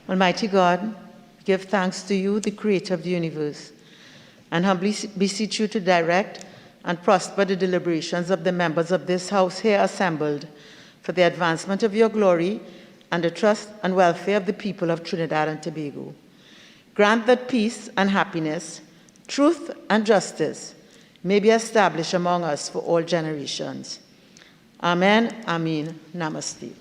Almighty God, give thanks to you, the creator of the universe, and humbly beseech you to direct and prosper the deliberations of the members of this house here assembled for the advancement of your glory and the trust and welfare of the people of Trinidad and Tobago. Grant that peace and happiness, truth and justice may be established among us for all generations. Amen, Amen, Namaste.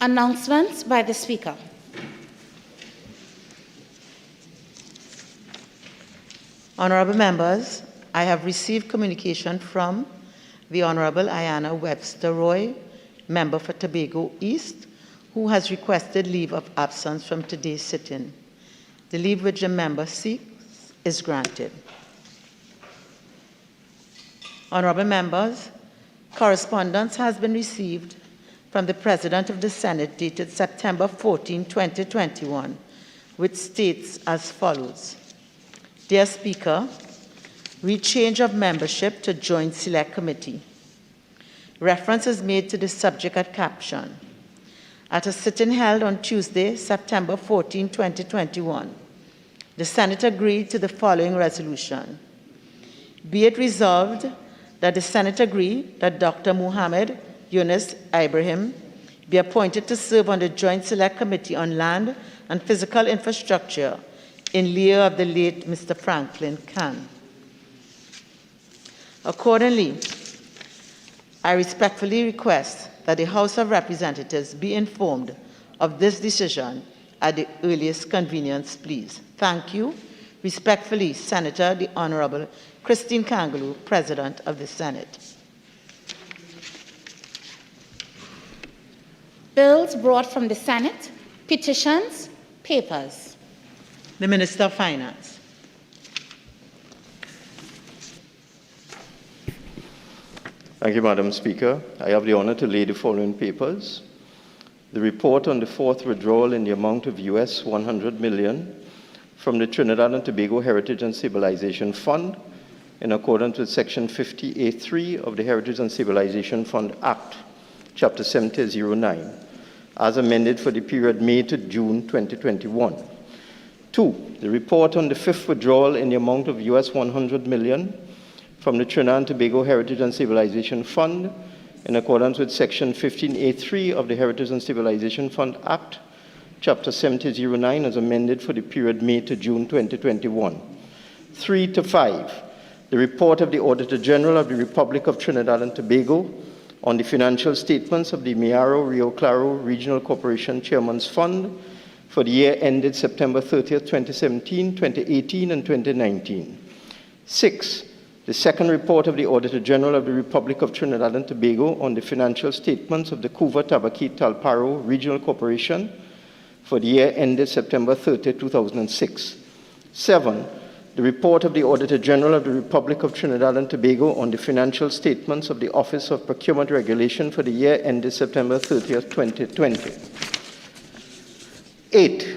Announcements by the Speaker. Honorable members, I have received communication from the Honorable Ayanna Webster Roy, member for Tobago East, who has requested leave of absence from today's sitting. The leave which the member seeks is granted. Honorable members, correspondence has been received from the President of the Senate dated September 14, 2021, which states as follows. Dear Speaker, read change of membership to Joint Select Committee. Reference is made to the subject at caption. At a sitting held on Tuesday, September 14, 2021, the Senate agreed to the following resolution. Be it resolved that the Senate agree that Dr. Muhammad Yunus Ibrahim be appointed to serve on the Joint Select Committee on Land and Physical Infrastructure in lieu of the late Mr. Franklin Khan. Accordingly, I respectfully request that the House of Representatives be informed of this decision at the earliest convenience, please. Thank you. Respectfully, Senator the Honorable Christine Kangaloo, President of the Senate. Bills brought from the Senate, petitions, papers. The Minister of Finance. Thank you, Madam Speaker. I have the honor to lay the following papers. The report on the fourth withdrawal in the amount of US $100 million from the Trinidad and Tobago Heritage and Stabilization Fund in accordance with Section 50A3 of the Heritage and Stabilization Fund Act, Chapter 7009, as amended for the period May to June 2021. 2, the report on the fifth withdrawal in the amount of US $100 million from the Trinidad and Tobago Heritage and Stabilization Fund in accordance with Section 15A3 of the Heritage and Stabilization Fund Act, Chapter 7009, as amended for the period May to June 2021. 3 to 5, the report of the Auditor General of the Republic of Trinidad and Tobago on the financial statements of the Miaro Rio Claro Regional Corporation Chairman's Fund for the year ended September 30th, 2017, 2018, and 2019. 6, the second report of the Auditor General of the Republic of Trinidad and Tobago on the financial statements of the Cuva Tabaqui Talparo Regional Corporation for the year ended September 30, 2006. 7, the report of the Auditor General of the Republic of Trinidad and Tobago on the financial statements of the Office of Procurement Regulation for the year ended September 30th, 2020. 8,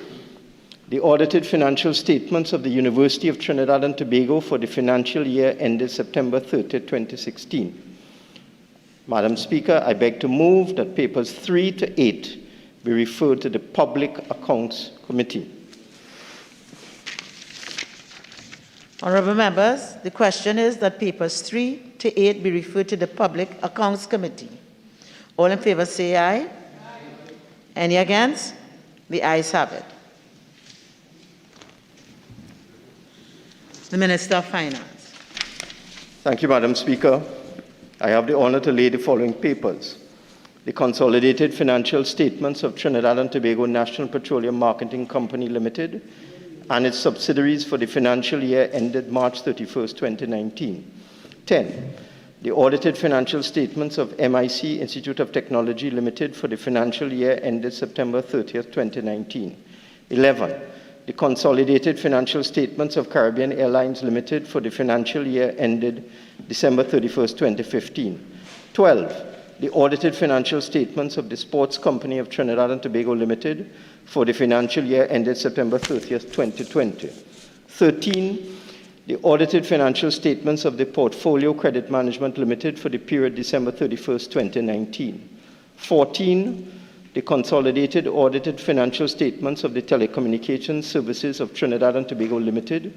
the audited financial statements of the University of Trinidad and Tobago for the financial year ended September 30, 2016. Madam Speaker, I beg to move that papers 3 to 8 be referred to the Public Accounts Committee. Honorable members, the question is that papers 3 to 8 be referred to the Public Accounts Committee. All in favor say aye. Aye. Any against? The ayes have it. The Minister of Finance. Thank you, Madam Speaker. I have the honor to lay the following papers. The consolidated financial statements of Trinidad and Tobago National Petroleum Marketing Company Limited and its subsidiaries for the financial year ended March 31st, 2019. 10. The audited financial statements of MIC Institute of Technology Limited for the financial year ended September 30th, 2019. 11. The consolidated financial statements of Caribbean Airlines Limited for the financial year ended December 31st, 2015. 12. The audited financial statements of the Sports Company of Trinidad and Tobago Limited for the financial year ended September 30th, 2020. 13. The audited financial statements of the Portfolio Credit Management Limited for the period December 31st, 2019. 14. The consolidated audited financial statements of the Telecommunications Services of Trinidad and Tobago Limited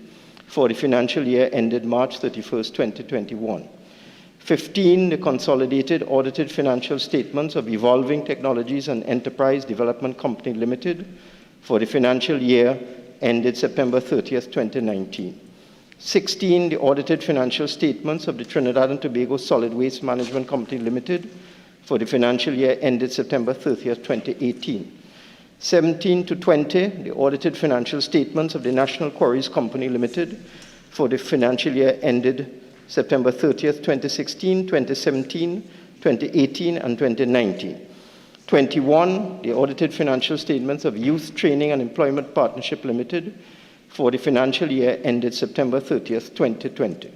for the financial year ended March 31st, 2021. 15. The consolidated audited financial statements of Evolving Technologies and Enterprise Development Company Limited for the financial year ended September 30th, 2019. 16. The audited financial statements of the Trinidad and Tobago Solid Waste Management Company Limited for the financial year ended September 30th, 2018. 17 to 20. The audited financial statements of the National Quarries Company Limited for the financial year ended September 30th, 2016, 2017, 2018, and 2019. 21. The audited financial statements of Youth Training and Employment Partnership Limited for the financial year ended September 30th, 2020.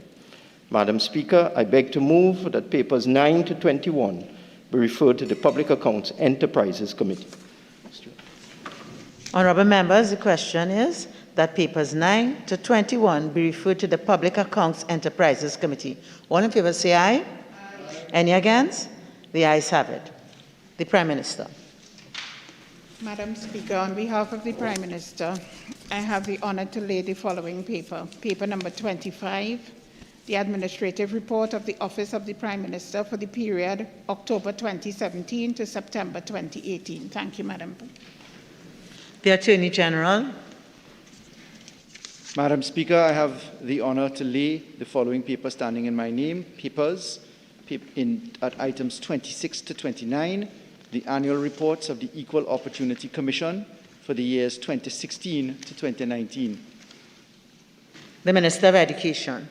Madam Speaker, I beg to move that papers 9 to 21 be referred to the Public Accounts Enterprises Committee. Honourable members, the question is that papers 9 to 21 be referred to the Public Accounts Enterprises Committee. All in favour say aye. Aye. Any against? The ayes have it. The Prime Minister. Madam Speaker, on behalf of the Prime Minister, I have the honour to lay the following paper. Paper number 25, the Administrative Report of the Office of the Prime Minister for the period October 2017 to September 2018. Thank you, Madam. The Attorney General. Madam Speaker, I have the honour to lay the following paper standing in my name. Papers at items 26 to 29, the annual reports of the Equal Opportunity Commission for the years 2016 to 2019. The Minister of Education.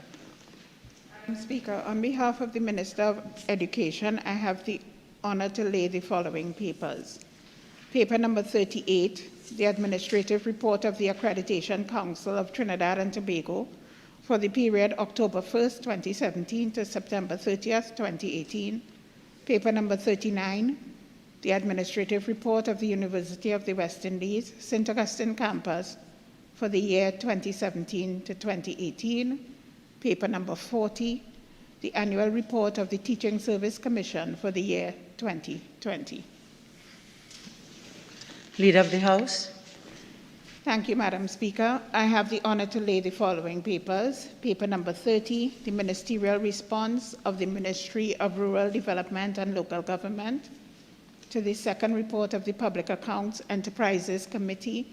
Madam Speaker, on behalf of the Minister of Education, I have the honour to lay the following papers. Paper number 38, the Administrative Report of the Accreditation Council of Trinidad and Tobago for the period October 1st, 2017 to September 30th, 2018. Paper number 39, the Administrative Report of the University of the West Indies, St. Augustine Campus for the year 2017 to 2018. Paper number 40, the Annual Report of the Teaching Service Commission for the year 2020. Leader of the House. Thank you, Madam Speaker. I have the honour to lay the following papers. Paper number 30, the Ministerial Response of the Ministry of Rural Development and Local Government to the second report of the Public Accounts Enterprises Committee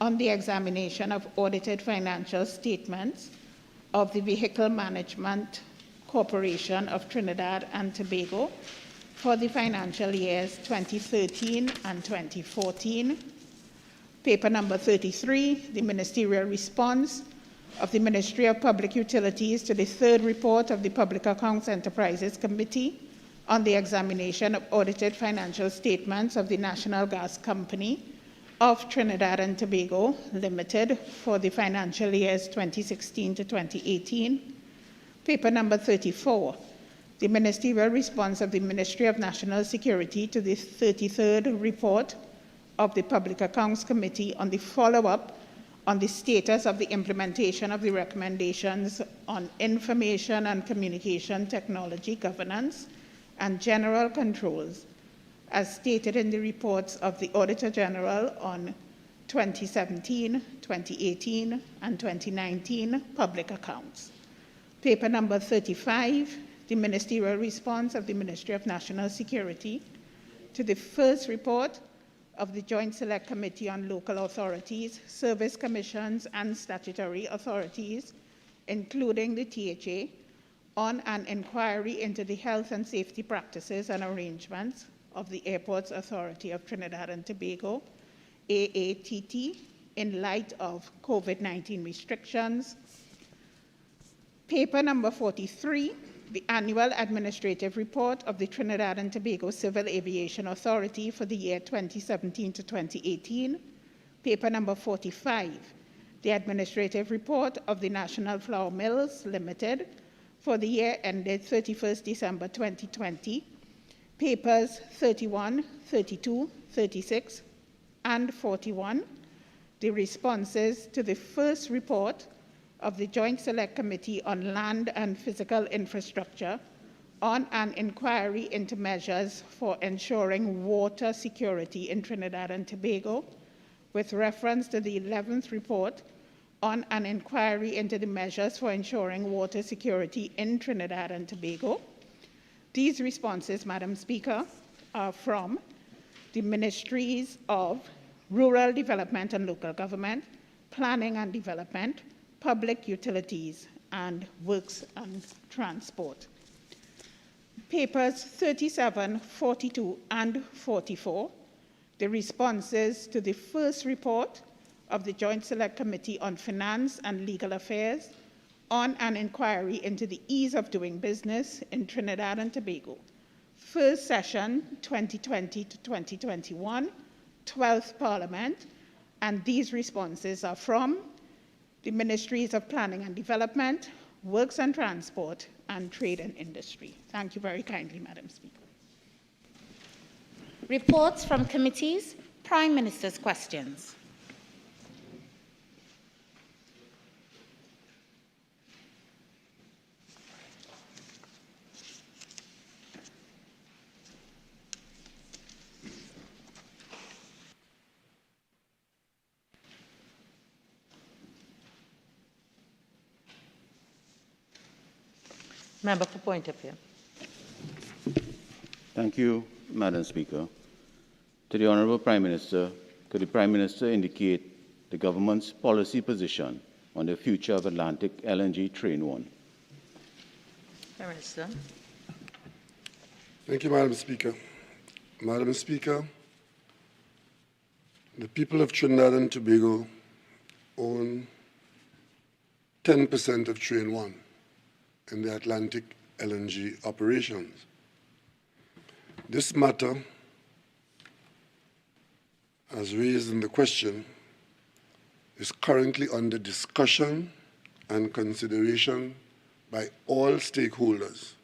on the examination of audited financial statements of the Vehicle Management Corporation of Trinidad and Tobago for the financial years 2013 and 2014. Paper number 33, the Ministerial Response of the Ministry of Public Utilities to the third report of the Public Accounts Enterprises Committee on the examination of audited financial statements of the National Gas Company of Trinidad and Tobago Limited for the financial years 2016 to 2018. Paper number 34, the Ministerial Response of the Ministry of National Security to the 33rd report of the Public Accounts Committee on the follow-up on the status of the implementation of the recommendations on information and communication technology governance and general controls, as stated in the reports of the Auditor General on 2017, 2018, and 2019 public accounts. Paper number 35, the Ministerial Response of the Ministry of National Security to the first report of the Joint Select Committee on Local Authorities, Service Commissions, and Statutory Authorities, including the THA, on an inquiry into the health and safety practices and arrangements of the Airports Authority of Trinidad and Tobago, AATT, in light of COVID-19 restrictions. Paper number 43, the Annual Administrative Report of the Trinidad and Tobago Civil Aviation Authority for the year 2017 to 2018. Paper number 45, the Administrative Report of the National Flour Mills Limited for the year ended 31st December 2020. Papers 31, 32, 36, and 41, the responses to the first report of the Joint Select Committee on Land and Physical Infrastructure on an inquiry into measures for ensuring water security in Trinidad and Tobago, with reference to the 11th report on an inquiry into the measures for ensuring water security in Trinidad and Tobago. These responses, Madam Speaker, are from the Ministries of Rural Development and Local Government, Planning and Development, Public Utilities, and Works and Transport. Papers 37, 42, and 44, the responses to the first report of the Joint Select Committee on Finance and Legal Affairs on an inquiry into the ease of doing business in Trinidad and Tobago. First session, 2020 to 2021, 12th Parliament, and these responses are from the Ministries of Planning and Development, Works and Transport, and Trade and Industry. Thank you very kindly, Madam Speaker. Reports from committees. Prime Minister's questions. Member for Point of View. Thank you, Madam Speaker. To the Honourable Prime Minister, could the Prime Minister indicate the government's policy position on the future of Atlantic LNG Train 1? Prime Minister. Thank you, Madam Speaker. Madam Speaker, the people of Trinidad and Tobago own 10% of Train 1 in the Atlantic LNG operations. This matter, as raised in the question, is currently under discussion and consideration by all stakeholders.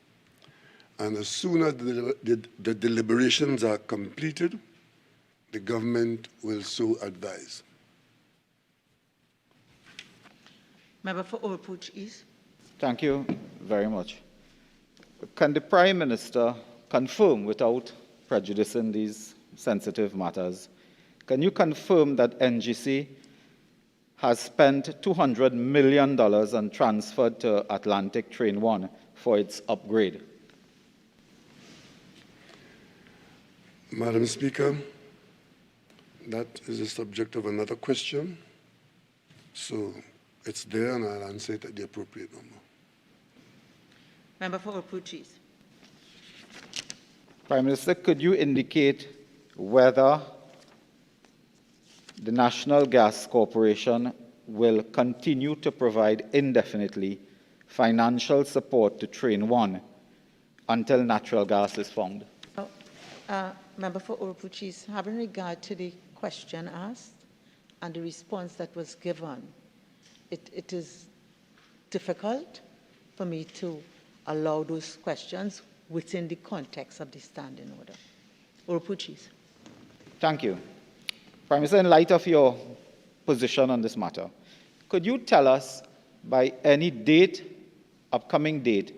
And as soon as the deliberations are completed, the government will so advise. Member for Oropouche East. Thank you very much. Can the Prime Minister confirm, without prejudicing these sensitive matters, can you confirm that NGC has spent $200 million and transferred to Atlantic Train 1 for its upgrade? Madam Speaker, that is the subject of another question. So it's there and I'll answer it at the appropriate number. Member for Oropouche East. Prime Minister, could you indicate whether the National Gas Corporation will continue to provide indefinitely financial support to Train 1 until natural gas is found? Member for Oropouche East, having regard to the question asked and the response that was given, it is difficult for me to allow those questions within the context of the standing order. Oropouche East. Thank you. Prime Minister, in light of your position on this matter, could you tell us by any date, upcoming date,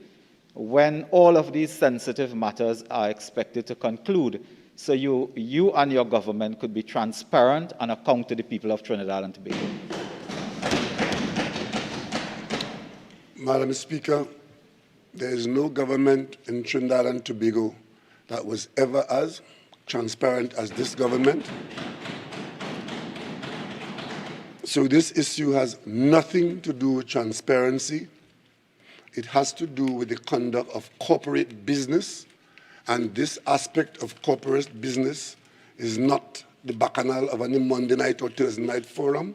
when all of these sensitive matters are expected to conclude, so you and your government could be transparent and account to the people of Trinidad and Tobago? Madam Speaker, there is no government in Trinidad and Tobago that was ever as transparent as this government. So this issue has nothing to do with transparency It has to do with the conduct of corporate business, and this aspect of corporate business is not the bacchanal of any Monday night or Thursday night forum.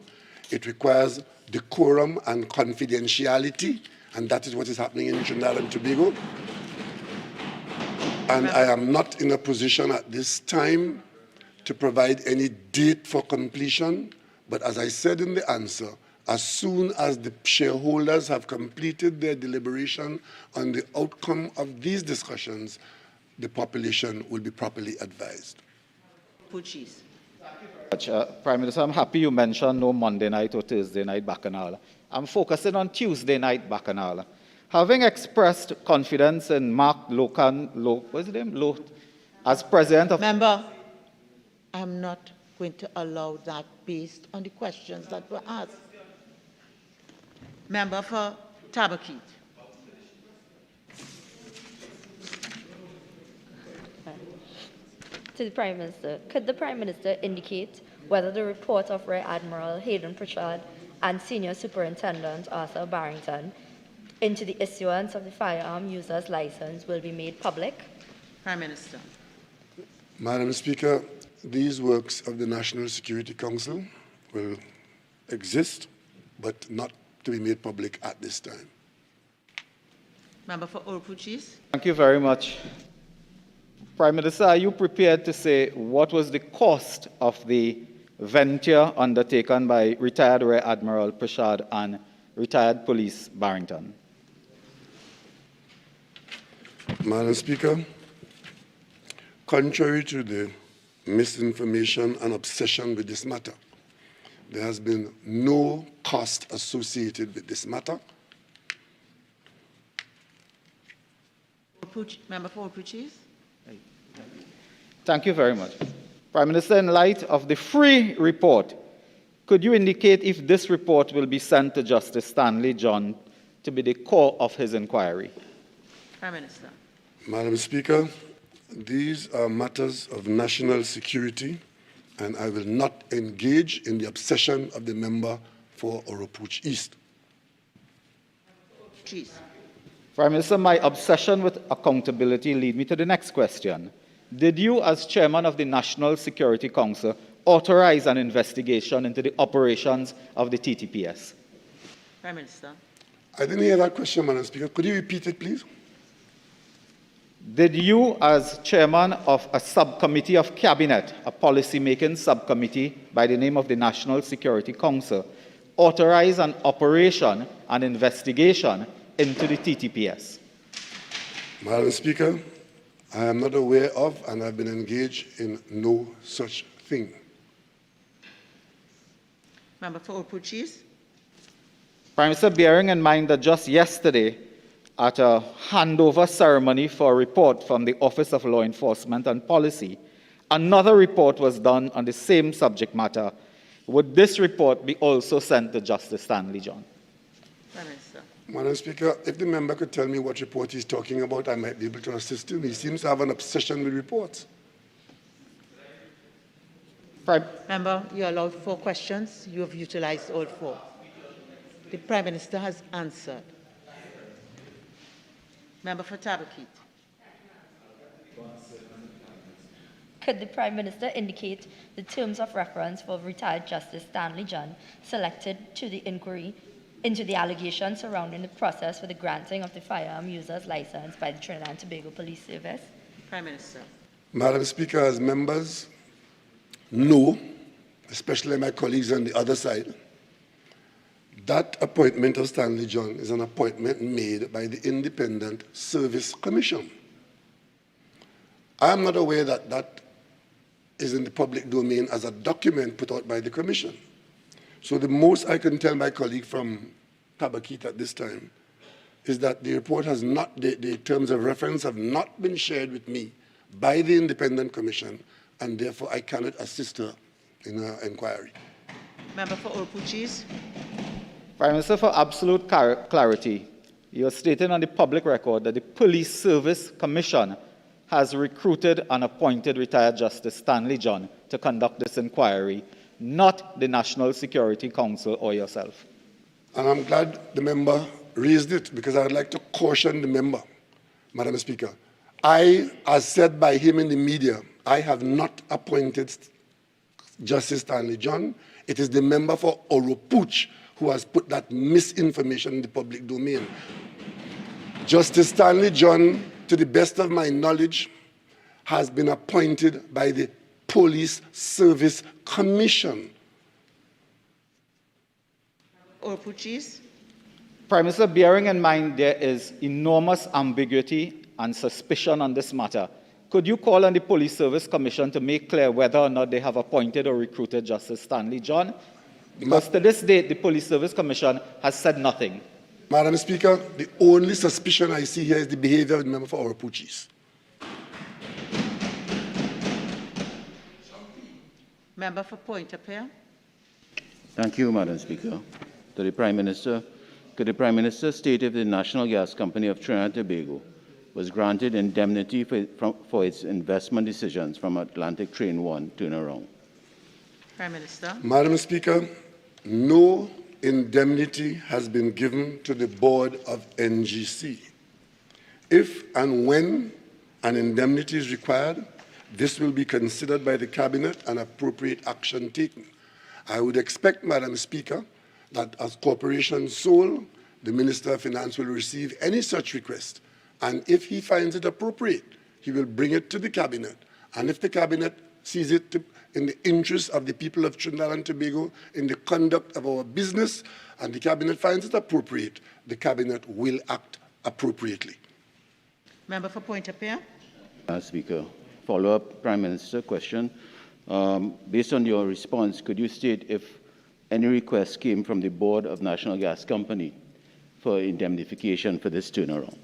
It requires decorum and confidentiality, and that is what is happening in Trinidad and Tobago. And I am not in a position at this time to provide any date for completion, but as I said in the answer, as soon as the shareholders have completed their deliberation on the outcome of these discussions, the population will be properly advised. Puchis. Prime Minister, I'm happy you mentioned no Monday night or Thursday night bacchanal. I'm focusing on Tuesday night bacchanal. Having expressed confidence in Mark what's his name? As president of... Member, I'm not going to allow that based on the questions that were asked. Member for Tobago. To the Prime Minister, could the Prime Minister indicate whether the report of Rear Admiral Hayden Pritchard and Senior Superintendent Arthur Barrington into the issuance of the firearm user's license will be made public? Prime Minister. Madam Speaker, these works of the National Security Council will exist, but not to be made public at this time. Member for Puchis. Thank you very much. Prime Minister, are you prepared to say what was the cost of the venture undertaken by retired Rear Admiral Pritchard and retired Police Barrington? Madam Speaker, contrary to the misinformation and obsession with this matter, there has been no cost associated with this matter. Member for Puchis. Thank you very much. Prime Minister, in light of the free report, could you indicate if this report will be sent to Justice Stanley John to be the core of his inquiry? Prime Minister. Madam Speaker, these are matters of national security, and I will not engage in the obsession of the member for Oropuch East. Puchis. Prime Minister, my obsession with accountability leads me to the next question. Did you, as chairman of the National Security Council, authorize an investigation into the operations of the TTPS? Prime Minister. I didn't hear that question, Madam Speaker. Could you repeat it, please? Did you, as chairman of a subcommittee of cabinet, a policy-making subcommittee by the name of the National Security Council, authorize an operation, an investigation into the TTPS? Madam Speaker, I am not aware of and have been engaged in no such thing. Member for Puchis. Prime Minister, bearing in mind that just yesterday, at a handover ceremony for a report from the Office of Law Enforcement and Policy, another report was done on the same subject matter. Would this report be also sent to Justice Stanley John? Prime Minister. Madam Speaker, if the member could tell me what report he's talking about, I might be able to assist him. He seems to have an obsession with reports. Member, you're allowed 4 questions. You have utilized all 4. The Prime Minister has answered. Member for Tobago. Could the Prime Minister indicate the terms of reference for retired Justice Stanley John selected to the inquiry into the allegations surrounding the process for the granting of the firearm user's license by the Trinidad and Tobago Police Service? Prime Minister. Madam Speaker, as members know, especially my colleagues on the other side, that appointment of Stanley John is an appointment made by the Independent Service Commission. I am not aware that that is in the public domain as a document put out by the Commission. So the most I can tell my colleague from Tabakit at this time is that the report has not, the terms of reference have not been shared with me by the Independent Commission, and therefore I cannot assist her in her inquiry. Member for Puchis. Prime Minister, for absolute clarity, you are stating on the public record that the Police Service Commission has recruited and appointed retired Justice Stanley John to conduct this inquiry, not the National Security Council or yourself. And I'm glad the member raised it because I would like to caution the member, Madam Speaker. I, as said by him in the media, I have not appointed Justice Stanley John. It is the member for Oropuch who has put that misinformation in the public domain. Justice Stanley John, to the best of my knowledge, has been appointed by the Police Service Commission. Oropuch. Prime Minister, bearing in mind there is enormous ambiguity and suspicion on this matter, could you call on the Police Service Commission to make clear whether or not they have appointed or recruited Justice Stanley John? Because to this date, the Police Service Commission has said nothing. Madam Speaker, the only suspicion I see here is the behavior of the member for Oropuch. Member for Point-a-Pear. Thank you, Madam Speaker. To the Prime Minister, could the Prime Minister state if the National Gas Company of Trinidad and Tobago was granted indemnity for its investment decisions from Atlantic Train 1 turnaround? Prime Minister. Madam Speaker, no indemnity has been given to the board of NGC. If and when an indemnity is required, this will be considered by the Cabinet and appropriate action taken. I would expect, Madam Speaker, that as corporation sole, the Minister of Finance will receive any such request, and if he finds it appropriate, he will bring it to the Cabinet. And if the Cabinet sees it in the interest of the people of Trinidad and Tobago, in the conduct of our business, and the Cabinet finds it appropriate, the Cabinet will act appropriately. Member for Point-a-Pear. Speaker, follow-up Prime Minister question. Based on your response, could you state if any requests came from the Board of National Gas Company for indemnification for this turnaround?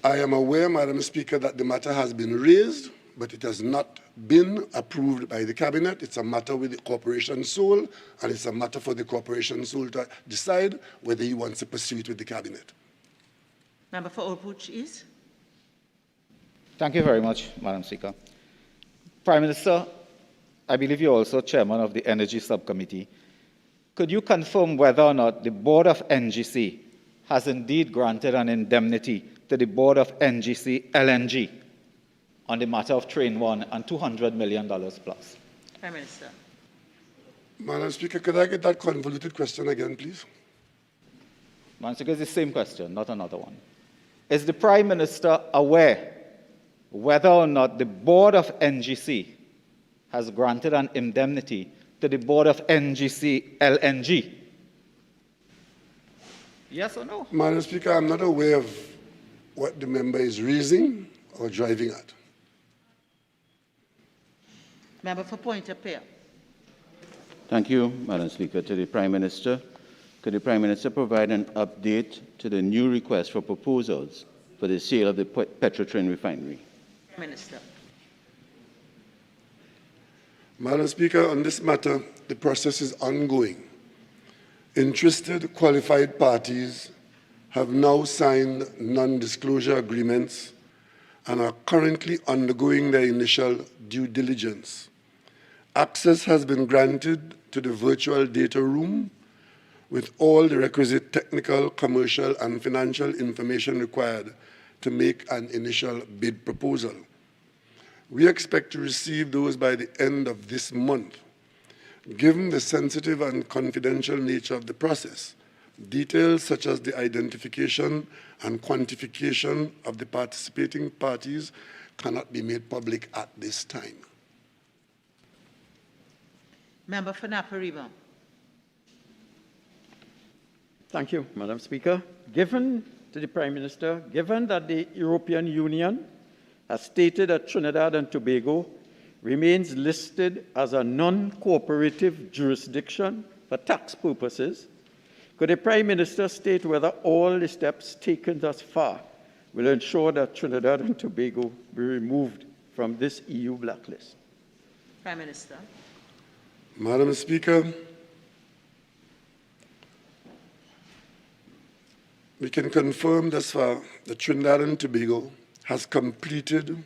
I am aware, Madam Speaker, that the matter has been raised, but it has not been approved by the Cabinet. It's a matter with the corporation sole, and it's a matter for the corporation sole to decide whether he wants to pursue it with the Cabinet. Member for Oropuch. Thank you very much, Madam Speaker. Prime Minister, I believe you're also chairman of the Energy Subcommittee. Could you confirm whether or not the board of NGC has indeed granted an indemnity to the board of NGC LNG on the matter of Train 1 and $200 million plus? Prime Minister. Madam Speaker, could I get that convoluted question again, please? Madam Speaker, it's the same question, not another one. Is the Prime Minister aware whether or not the board of NGC has granted an indemnity to the board of NGC LNG? Yes or no? Madam Speaker, I'm not aware of what the member is raising or driving at. Member for Point-a-Pear. Thank you, Madam Speaker. To the Prime Minister, could the Prime Minister provide an update to the new request for proposals for the sale of the Petrotrin refinery? Prime Minister. Madam Speaker, on this matter, the process is ongoing. Interested qualified parties have now signed non-disclosure agreements and are currently undergoing their initial due diligence. Access has been granted to the virtual data room with all the requisite technical, commercial, and financial information required to make an initial bid proposal. We expect to receive those by the end of this month. Given the sensitive and confidential nature of the process, details such as the identification and quantification of the participating parties cannot be made public at this time. Member for Napariba. Thank you, Madam Speaker. Given to the Prime Minister, given that the European Union has stated that Trinidad and Tobago remains listed as a non-cooperative jurisdiction for tax purposes, could the Prime Minister state whether all the steps taken thus far will ensure that Trinidad and Tobago be removed from this EU blacklist? Prime Minister. Madam Speaker, we can confirm thus far that Trinidad and Tobago has completed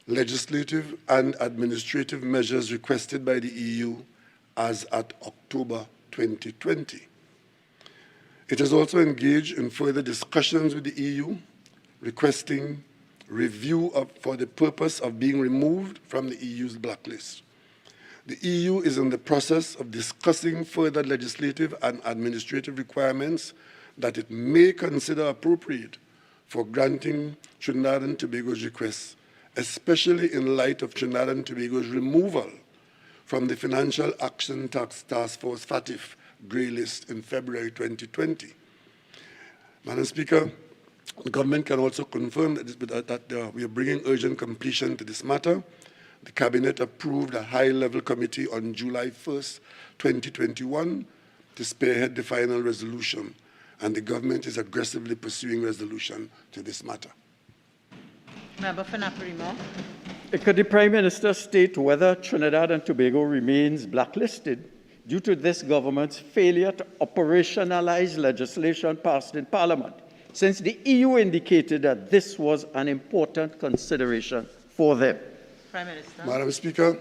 legislative and administrative measures requested by the EU as at October 2020. It is also engaged in further discussions with the EU, requesting review for the purpose of being removed from the EU's blacklist. The EU is in the process of discussing further legislative and administrative requirements that it may consider appropriate for granting Trinidad and Tobago's requests, especially in light of Trinidad and Tobago's removal from the Financial Action Task Force FATF grey list in February 2020. Madam Speaker, the government can also confirm that we are bringing urgent completion to this matter. The Cabinet approved a high-level committee on July 1st, 2021 to spearhead the final resolution, and the government is aggressively pursuing resolution to this matter. Member for Naparimo. Could the Prime Minister state whether Trinidad and Tobago remains blacklisted due to this government's failure to operationalize legislation passed in Parliament, since the EU indicated that this was an important consideration for them? Prime Minister. Madam Speaker,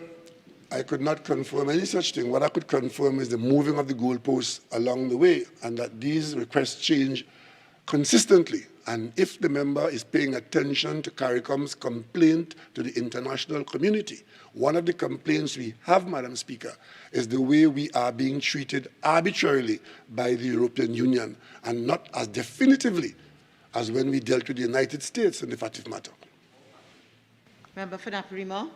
I could not confirm any such thing. What I could confirm is the moving of the goalposts along the way, and that these requests change consistently. And if the member is paying attention to CARICOM's complaint to the international community, one of the complaints we have, Madam Speaker, is the way we are being treated arbitrarily by the European Union, and not as definitively as when we dealt with the United States in the FATF matter. Member for Naparimo.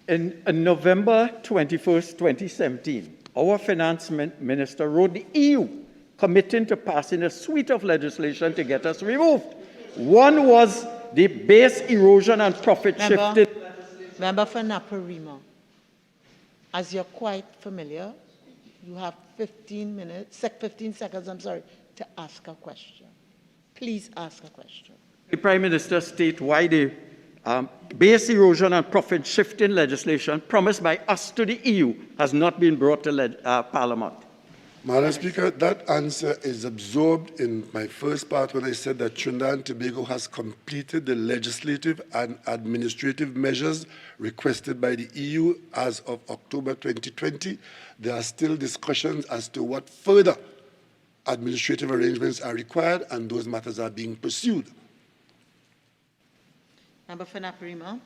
In November 21st, 2017, our Finance Minister wrote the EU committing to passing a suite of legislation to get us removed. One was the base erosion and profit shifting. Member for Naparimo. As you're quite familiar, you have 15 seconds, to ask a question. Please ask a question. The Prime Minister state why the base erosion and profit shifting legislation promised by us to the EU has not been brought to Parliament. Madam Speaker, that answer is absorbed in my first part when I said that Trinidad and Tobago has completed the legislative and administrative measures requested by the EU as of October 2020. There are still discussions as to what further administrative arrangements are required, and those matters are being pursued. Member for Naparimo.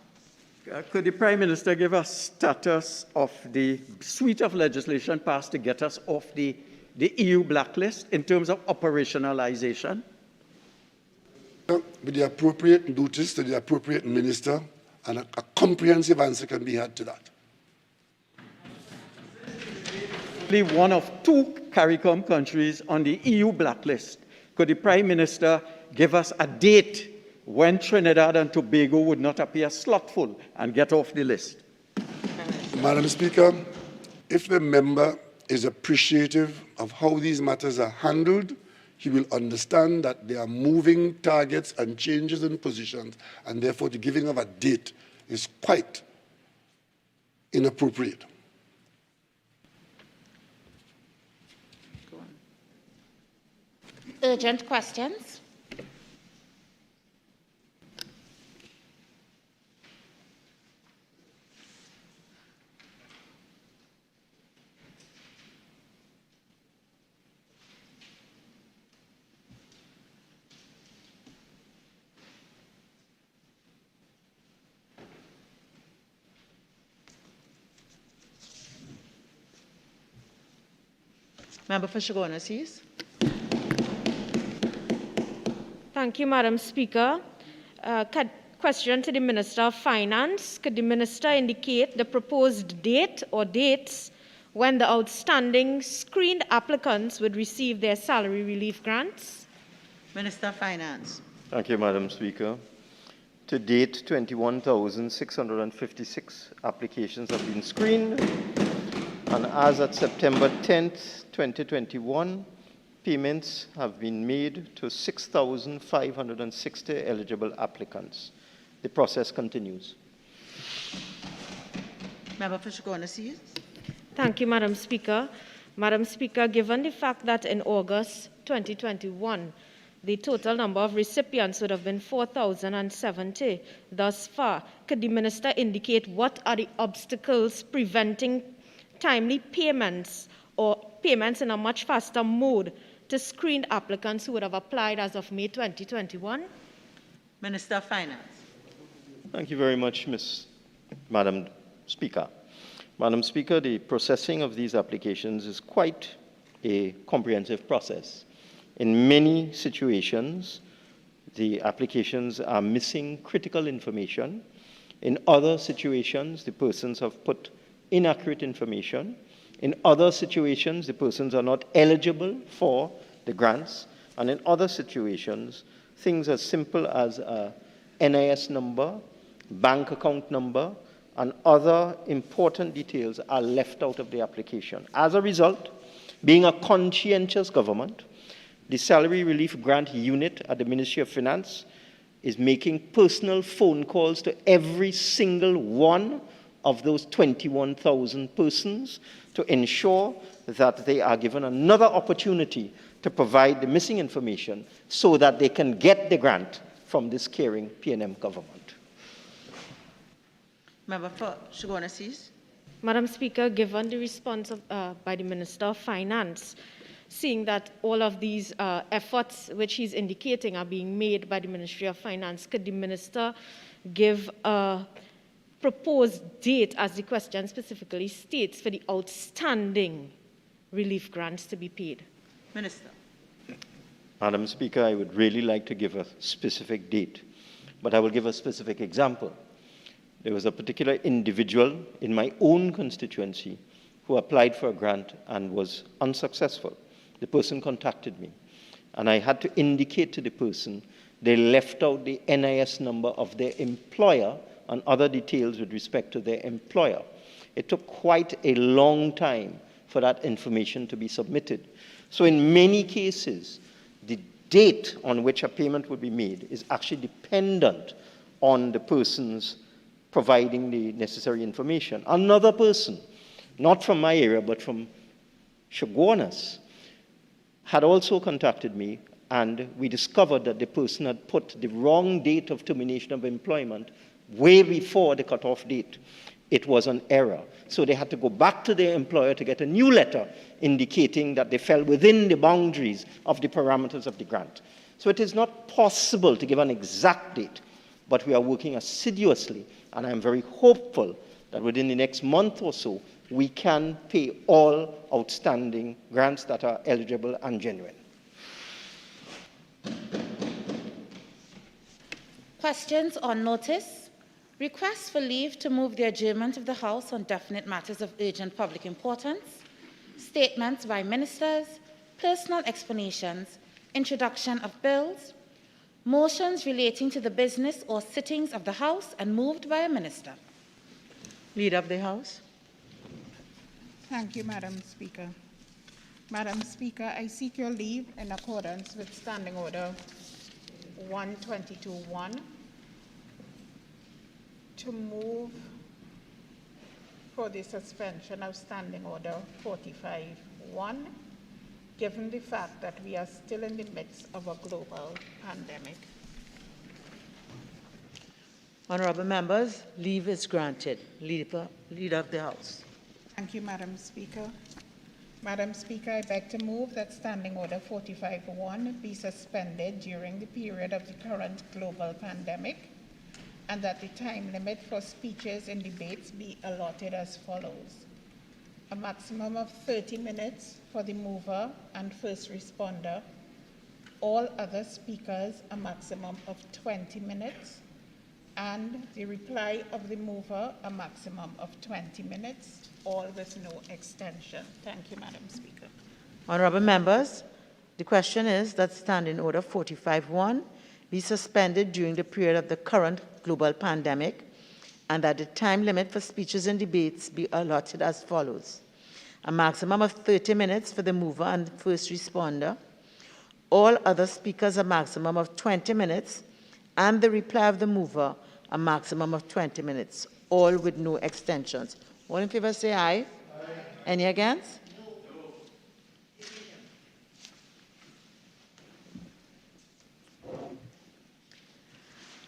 Could the Prime Minister give us status of the suite of legislation passed to get us off the EU blacklist in terms of operationalization? With the appropriate notice to the appropriate minister, and a comprehensive answer can be had to that. Only one of two CARICOM countries on the EU blacklist. Could the Prime Minister give us a date when Trinidad and Tobago would not appear slothful and get off the list? Madam Speaker, if the member is appreciative of how these matters are handled, he will understand that there are moving targets and changes in positions, and therefore the giving of a date is quite inappropriate. Urgent questions? Member for Shagona Seat. Thank you, Madam Speaker. Question to the Minister of Finance. Could the Minister indicate the proposed date or dates when the outstanding screened applicants would receive their salary relief grants? Minister of Finance. Thank you, Madam Speaker. To date, 21,656 applications have been screened, and as at September 10th, 2021, payments have been made to 6,560 eligible applicants. The process continues. Member for Shagona Seat. Thank you, Madam Speaker. Madam Speaker, given the fact that in August 2021, the total number of recipients would have been 4,070 thus far, could the Minister indicate what are the obstacles preventing timely payments or payments in a much faster mode to screened applicants who would have applied as of May 2021? Minister of Finance. Thank you very much, Madam Speaker. Madam Speaker, the processing of these applications is quite a comprehensive process. In many situations, the applications are missing critical information. In other situations, the persons have put inaccurate information. In other situations, the persons are not eligible for the grants. And in other situations, things as simple as a NIS number, bank account number, and other important details are left out of the application. As a result, being a conscientious government, the Salary Relief Grant Unit at the Ministry of Finance is making personal phone calls to every single one of those 21,000 persons to ensure that they are given another opportunity to provide the missing information so that they can get the grant from this caring PNM government. Member for Shogunasees. Madam Speaker, given the response by the Minister of Finance, seeing that all of these efforts which he's indicating are being made by the Ministry of Finance, could the Minister give a proposed date, as the question specifically states, for the outstanding relief grants to be paid? Minister. Madam Speaker, I would really like to give a specific date, but I will give a specific example. There was a particular individual in my own constituency who applied for a grant and was unsuccessful. The person contacted me, and I had to indicate to the person they left out the NIS number of their employer and other details with respect to their employer. It took quite a long time for that information to be submitted. So in many cases, the date on which a payment would be made is actually dependent on the person's providing the necessary information. Another person, not from my area, but from Shogunas, had also contacted me, and we discovered that the person had put the wrong date of termination of employment way before the cutoff date. It was an error. So they had to go back to their employer to get a new letter indicating that they fell within the boundaries of the parameters of the grant. So it is not possible to give an exact date, but we are working assiduously, and I'm very hopeful that within the next month or so, we can pay all outstanding grants that are eligible and genuine. Questions on notice. Requests for leave to move the adjournment of the House on definite matters of urgent public importance. Statements by ministers. Personal explanations. Introduction of bills. Motions relating to the business or sittings of the House and moved by a minister. Leader of the House. Thank you, Madam Speaker. Madam Speaker, I seek your leave in accordance with Standing Order 122.1 to move for the suspension of Standing Order 45.1, given the fact that we are still in the midst of a global pandemic. Honorable members, leave is granted. Leader of the House. Thank you, Madam Speaker. Madam Speaker, I beg to move that Standing Order 45.1 be suspended during the period of the current global pandemic, and that the time limit for speeches and debates be allotted as follows. A maximum of 30 minutes for the mover and first responder. All other speakers, a maximum of 20 minutes. And the reply of the mover, a maximum of 20 minutes, all with no extension. Thank you, Madam Speaker. Honorable members, the question is that Standing Order 45.1 be suspended during the period of the current global pandemic, and that the time limit for speeches and debates be allotted as follows. A maximum of 30 minutes for the mover and first responder. All other speakers, a maximum of 20 minutes, and the reply of the mover, a maximum of 20 minutes, all with no extensions. All in favor say aye. Aye. Any against? No.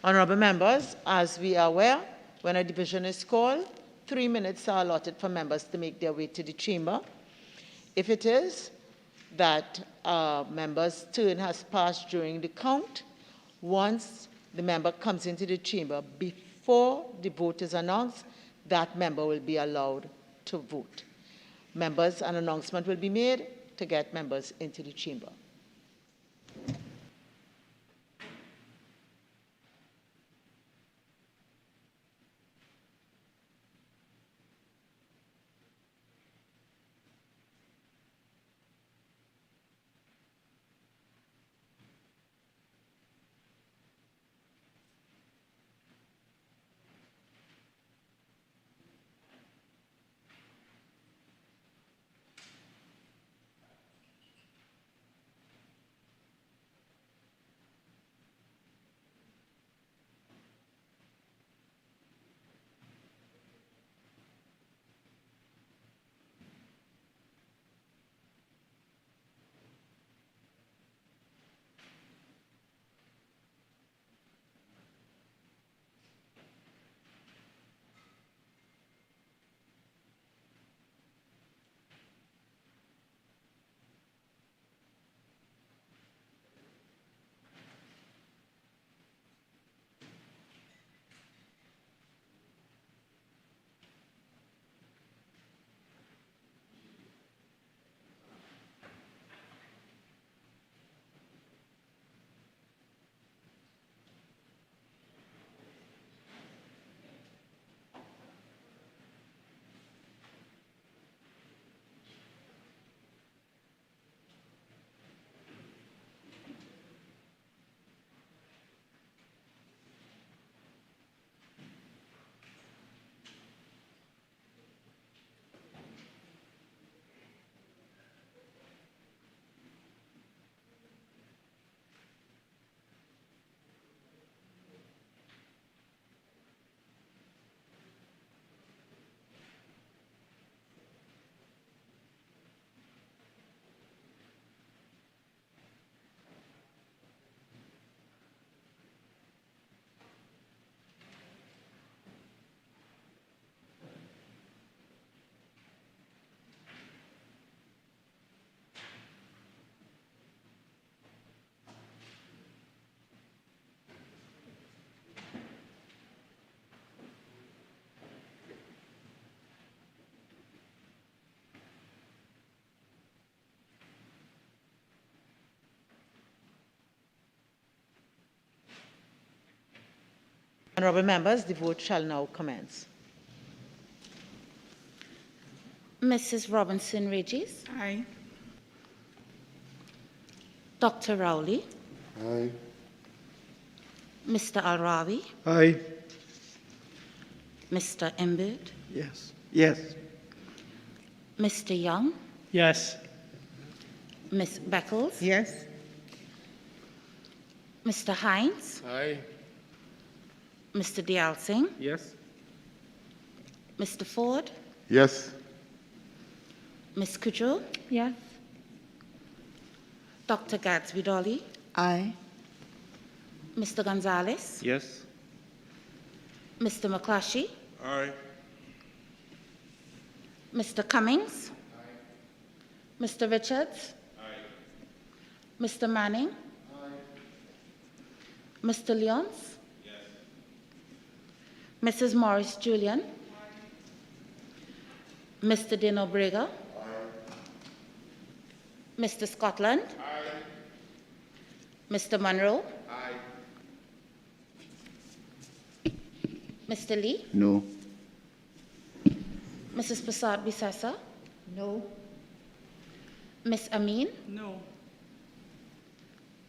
Honorable members, as we are aware, when a division is called, 3 minutes are allotted for members to make their way to the chamber. If it is that a member's turn has passed during the count. Once the member comes into the chamber, before the vote is announced, that member will be allowed to vote. Members, an announcement will be made to get members into the chamber. Honourable members, the vote shall now commence. Mrs. Robinson Regis, Aye. Dr. Rowley, Aye. Mr. Al-Rawi, Aye. Mr. Imbert, Yes. Yes. Mr. Young, Yes. Ms. Beckles, Yes. Mr. Hines, Aye. Mr. Dial Singh, Yes. Mr. Ford, Yes. Ms. Kudrow, Yes. Dr. Gadsby Dolly, Aye. Mr. Gonzalez, Yes. Mr. McClatchy, Aye. Mr. Cummings, Mr. Richards, Mr. Manning, Mr. Leons, Mrs. Morris Julian, Mr. Dino Brega, Mr. Scotland, Mr. Monroe, Mr. Lee, No. Mrs. Prasad Bisasa, No. Miss Amin, No.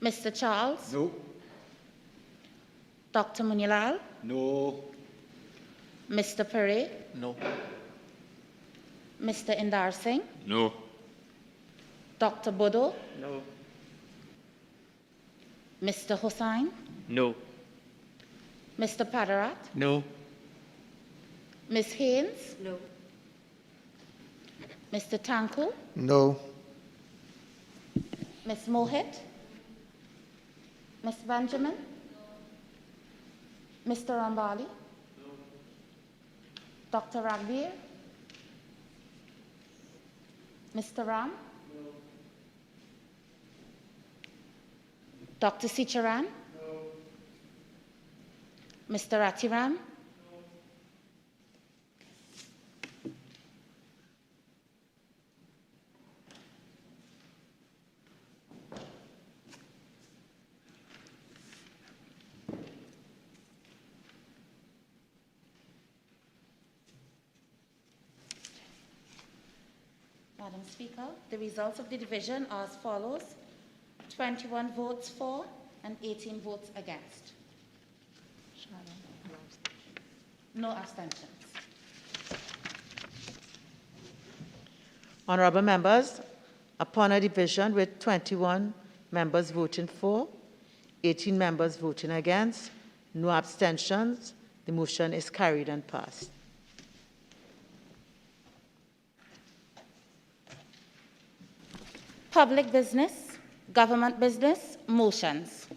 Mr. Charles, No. Dr. Munilal, No. Mr. Pere, No. Mr. Indar Singh, No. Dr. Bodo, No. Mr. Hossain, No. Mr. Padarat, No. Ms. Haynes, No. Mr. Tanku, No. Ms. Mohit, Ms. Benjamin, Mr. Rambali, Dr. Ragbir, Mr. Ram, Dr. Sicharan? Mr. Ratiram? Madam Speaker, the results of the division are as follows: 21 votes for and 18 votes against. No abstentions. Honorable members, upon a division with 21 members voting for, 18 members voting against, no abstentions, the motion is carried and passed. Public business, government business, motions.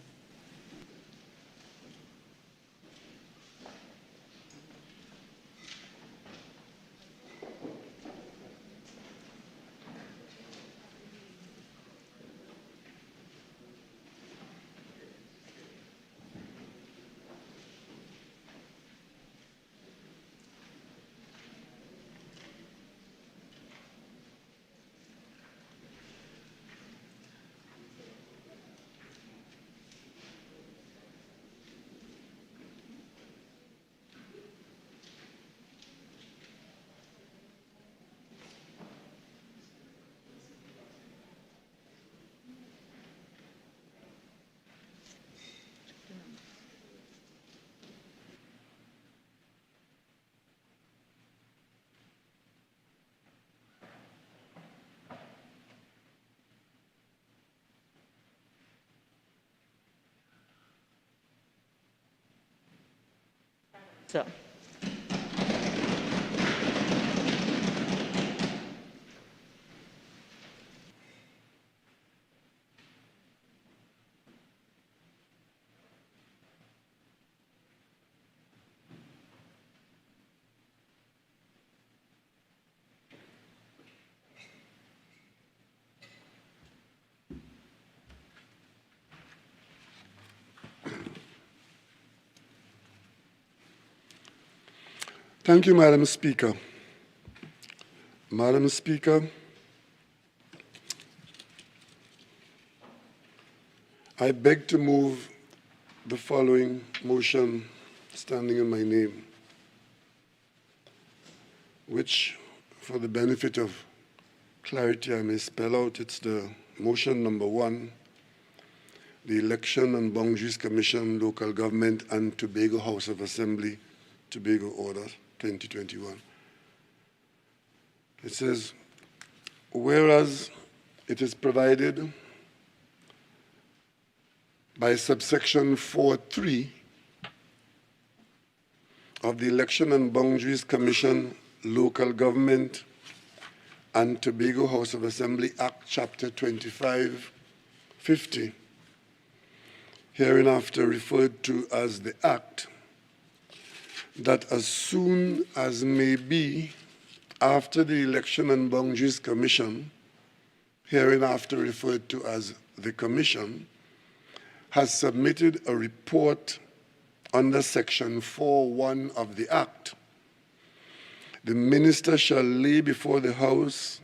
So, Thank you, Madam Speaker. Madam Speaker, I beg to move the following motion standing in my name, which, for the benefit of clarity, I may spell out. It's the motion number 1, the Election and Boundaries Commission, Local Government and Tobago House of Assembly, Tobago Order 2021. It says, whereas it is provided by subsection 4.3 of the Election and Boundaries Commission, Local Government and Tobago House of Assembly Act, Chapter 2550, hereinafter referred to as the Act, that as soon as may be after the Election and Boundaries Commission, hereinafter referred to as the Commission, has submitted a report under Section 4.1 of the Act, the Minister shall lay before the House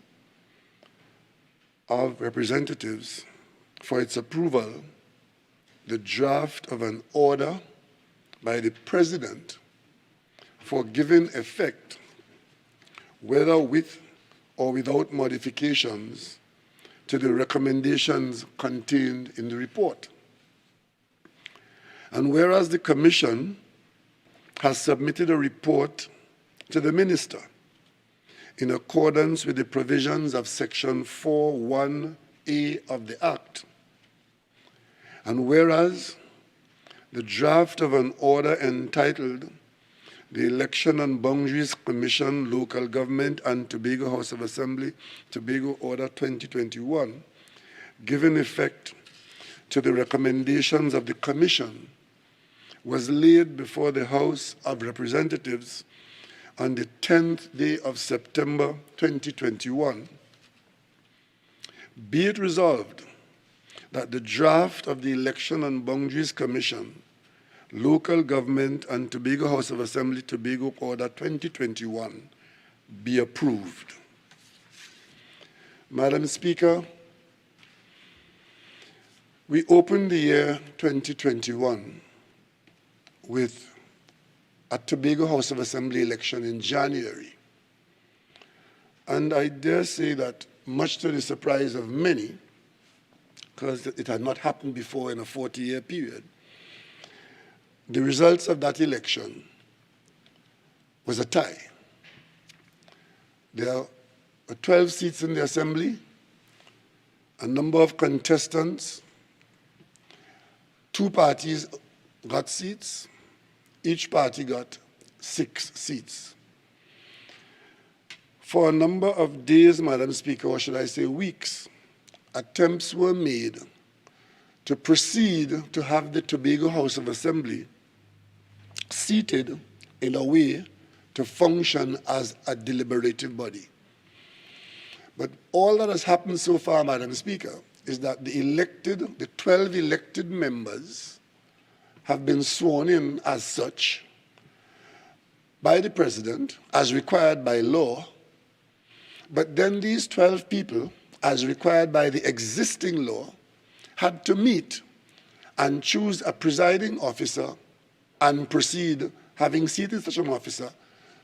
of Representatives for its approval the draft of an order by the President for giving effect, whether with or without modifications, to the recommendations contained in the report. And whereas the Commission has submitted a report to the Minister in accordance with the provisions of Section 4.1a of the Act, and whereas the draft of an order entitled the Election and Boundaries Commission, Local Government and Tobago House of Assembly, Tobago Order 2021, giving effect to the recommendations of the Commission, was laid before the House of Representatives on the 10th day of September 2021, be it resolved that the draft of the Election and Boundaries Commission, Local Government and Tobago House of Assembly Tobago Order 2021 be approved. Madam Speaker, we opened the year 2021 with a Tobago House of Assembly election in January. And I dare say that, much to the surprise of many, because it had not happened before in a 40-year period, the results of that election was a tie. There are 12 seats in the Assembly, a number of contestants, 2 parties got seats, each party got 6 seats. For a number of days, Madam Speaker, or should I say weeks, attempts were made to proceed to have the Tobago House of Assembly seated in a way to function as a deliberative body. But all that has happened so far, Madam Speaker, is that the 12 elected members have been sworn in as such by the President, as required by law, but then these 12 people, as required by the existing law, had to meet and choose a presiding officer and proceed, having seated such an officer,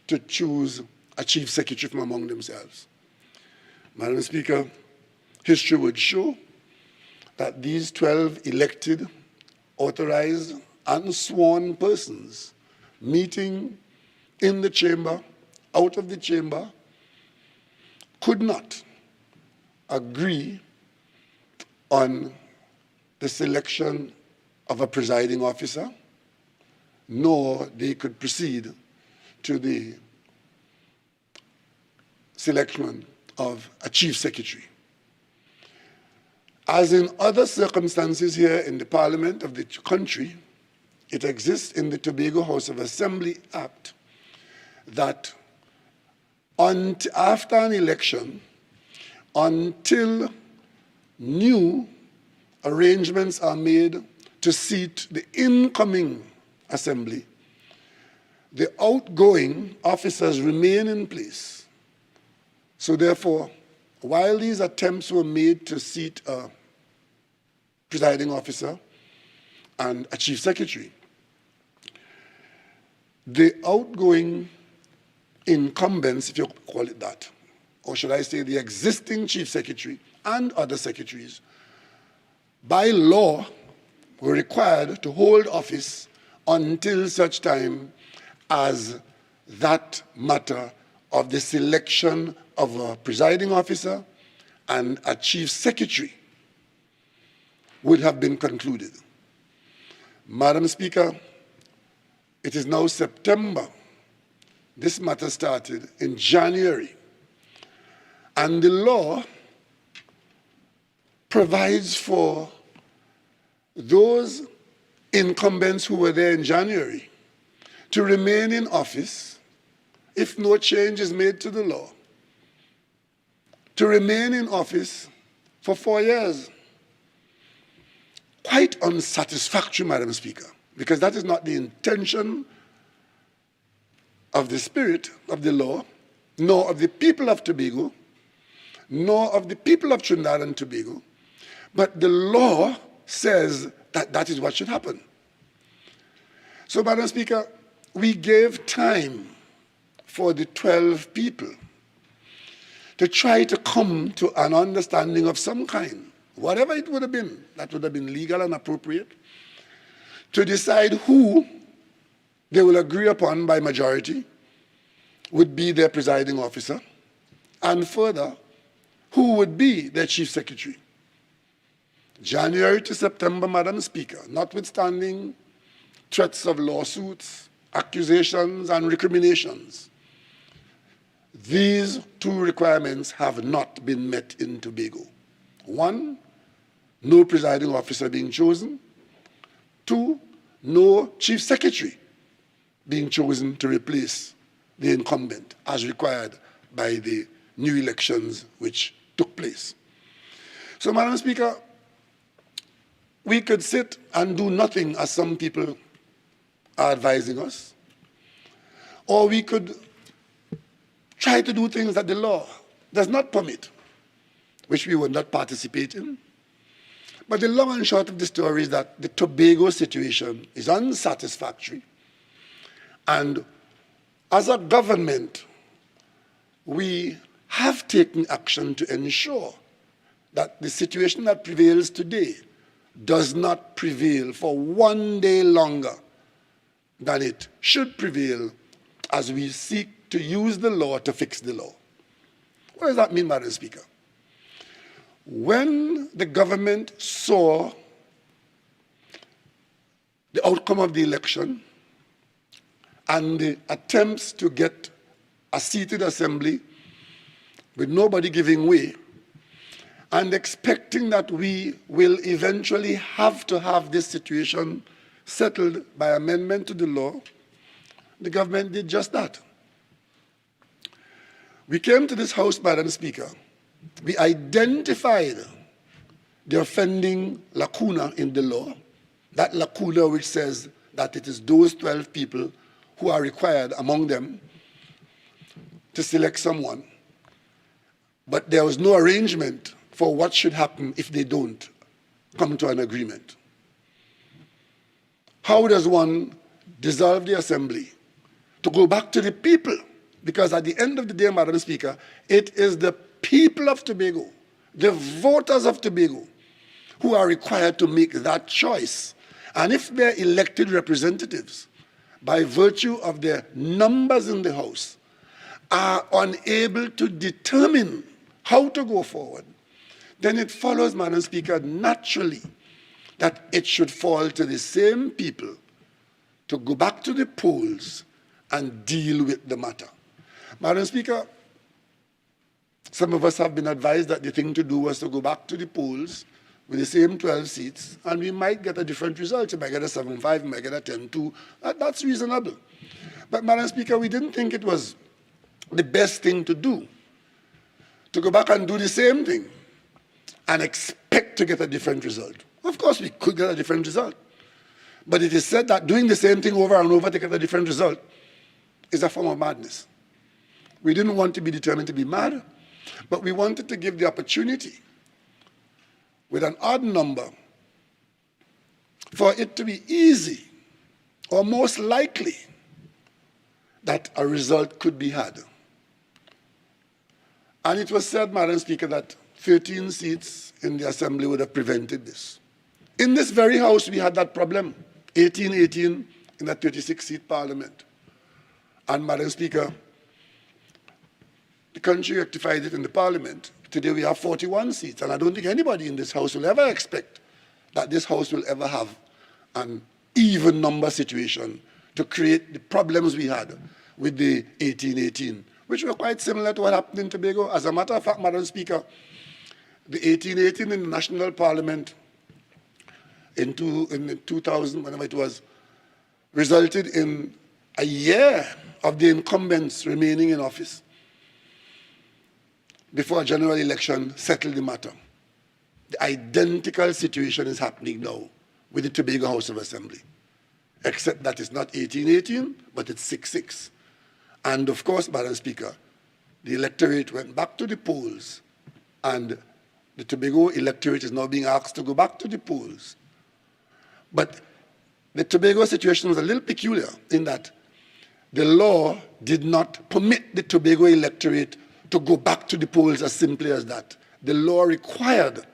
to choose a chief secretary from among themselves. Madam Speaker, history would show that these 12 elected, authorized, and sworn persons meeting in the chamber, out of the chamber, could not agree on the selection of a presiding officer, nor they could proceed to the selection of a chief secretary. As in other circumstances here in the Parliament of the country, it exists in the Tobago House of Assembly Act that after an election, until new arrangements are made to seat the incoming assembly, the outgoing officers remain in place. So therefore, while these attempts were made to seat a presiding officer and a chief secretary, the outgoing incumbents, if you call it that, or should I say the existing chief secretary and other secretaries, by law were required to hold office until such time as that matter of the selection of a presiding officer and a chief secretary would have been concluded. Madam Speaker, it is now September. This matter started in January. And the law provides for those incumbents who were there in January to remain in office if no change is made to the law, to remain in office for 4 years. Quite unsatisfactory, Madam Speaker, because that is not the intention of the spirit of the law, nor of the people of Tobago, nor of the people of Trinidad and Tobago, but the law says that that is what should happen. So, Madam Speaker, we gave time for the 12 people to try to come to an understanding of some kind, whatever it would have been, that would have been legal and appropriate, to decide who they will agree upon by majority would be their presiding officer, and further, who would be their chief secretary. January to September, Madam Speaker, notwithstanding threats of lawsuits, accusations, and recriminations, these 2 requirements have not been met in Tobago. 1, no presiding officer being chosen. 2, no chief secretary being chosen to replace the incumbent as required by the new elections which took place. So, Madam Speaker, we could sit and do nothing, as some people are advising us, or we could try to do things that the law does not permit, which we will not participate in. But the long and short of the story is that the Tobago situation is unsatisfactory. And as a government, we have taken action to ensure that the situation that prevails today does not prevail for one day longer than it should prevail, as we seek to use the law to fix the law. What does that mean, Madam Speaker? When the government saw the outcome of the election and the attempts to get a seated assembly with nobody giving way, and expecting that we will eventually have to have this situation settled by amendment to the law, the government did just that. We came to this House, Madam Speaker. We identified the offending lacuna in the law, that lacuna which says that it is those 12 people who are required among them to select someone. But there was no arrangement for what should happen if they don't come to an agreement. How does one dissolve the assembly to go back to the people? Because at the end of the day, Madam Speaker, it is the people of Tobago, the voters of Tobago, who are required to make that choice. And if their elected representatives, by virtue of their numbers in the House, are unable to determine how to go forward, then it follows, Madam Speaker, naturally that it should fall to the same people to go back to the polls and deal with the matter. Madam Speaker, some of us have been advised that the thing to do was to go back to the polls with the same 12 seats, and we might get a different result. You might get a 7-5, you might get a 10-2. That's reasonable. But, Madam Speaker, we didn't think it was the best thing to do, to go back and do the same thing and expect to get a different result. Of course, we could get a different result. But it is said that doing the same thing over and over to get a different result is a form of madness. We didn't want to be determined to be mad, but we wanted to give the opportunity with an odd number for it to be easy or most likely that a result could be had. And it was said, Madam Speaker, that 13 seats in the Assembly would have prevented this. In this very House, we had that problem, 18-18 in the 36-seat Parliament. And, Madam Speaker, the country rectified it in the Parliament. Today we have 41 seats, and I don't think anybody in this House will ever expect that this House will ever have an even number situation to create the problems we had with the 18-18, which were quite similar to what happened in Tobago. As a matter of fact, Madam Speaker, the 18-18 in the National Parliament in 2000, whenever it was, resulted in a year of the incumbents remaining in office before a general election settled the matter. The identical situation is happening now with the Tobago House of Assembly, except that it's not 18-18, but it's 6-6. And of course, Madam Speaker, the electorate went back to the polls, and the Tobago electorate is now being asked to go back to the polls. But the Tobago situation was a little peculiar in that the law did not permit the Tobago electorate to go back to the polls as simply as that. The law required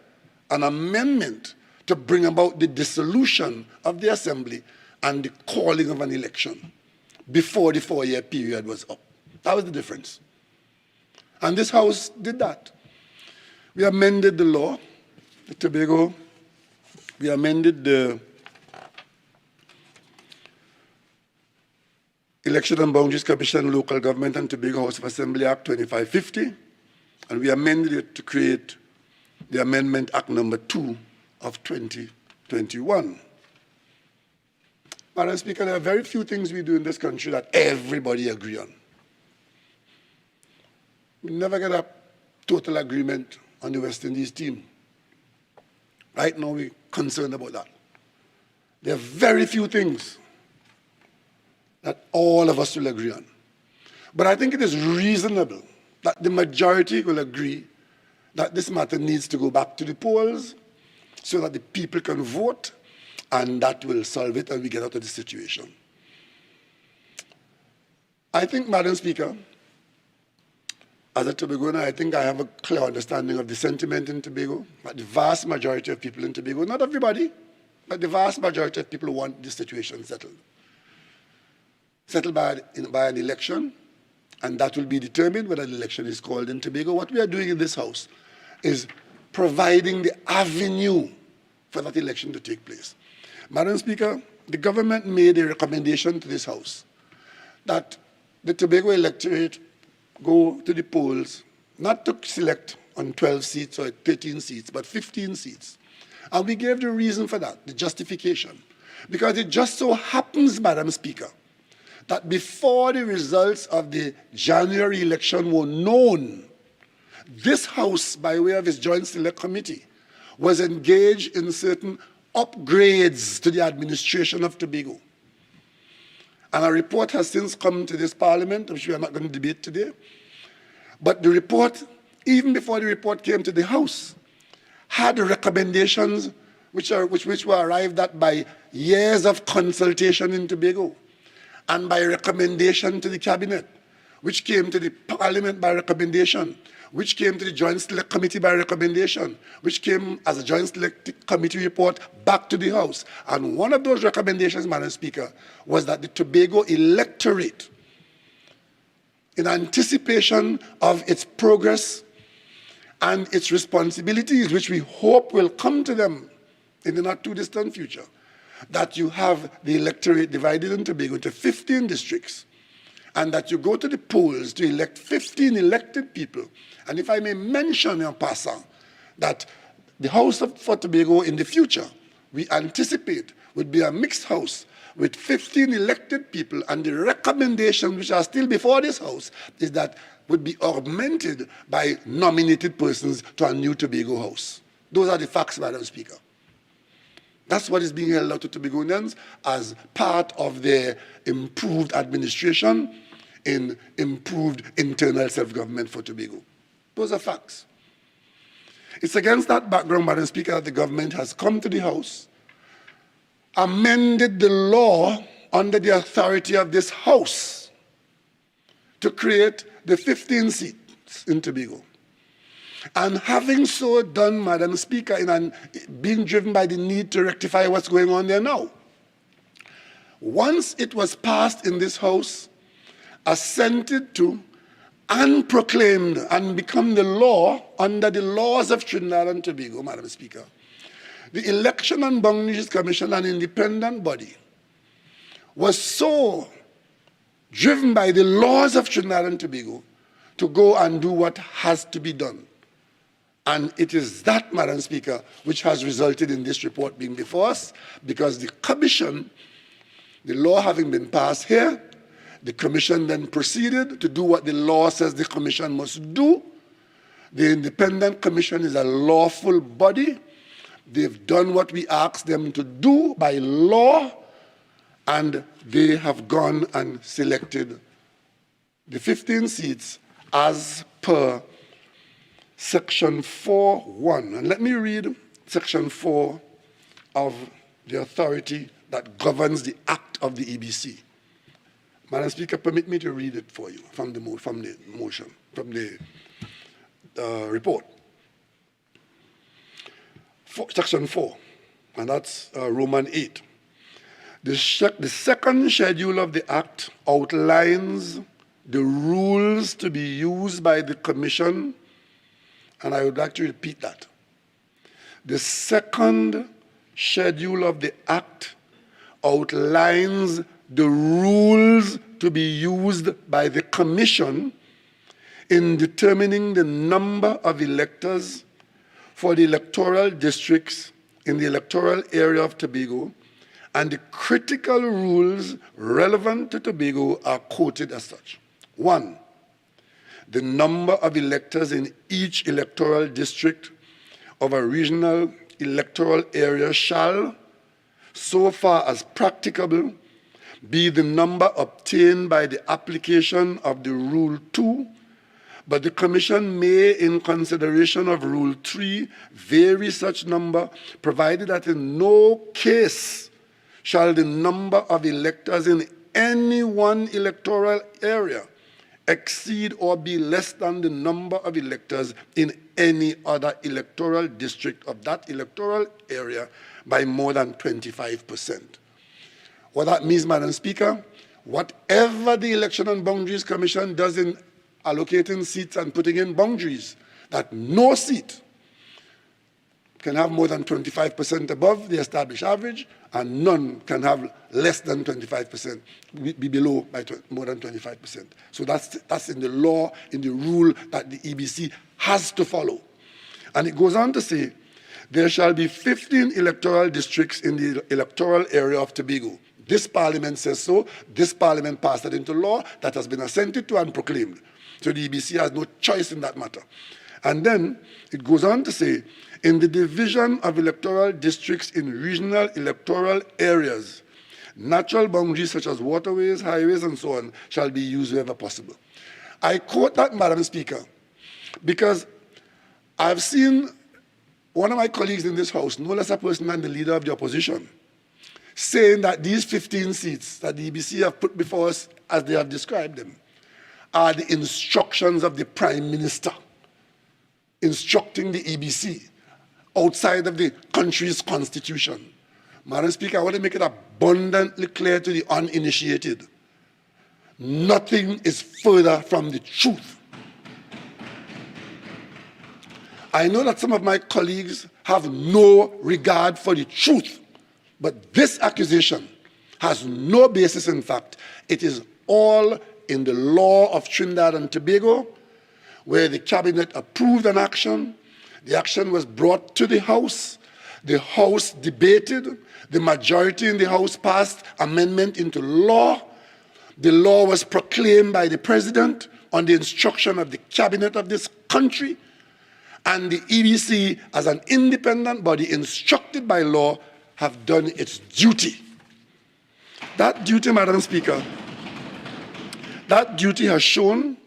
an amendment to bring about the dissolution of the Assembly and the calling of an election before the 4-year period was up. That was the difference. And this House did that. We amended the law, the Tobago, we amended the Election and Boundaries Commission, Local Government and Tobago House of Assembly Act 2550, and we amended it to create the Amendment Act number 2 of 2021. Madam Speaker, there are very few things we do in this country that everybody agree on. We never get a total agreement on the West Indies team. Right now, we concerned about that. There are very few things that all of us will agree on. But I think it is reasonable that the majority will agree that this matter needs to go back to the polls so that the people can vote, and that will solve it and we get out of the situation. I think, Madam Speaker, as a Tobagoan, I think I have a clear understanding of the sentiment in Tobago, that the vast majority of people in Tobago, not everybody, but the vast majority of people want this situation settled. Settled by an election, and that will be determined whether the election is called in Tobago. What we are doing in this House is providing the avenue for that election to take place. Madam Speaker, the government made a recommendation to this House that the Tobago electorate go to the polls, not to select on 12 seats or 13 seats, but 15 seats. And we gave the reason for that, the justification. Because it just so happens, Madam Speaker, that before the results of the January election were known, this House, by way of its Joint Select Committee, was engaged in certain upgrades to the administration of Tobago. And a report has since come to this Parliament, which we are not going to debate today. But the report, even before the report came to the House, had recommendations which were arrived at by years of consultation in Tobago, and by recommendation to the Cabinet, which came to the Parliament by recommendation, which came to the Joint Select Committee by recommendation, which came as a Joint Select Committee report back to the House. And one of those recommendations, Madam Speaker, was that the Tobago electorate, in anticipation of its progress and its responsibilities, which we hope will come to them in the not-too-distant future, that you have the electorate divided in Tobago into 15 districts, and that you go to the polls to elect 15 elected people. And if I may mention en passant, that the House for Tobago in the future, we anticipate would be a mixed House with 15 elected people, and the recommendations which are still before this House is that would be augmented by nominated persons to a new Tobago House. Those are the facts, Madam Speaker. That's what is being held out to Tobagonians as part of their improved administration in improved internal self-government for Tobago. Those are facts. It's against that background, Madam Speaker, that the government has come to the House, amended the law under the authority of this House to create the 15 seats in Tobago. And having so done, Madam Speaker, being driven by the need to rectify what's going on there now, once it was passed in this House, assented to, and proclaimed and become the law under the laws of Trinidad and Tobago, Madam Speaker, the Election and Boundaries Commission, an independent body, was so driven by the laws of Trinidad and Tobago to go and do what has to be done. And it is that, Madam Speaker, which has resulted in this report being before us, because the commission, the law having been passed here, the commission then proceeded to do what the law says the commission must do. The independent commission is a lawful body. They've done what we asked them to do by law, and they have gone and selected the 15 seats as per Section 4.1. And let me read Section 4 of the authority that governs the Act of the EBC. Madam Speaker, permit me to read it for you from the report. Section 4, and that's Roman 8. The second schedule of the Act outlines the rules to be used by the Commission, and I would like to repeat that. The second schedule of the Act outlines the rules to be used by the Commission in determining the number of electors for the electoral districts in the electoral area of Tobago, and the critical rules relevant to Tobago are quoted as such. 1, the number of electors in each electoral district of a regional electoral area shall, so far as practicable, be the number obtained by the application of the Rule 2, but the Commission may, in consideration of Rule 3, vary such number, provided that in no case shall the number of electors in any one electoral area exceed or be less than the number of electors in any other electoral district of that electoral area by more than 25%. What that means, Madam Speaker, whatever the Election and Boundaries Commission does in allocating seats and putting in boundaries, that no seat can have more than 25% above the established average, and none can have less than 25%, be below by more than 25%. So that's in the law, in the rule that the EBC has to follow. And it goes on to say, there shall be 15 electoral districts in the electoral area of Tobago. This Parliament says so. This Parliament passed it into law that has been assented to and proclaimed. So the EBC has no choice in that matter. And then it goes on to say, in the division of electoral districts in regional electoral areas, natural boundaries such as waterways, highways, and so on shall be used wherever possible. I quote that, Madam Speaker, because I've seen one of my colleagues in this House, no less a person than the leader of the opposition, saying that these 15 seats that the EBC have put before us, as they have described them, are the instructions of the Prime Minister instructing the EBC outside of the country's constitution. Madam Speaker, I want to make it abundantly clear to the uninitiated. Nothing is further from the truth. I know that some of my colleagues have no regard for the truth, but this accusation has no basis in fact. It is all in the law of Trinidad and Tobago, where the Cabinet approved an action. The action was brought to the House debated, the majority in the House passed amendment into law. The law was proclaimed by the President on the instruction of the Cabinet of this country, and the EBC, as an independent body instructed by law, have done its duty. That duty, Madam Speaker, that duty has shown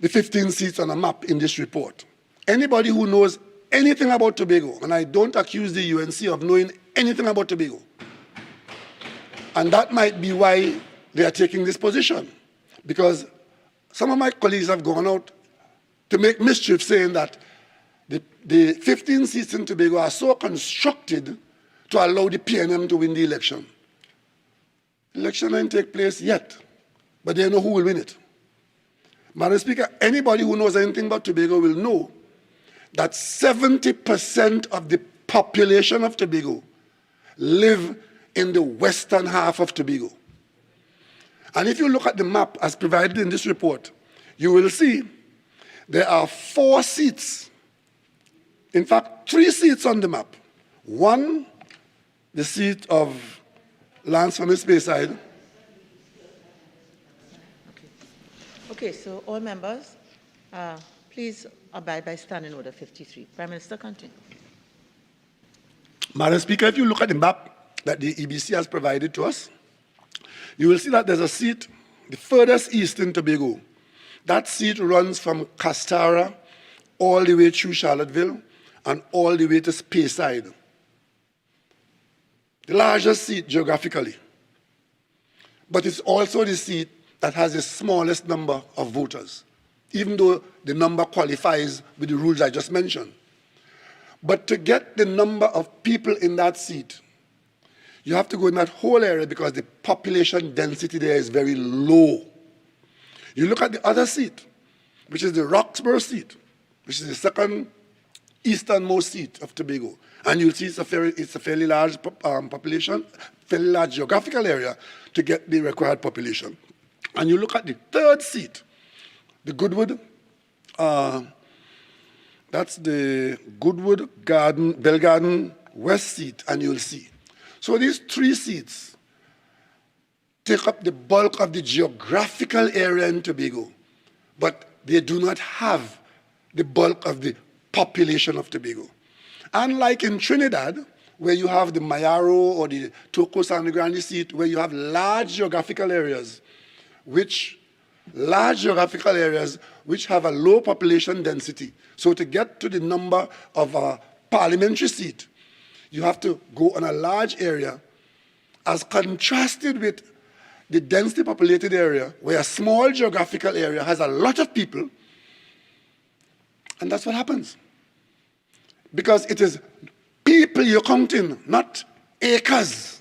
the 15 seats on a map in this report. Anybody who knows anything about Tobago, and I don't accuse the UNC of knowing anything about Tobago, and that might be why they are taking this position, because some of my colleagues have gone out to make mischief saying that the 15 seats in Tobago are so constructed to allow the PNM to win the election. Election didn't take place yet, but they know who will win it. Madam Speaker, anybody who knows anything about Tobago will know that 70% of the population of Tobago live in the western half of Tobago. And if you look at the map as provided in this report, you will see there are 4 seats, in fact 3 seats on the map. One, the seat of Lance from his Bayside. Okay, so all members, please abide by Standing Order 53. Prime Minister, continue. Madam Speaker, if you look at the map that the EBC has provided to us, you will see that there's a seat, the furthest east in Tobago. That seat runs from Castara all the way through Charlottesville and all the way to Speyside. The largest seat geographically, but it's also the seat that has the smallest number of voters, even though the number qualifies with the rules I just mentioned. But to get the number of people in that seat, you have to go in that whole area because the population density there is very low. You look at the other seat, which is the Roxborough Seat, which is the second easternmost seat of Tobago, and you'll see it's a fairly large population, fairly large geographical area to get the required population. And you look at the third seat, the Goodwood, that's the Goodwood Bell Garden West seat, and you'll see. So these 3 seats take up the bulk of the geographical area in Tobago, but they do not have the bulk of the population of Tobago. Unlike in Trinidad, where you have the Mayaro or the Toco Sangre Grande seat, where you have large geographical areas which have a low population density. So to get to the number of a parliamentary seat, you have to go on a large area, as contrasted with the densely populated area, where a small geographical area has a lot of people, and that's what happens. Because it is people you're counting, not acres.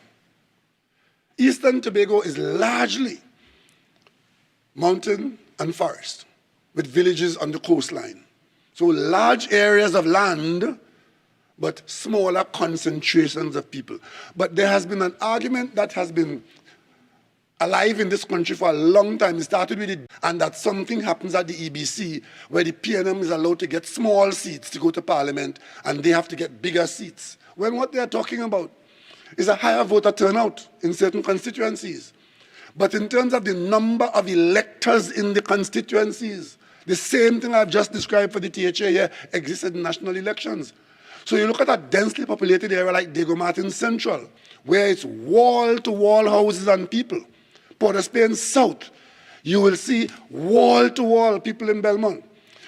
Eastern Tobago is largely mountain and forest, with villages on the coastline. So large areas of land, but smaller concentrations of people. But there has been an argument that has been alive in this country for a long time. It started with it, and that something happens at the EBC where the PNM is allowed to get small seats to go to Parliament, and they have to get bigger seats. When what they are talking about is a higher voter turnout in certain constituencies. But in terms of the number of electors in the constituencies, the same thing I've just described for the THA here existed in national elections. So you look at a densely populated area like Diego Martin Central, where it's wall-to-wall houses and people. Port of Spain South, you will see wall-to-wall people in Belmont.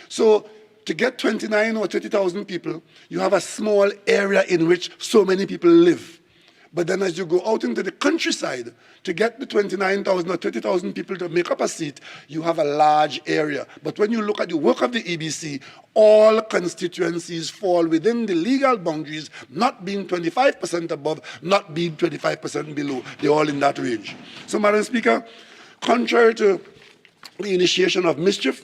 So to get 29 or 30,000 people, you have a small area in which so many people live. But then as you go out into the countryside, to get the 29,000 or 30,000 people to make up a seat, you have a large area. But when you look at the work of the EBC, all constituencies fall within the legal boundaries, not being 25% above, not being 25% below. They're all in that range. So, Madam Speaker, contrary to the initiation of mischief,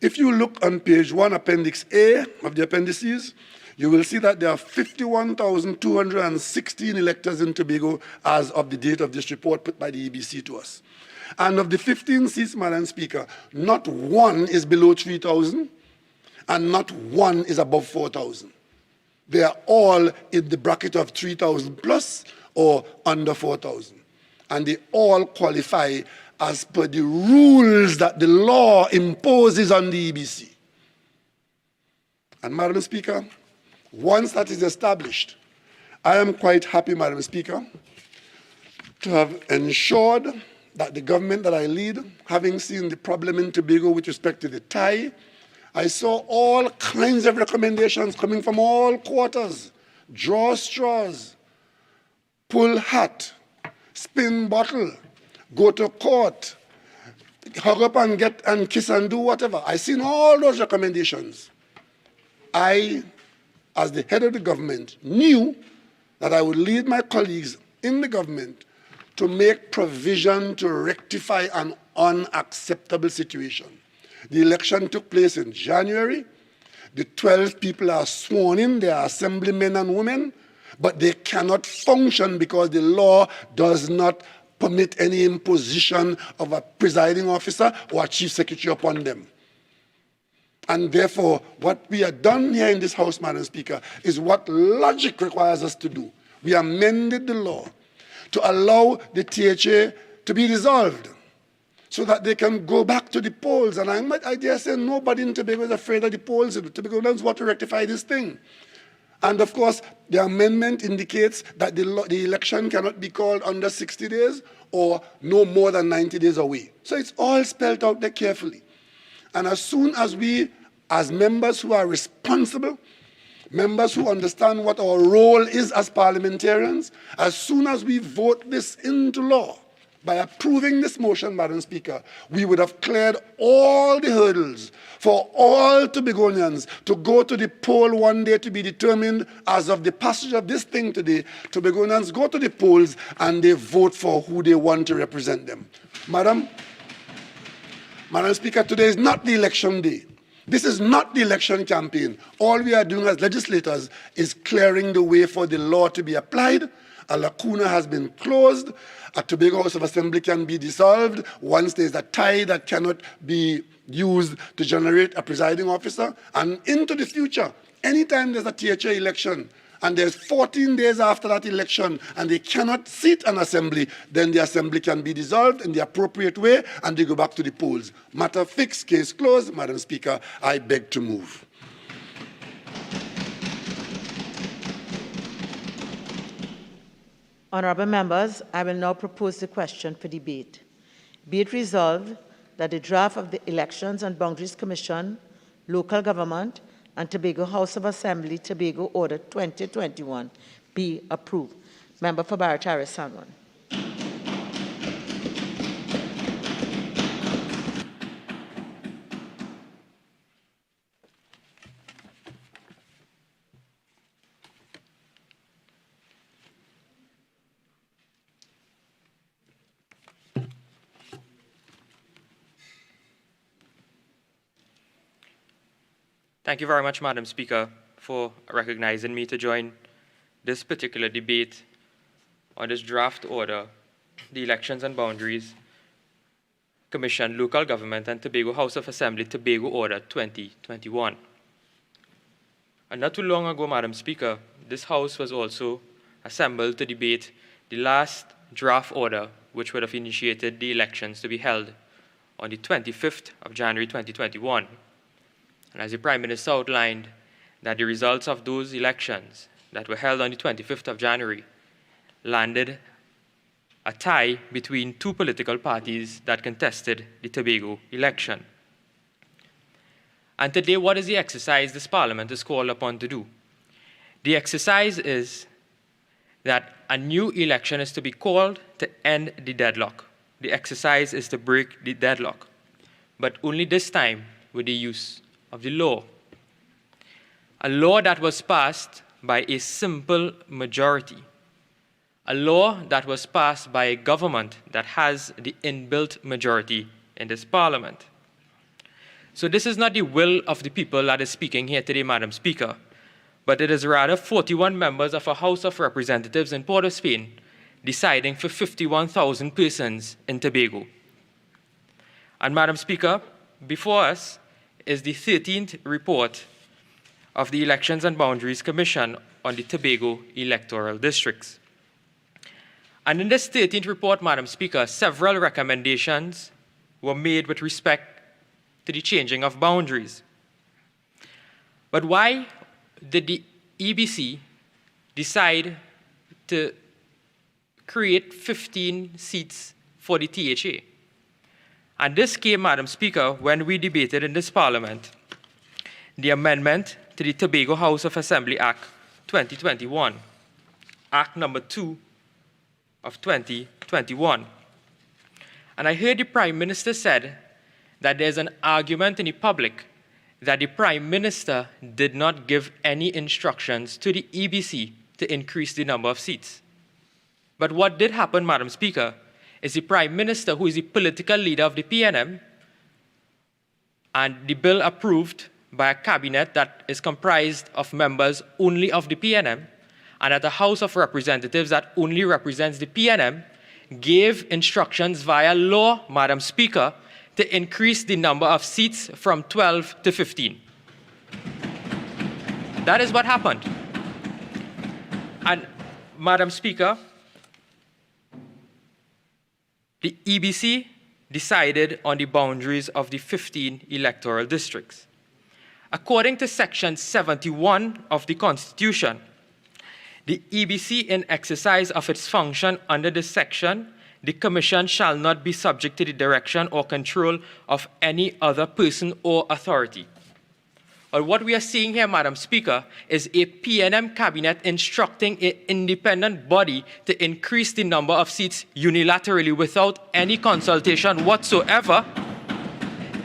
if you look on page 1, Appendix A of the appendices, you will see that there are 51,216 electors in Tobago as of the date of this report put by the EBC to us. And of the 15 seats, Madam Speaker, not one is below 3,000 and not one is above 4,000. They are all in the bracket of 3,000 plus or under 4,000. And they all qualify as per the rules that the law imposes on the EBC. And Madam Speaker, once that is established, I am quite happy, Madam Speaker, to have ensured that the government that I lead, having seen the problem in Tobago with respect to the tie, I saw all kinds of recommendations coming from all quarters: draw straws, pull hat, spin bottle, go to court, hug up and get and kiss and do whatever. I seen all those recommendations. I, as the head of the government, knew that I would lead my colleagues in the government to make provision to rectify an unacceptable situation. The election took place in January. The 12 people are sworn in. They are assemblymen and women, but they cannot function because the law does not permit any imposition of a presiding officer or a chief secretary upon them. And therefore, what we have done here in this House, Madam Speaker, is what logic requires us to do. We amended the law to allow the THA to be dissolved so that they can go back to the polls. And I dare say nobody in Tobago is afraid of the polls. The Tobagoans want to rectify this thing. And of course, the amendment indicates that the election cannot be called under 60 days or no more than 90 days away. So it's all spelled out there carefully. And as soon as we, as members who are responsible, members who understand what our role is as parliamentarians, as soon as we vote this into law, by approving this motion, Madam Speaker, we would have cleared all the hurdles for all Tobagonians to go to the poll one day to be determined. As of the passage of this thing today, Tobagonians go to the polls and they vote for who they want to represent them. Madam Speaker, today is not the election day. This is not the election campaign. All we are doing as legislators is clearing the way for the law to be applied. A lacuna has been closed. A Tobago House of Assembly can be dissolved once there is a tie that cannot be used to generate a presiding officer. And into the future, anytime there's a THA election, and there's 14 days after that election, and they cannot seat an assembly, then the assembly can be dissolved in the appropriate way, and they go back to the polls. Matter fixed, case closed. Madam Speaker, I beg to move. Honourable members, I will now propose the question for debate. Be it resolved that the draft of the Elections and Boundaries Commission, Local Government and Tobago House of Assembly, Tobago Order 2021 be approved. Member for Barataria Sanwan. Thank you very much, Madam Speaker, for recognizing me to join this particular debate on this draft order, the Elections and Boundaries Commission, Local Government and Tobago House of Assembly, Tobago Order 2021. And not too long ago, Madam Speaker, this House was also assembled to debate the last draft order, which would have initiated the elections to be held on the 25th of January 2021. And as the Prime Minister outlined, that the results of those elections that were held on the 25th of January landed a tie between two political parties that contested the Tobago election. And today, what is the exercise this Parliament is called upon to do? The exercise is that a new election is to be called to end the deadlock. The exercise is to break the deadlock, but only this time with the use of the law. A law that was passed by a simple majority. A law that was passed by a government that has the inbuilt majority in this Parliament. So this is not the will of the people that is speaking here today, Madam Speaker, but it is rather 41 members of a House of Representatives in Port of Spain deciding for 51,000 persons in Tobago. And Madam Speaker, before us is the 13th report of the Elections and Boundaries Commission on the Tobago electoral districts. And in this 13th report, Madam Speaker, several recommendations were made with respect to the changing of boundaries. But why did the EBC decide to create 15 seats for the THA? And this came, Madam Speaker, when we debated in this Parliament the amendment to the Tobago House of Assembly Act 2021, Act number 2 of 2021. And I heard the Prime Minister said that there's an argument in the public that the Prime Minister did not give any instructions to the EBC to increase the number of seats. But what did happen, Madam Speaker, is the Prime Minister, who is the political leader of the PNM, and the bill approved by a cabinet that is comprised of members only of the PNM, and at the House of Representatives that only represents the PNM, gave instructions via law, Madam Speaker, to increase the number of seats from 12 to 15. That is what happened. And, Madam Speaker, the EBC decided on the boundaries of the 15 electoral districts. According to Section 71 of the Constitution, the EBC, in exercise of its function under this section, the Commission shall not be subject to the direction or control of any other person or authority. But what we are seeing here, Madam Speaker, is a PNM cabinet instructing an independent body to increase the number of seats unilaterally without any consultation whatsoever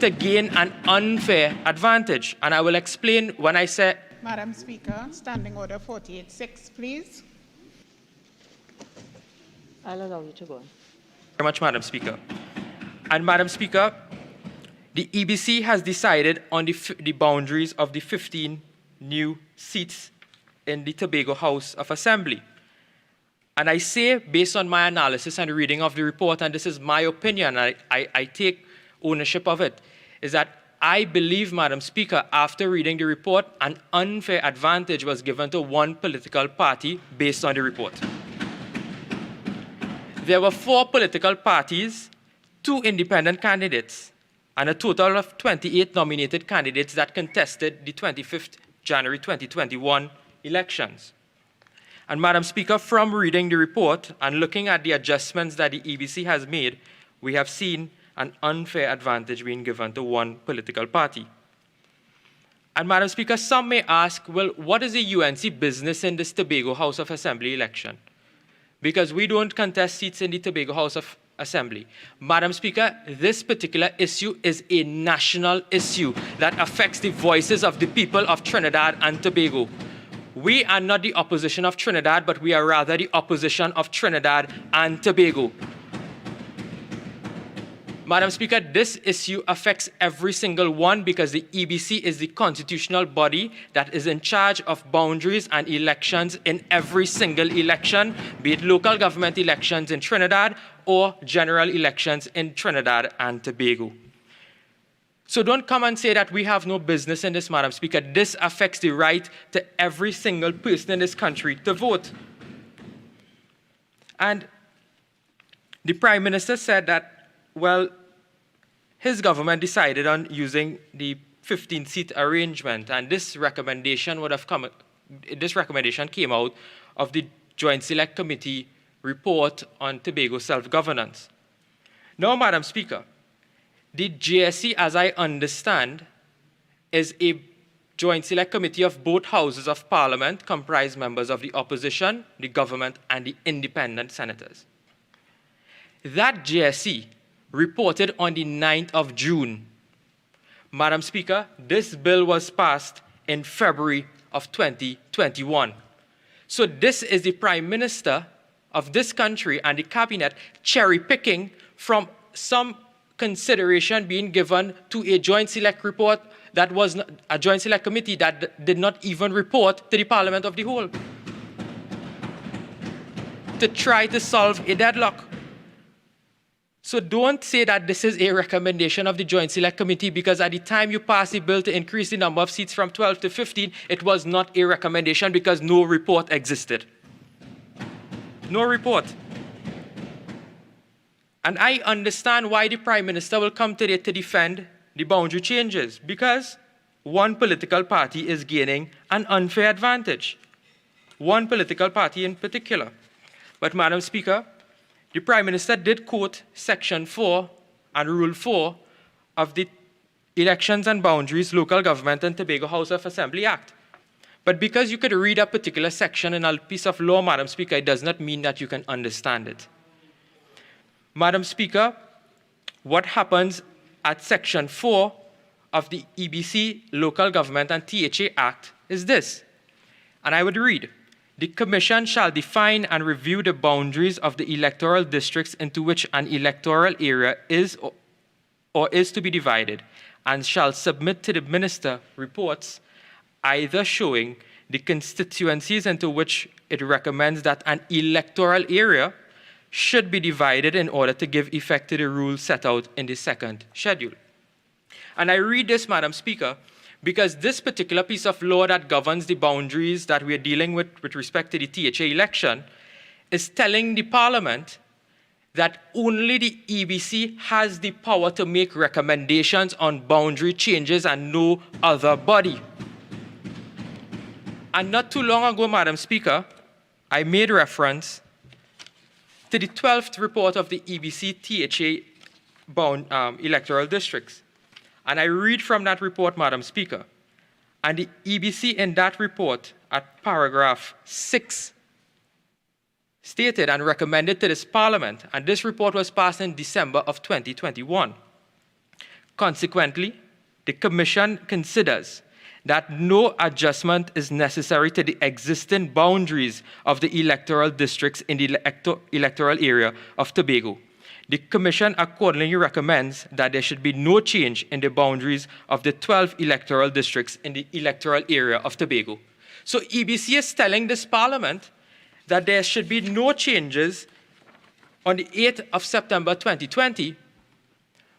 to gain an unfair advantage. And I will explain when I say... Madam Speaker, Standing Order 48.6, please. I'll allow you to go on. Very much, Madam Speaker. And Madam Speaker, the EBC has decided on the boundaries of the 15 new seats in the Tobago House of Assembly. And I say, based on my analysis and reading of the report, and this is my opinion, I take ownership of it, is that I believe, Madam Speaker, after reading the report, an unfair advantage was given to one political party based on the report. There were 4 political parties, 2 independent candidates, and a total of 28 nominated candidates that contested the 25th January 2021 elections. And Madam Speaker, from reading the report and looking at the adjustments that the EBC has made, we have seen an unfair advantage being given to one political party. And Madam Speaker, some may ask, well, what is the UNC business in this Tobago House of Assembly election? Because we don't contest seats in the Tobago House of Assembly. Madam Speaker, this particular issue is a national issue that affects the voices of the people of Trinidad and Tobago. We are not the opposition of Trinidad, but we are rather the opposition of Trinidad and Tobago. Madam Speaker, this issue affects every single one because the EBC is the constitutional body that is in charge of boundaries and elections in every single election, be it local government elections in Trinidad or general elections in Trinidad and Tobago. So don't come and say that we have no business in this, Madam Speaker. This affects the right to every single person in this country to vote. And the Prime Minister said that, well, his government decided on using the 15-seat arrangement, and this recommendation came out of the Joint Select Committee report on Tobago self-governance. Now, Madam Speaker, the JSC, as I understand, is a Joint Select Committee of both Houses of Parliament, comprised members of the opposition, the government, and the independent senators. That JSC reported on the 9th of June. Madam Speaker, this bill was passed in February of 2021. So this is the Prime Minister of this country and the Cabinet cherry-picking from some consideration being given to a Joint Select report that was not, a Joint Select Committee that did not even report to the Parliament of the whole, to try to solve a deadlock. So don't say that this is a recommendation of the Joint Select Committee, because at the time you passed the bill to increase the number of seats from 12 to 15, it was not a recommendation because no report existed. No report. And I understand why the Prime Minister will come today to defend the boundary changes, because one political party is gaining an unfair advantage. One political party in particular. But Madam Speaker, the Prime Minister did quote Section 4 and Rule 4 of the Elections and Boundaries, Local Government and Tobago House of Assembly Act. But because you could read a particular section in a piece of law, Madam Speaker, it does not mean that you can understand it. Madam Speaker, what happens at Section 4 of the EBC Local Government and THA Act is this, and I would read: the Commission shall define and review the boundaries of the electoral districts into which an electoral area is or is to be divided, and shall submit to the Minister reports either showing the constituencies into which it recommends that an electoral area should be divided in order to give effect to the rules set out in the second schedule. And I read this, Madam Speaker, because this particular piece of law that governs the boundaries that we are dealing with respect to the THA election is telling the Parliament that only the EBC has the power to make recommendations on boundary changes and no other body. And not too long ago, Madam Speaker, I made reference to the 12th report of the EBC THA electoral districts. And I read from that report, Madam Speaker, and the EBC in that report at paragraph 6 stated and recommended to this Parliament, and this report was passed in December of 2021. Consequently, the Commission considers that no adjustment is necessary to the existing boundaries of the electoral districts in the electoral area of Tobago. The Commission accordingly recommends that there should be no change in the boundaries of the 12 electoral districts in the electoral area of Tobago. So EBC is telling this Parliament that there should be no changes on the 8th of September 2020,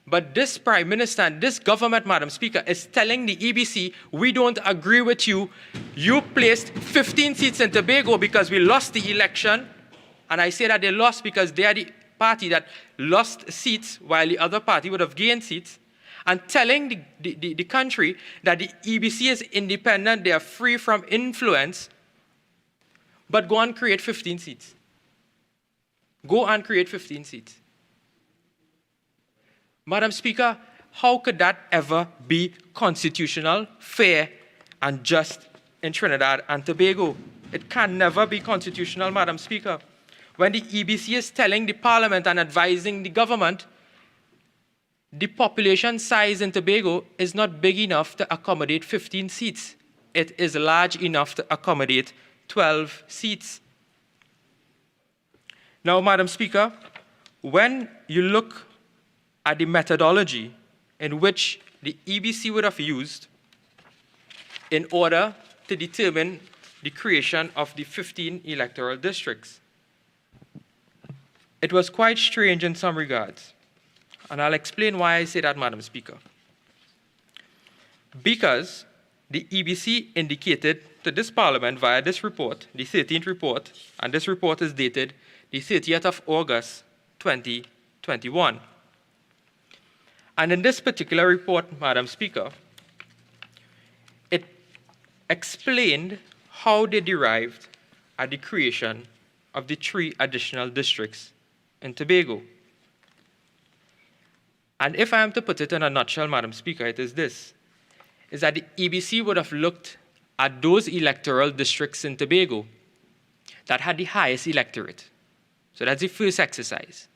but this Prime Minister and this government, Madam Speaker, is telling the EBC, we don't agree with you. You placed 15 seats in Tobago because we lost the election, and I say that they lost because they are the party that lost seats while the other party would have gained seats, and telling the country that the EBC is independent, they are free from influence, but go and create 15 seats. Go and create 15 seats. Madam Speaker, how could that ever be constitutional, fair, and just in Trinidad and Tobago? It can never be constitutional, Madam Speaker. When the EBC is telling the Parliament and advising the government, the population size in Tobago is not big enough to accommodate 15 seats. It is large enough to accommodate 12 seats. Now, Madam Speaker, when you look at the methodology in which the EBC would have used in order to determine the creation of the 15 electoral districts, it was quite strange in some regards. And I'll explain why I say that, Madam Speaker. Because the EBC indicated to this Parliament via this report, the 13th report, and this report is dated the 30th of August, 2021. And in this particular report, Madam Speaker, it explained how they derived at the creation of the 3 additional districts in Tobago. And if I am to put it in a nutshell, Madam Speaker, it is this, is that the EBC would have looked at those electoral districts in Tobago that had the highest electorate. So that's the first exercise.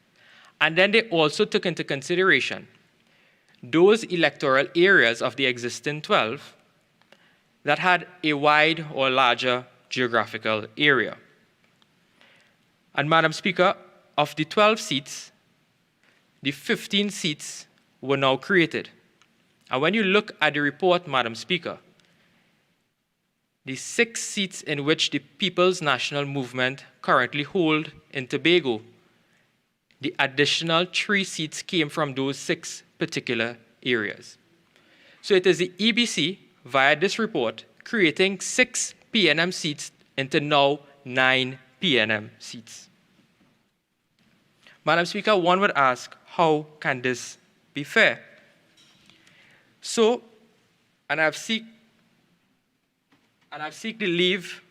And then they also took into consideration those electoral areas of the existing 12 that had a wide or larger geographical area. And Madam Speaker, of the 12 seats, the 15 seats were now created. And when you look at the report, Madam Speaker, the 6 seats in which the People's National Movement currently hold in Tobago, the additional 3 seats came from those 6 particular areas. So it is the EBC, via this report, creating 6 PNM seats into now 9 PNM seats. Madam Speaker, one would ask, how can this be fair? So, and I've seek the leave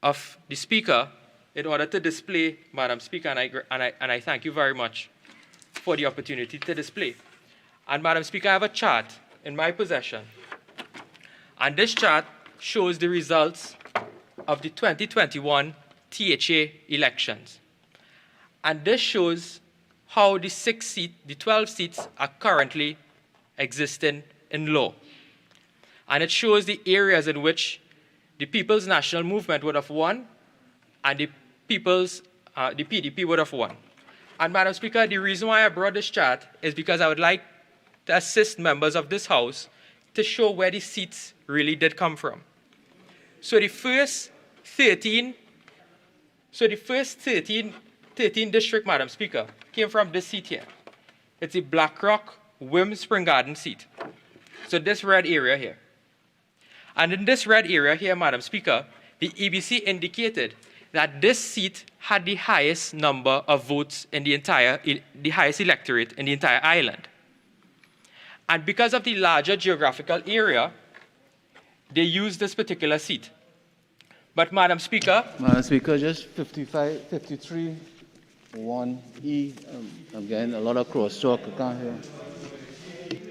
of the Speaker in order to display, Madam Speaker, and I thank you very much for the opportunity to display. And Madam Speaker, I have a chart in my possession. And this chart shows the results of the 2021 THA elections. And this shows how the 12 seats are currently existing in law. And it shows the areas in which the People's National Movement would have won and the PDP would have won. And Madam Speaker, the reason why I brought this chart is because I would like to assist members of this House to show where the seats really did come from. So the first 13 district, Madam Speaker, came from this seat here. It's the Blackrock Wim Spring Garden seat. So this red area here. And in this red area here, Madam Speaker, the EBC indicated that this seat had the highest number of votes in the highest electorate in the entire island. And because of the larger geographical area, they used this particular seat. But Madam Speaker, just 53, 1E. Again, a lot of crosstalk. I can't hear.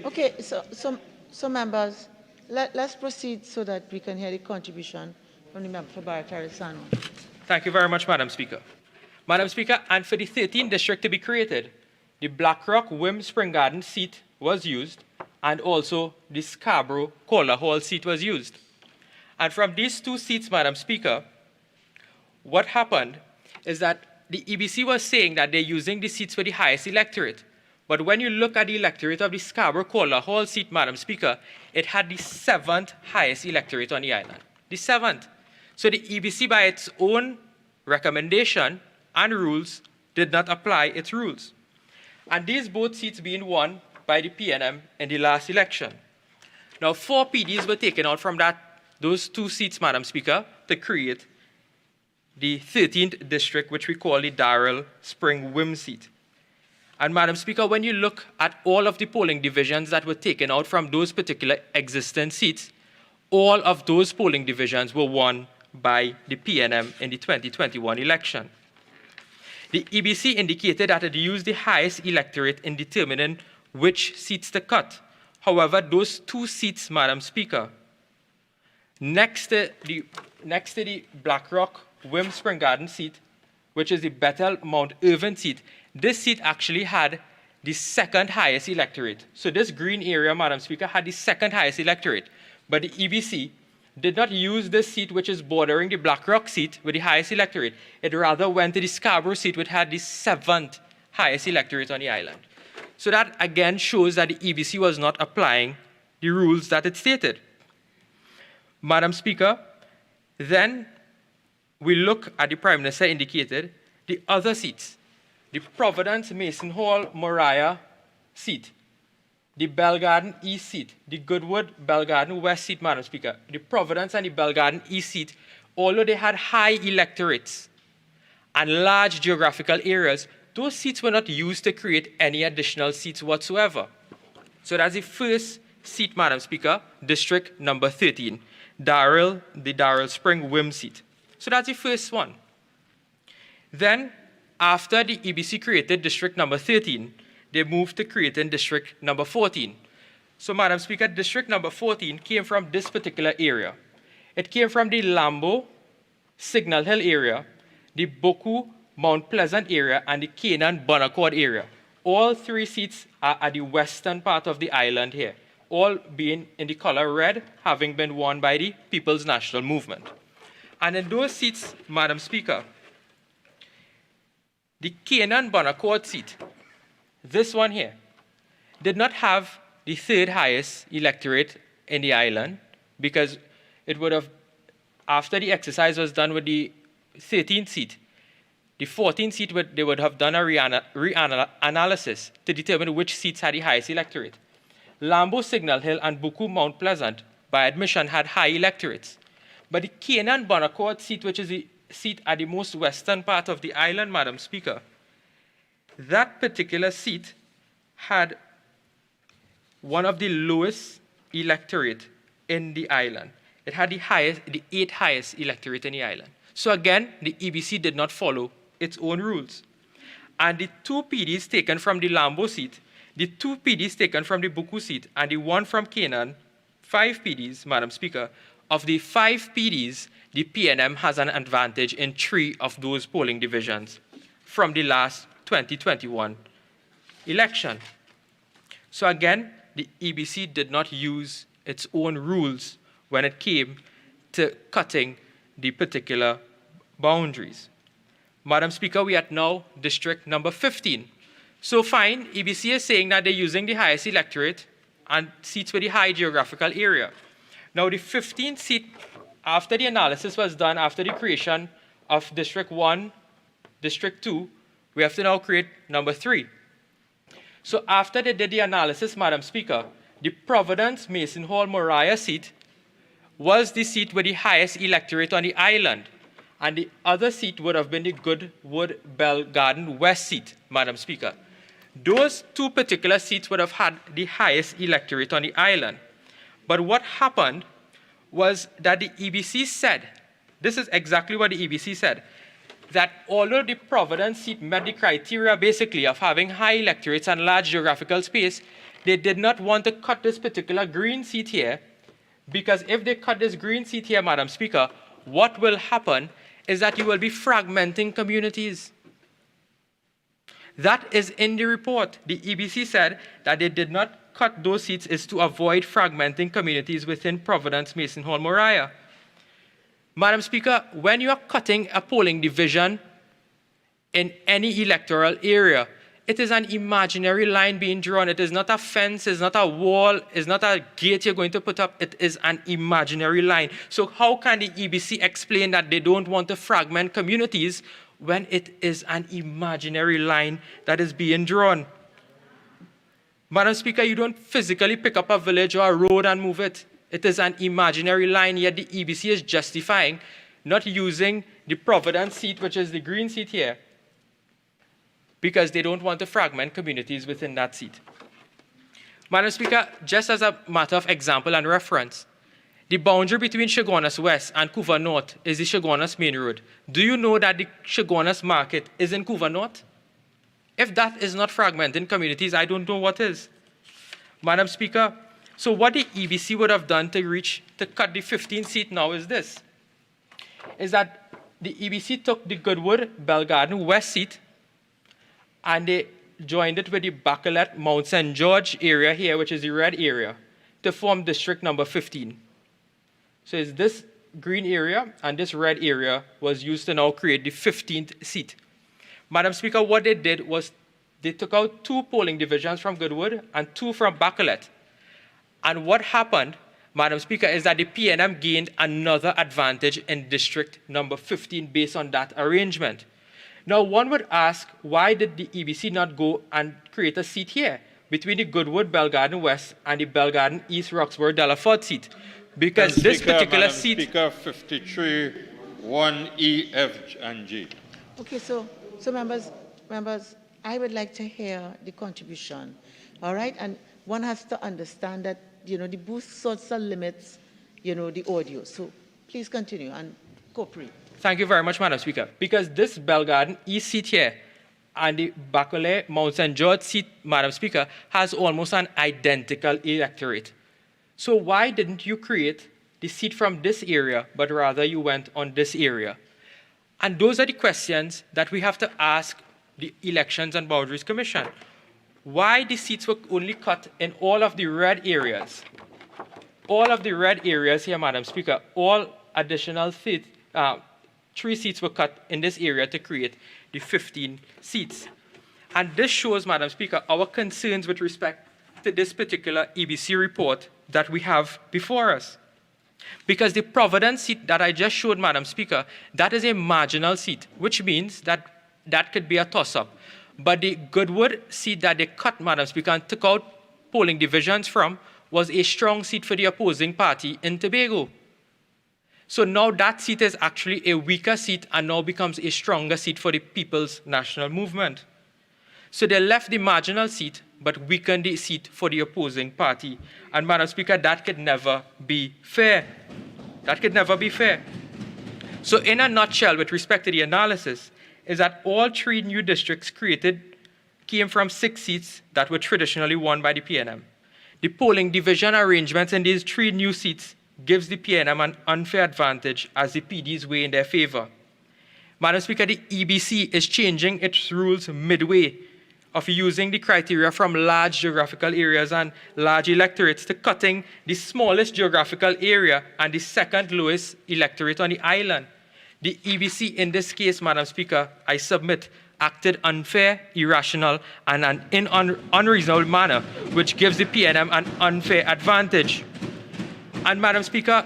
Okay, so members, let's proceed so that we can hear the contribution from the member for Baratarisano. Thank you very much, Madam Speaker. Madam Speaker, and for the 13th district to be created, the Blackrock Wim Spring Garden seat was used, and also the Scarborough Cola Hall seat was used. And from these 2 seats, Madam Speaker, what happened is that the EBC was saying that they're using the seats for the highest electorate. But when you look at the electorate of the Scarborough Cola Hall seat, Madam Speaker, it had the 7th highest electorate on the island. The 7th. So the EBC, by its own recommendation and rules, did not apply its rules. And these both seats being won by the PNM in the last election. Now, 4 PDs were taken out from those 2 seats, Madam Speaker, to create the 13th district, which we call the Darrell Spring Wim seat. And Madam Speaker, when you look at all of the polling divisions that were taken out from those particular existing seats, all of those polling divisions were won by the PNM in the 2021 election. The EBC indicated that it used the highest electorate in determining which seats to cut. However, those 2 seats, Madam Speaker, next to the Blackrock Wim Spring Garden seat, which is the Bethel Mount Irvin seat, this seat actually had the 2nd highest electorate. So this green area, Madam Speaker, had the 2nd highest electorate. But the EBC did not use this seat, which is bordering the Blackrock seat with the highest electorate. It rather went to the Scarborough seat, which had the 7th highest electorate on the island. So that again shows that the EBC was not applying the rules that it stated. Madam Speaker, then we look at the Prime Minister indicated the other seats, the Providence Mason Hall Moriah seat, the Bell Garden East seat, the Goodwood Bell Garden West seat, Madam Speaker, the Providence and the Bell Garden East seat, although they had high electorates and large geographical areas, those seats were not used to create any additional seats whatsoever. So that's the first seat, Madam Speaker, District number 13, the Darrell Spring Wim seat. So that's the first one. Then, after the EBC created District number 13, they moved to creating District number 14. So, Madam Speaker, District number 14 came from this particular area. It came from the Lambo, Signal Hill area, the Boku, Mount Pleasant area, and the Canaan, Bonaccord area. All 3 seats are at the western part of the island here, all being in the color red, having been won by the People's National Movement. And in those seats, Madam Speaker, the Canaan Bonaccord seat, this one here, did not have the 3rd highest electorate in the island because it would have, after the exercise was done with the 13th seat, the 14th seat, they would have done a reanalysis to determine which seats had the highest electorate. Lambo, Signal Hill, and Buku, Mount Pleasant, by admission, had high electorates. But the Canaan Bonaccord seat, which is the seat at the most western part of the island, Madam Speaker, that particular seat had one of the lowest electorate in the island. It had the 8th highest electorate in the island. So again, the EBC did not follow its own rules. And the 2 PDs taken from the Lambo seat, the 2 PDs taken from the Buku seat, and the 1 from Canaan, 5 PDs, Madam Speaker, of the 5 PDs, the PNM has an advantage in 3 of those polling divisions from the last 2021 election. So again, the EBC did not use its own rules when it came to cutting the particular boundaries. Madam Speaker, we are now District number 15. So fine, EBC is saying that they're using the highest electorate and seats with the high geographical area. Now the 15th seat, after the analysis was done, after the creation of District 1, District 2, we have to now create number 3. So after they did the analysis, Madam Speaker, the Providence Mason Hall Moriah seat was the seat with the highest electorate on the island. And the other seat would have been the Goodwood Bell Garden West seat, Madam Speaker. Those 2 particular seats would have had the highest electorate on the island. But what happened was that the EBC said, this is exactly what the EBC said, that although the Providence seat met the criteria basically of having high electorates and large geographical space, they did not want to cut this particular green seat here, because if they cut this green seat here, Madam Speaker, what will happen is that you will be fragmenting communities. That is in the report. The EBC said that they did not cut those seats is to avoid fragmenting communities within Providence, Mason Hall, Moriah. Madam Speaker, when you are cutting a polling division in any electoral area, it is an imaginary line being drawn. It is not a fence, it's not a wall, it's not a gate you're going to put up. It is an imaginary line. So how can the EBC explain that they don't want to fragment communities when it is an imaginary line that is being drawn? Madam Speaker, you don't physically pick up a village or a road and move it. It is an imaginary line, yet the EBC is justifying not using the Providence seat, which is the green seat here, because they don't want to fragment communities within that seat. Madam Speaker, just as a matter of example and reference, The boundary between Chaguanas West and Couva North is the Chaguanas Main Road. Do you know that the Chaguanas Market is in Couva North? If that is not fragmenting communities, I don't know what is. Madam Speaker, so what the EBC would have done to cut the 15 seat now is this, is that the EBC took the Goodwood Belgarden West seat and they joined it with the Bacalet Mount St. George area here, which is the red area, to form district number 15. So it's this green area and this red area was used to now create the 15th seat. Madam Speaker, what they did was they took out 2 polling divisions from Goodwood and 2 from Bacalet. And what happened, Madam Speaker, is that the PNM gained another advantage in district number 15 based on that arrangement. Now, one would ask, why did the EBC not go and create a seat here between the Goodwood Belgarden West and the Belgarden East Roxborough Delaford seat? Because this particular seat... Speaker, 53, 1E, F, and G. Okay, so members, I would like to hear the contribution, all right? And one has to understand that, the booth sorts of limits, the audio. So please continue and cooperate. Thank you very much, Madam Speaker. Because this Belgarden East seat here and the Bacalet Mount St. George seat, Madam Speaker, has almost an identical electorate. So why didn't you create the seat from this area, but rather you went on this area? And those are the questions that we have to ask the Elections and Boundaries Commission. Why the seats were only cut in all of the red areas? All of the red areas here, Madam Speaker, all additional seats, 3 seats were cut in this area to create the 15 seats. And this shows, Madam Speaker, our concerns with respect to this particular EBC report that we have before us. Because the Providence seat that I just showed, Madam Speaker, that is a marginal seat, which means that that could be a toss-up. But the Goodwood seat that they cut, Madam Speaker, and took out polling divisions from was a strong seat for the opposing party in Tobago. So now that seat is actually a weaker seat and now becomes a stronger seat for the People's National Movement. So they left the marginal seat, but weakened the seat for the opposing party. And Madam Speaker, that could never be fair. That could never be fair. So in a nutshell, with respect to the analysis, is that all 3 new districts created came from 6 seats that were traditionally won by the PNM. The polling division arrangements in these 3 new seats gives the PNM an unfair advantage as the PDs weigh in their favor. Madam Speaker, the EBC is changing its rules midway of using the criteria from large geographical areas and large electorates to cutting the smallest geographical area and the second lowest electorate on the island. The EBC in this case, Madam Speaker, I submit, acted unfair, irrational, and in unreasonable manner, which gives the PNM an unfair advantage. And Madam Speaker,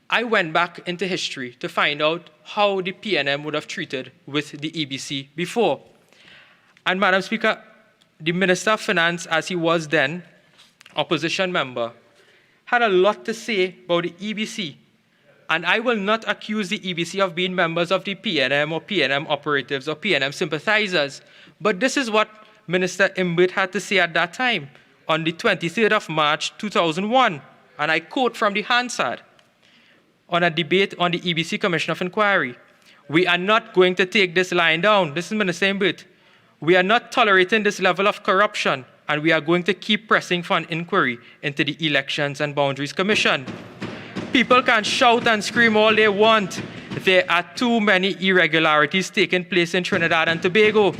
I went back into history to find out how the PNM would have treated with the EBC before. And Madam Speaker, the Minister of Finance, as he was then, opposition member, had a lot to say about the EBC. And I will not accuse the EBC of being members of the PNM or PNM operatives or PNM sympathizers. But this is what Minister Imbert had to say at that time, on the 23rd of March, 2001. And I quote from the Hansard, on a debate on the EBC Commission of Inquiry. "We are not going to take this lying down." This is Minister Imbert. "We are not tolerating this level of corruption, and we are going to keep pressing for an inquiry into the Elections and Boundaries Commission. People can shout and scream all they want. There are too many irregularities taking place in Trinidad and Tobago.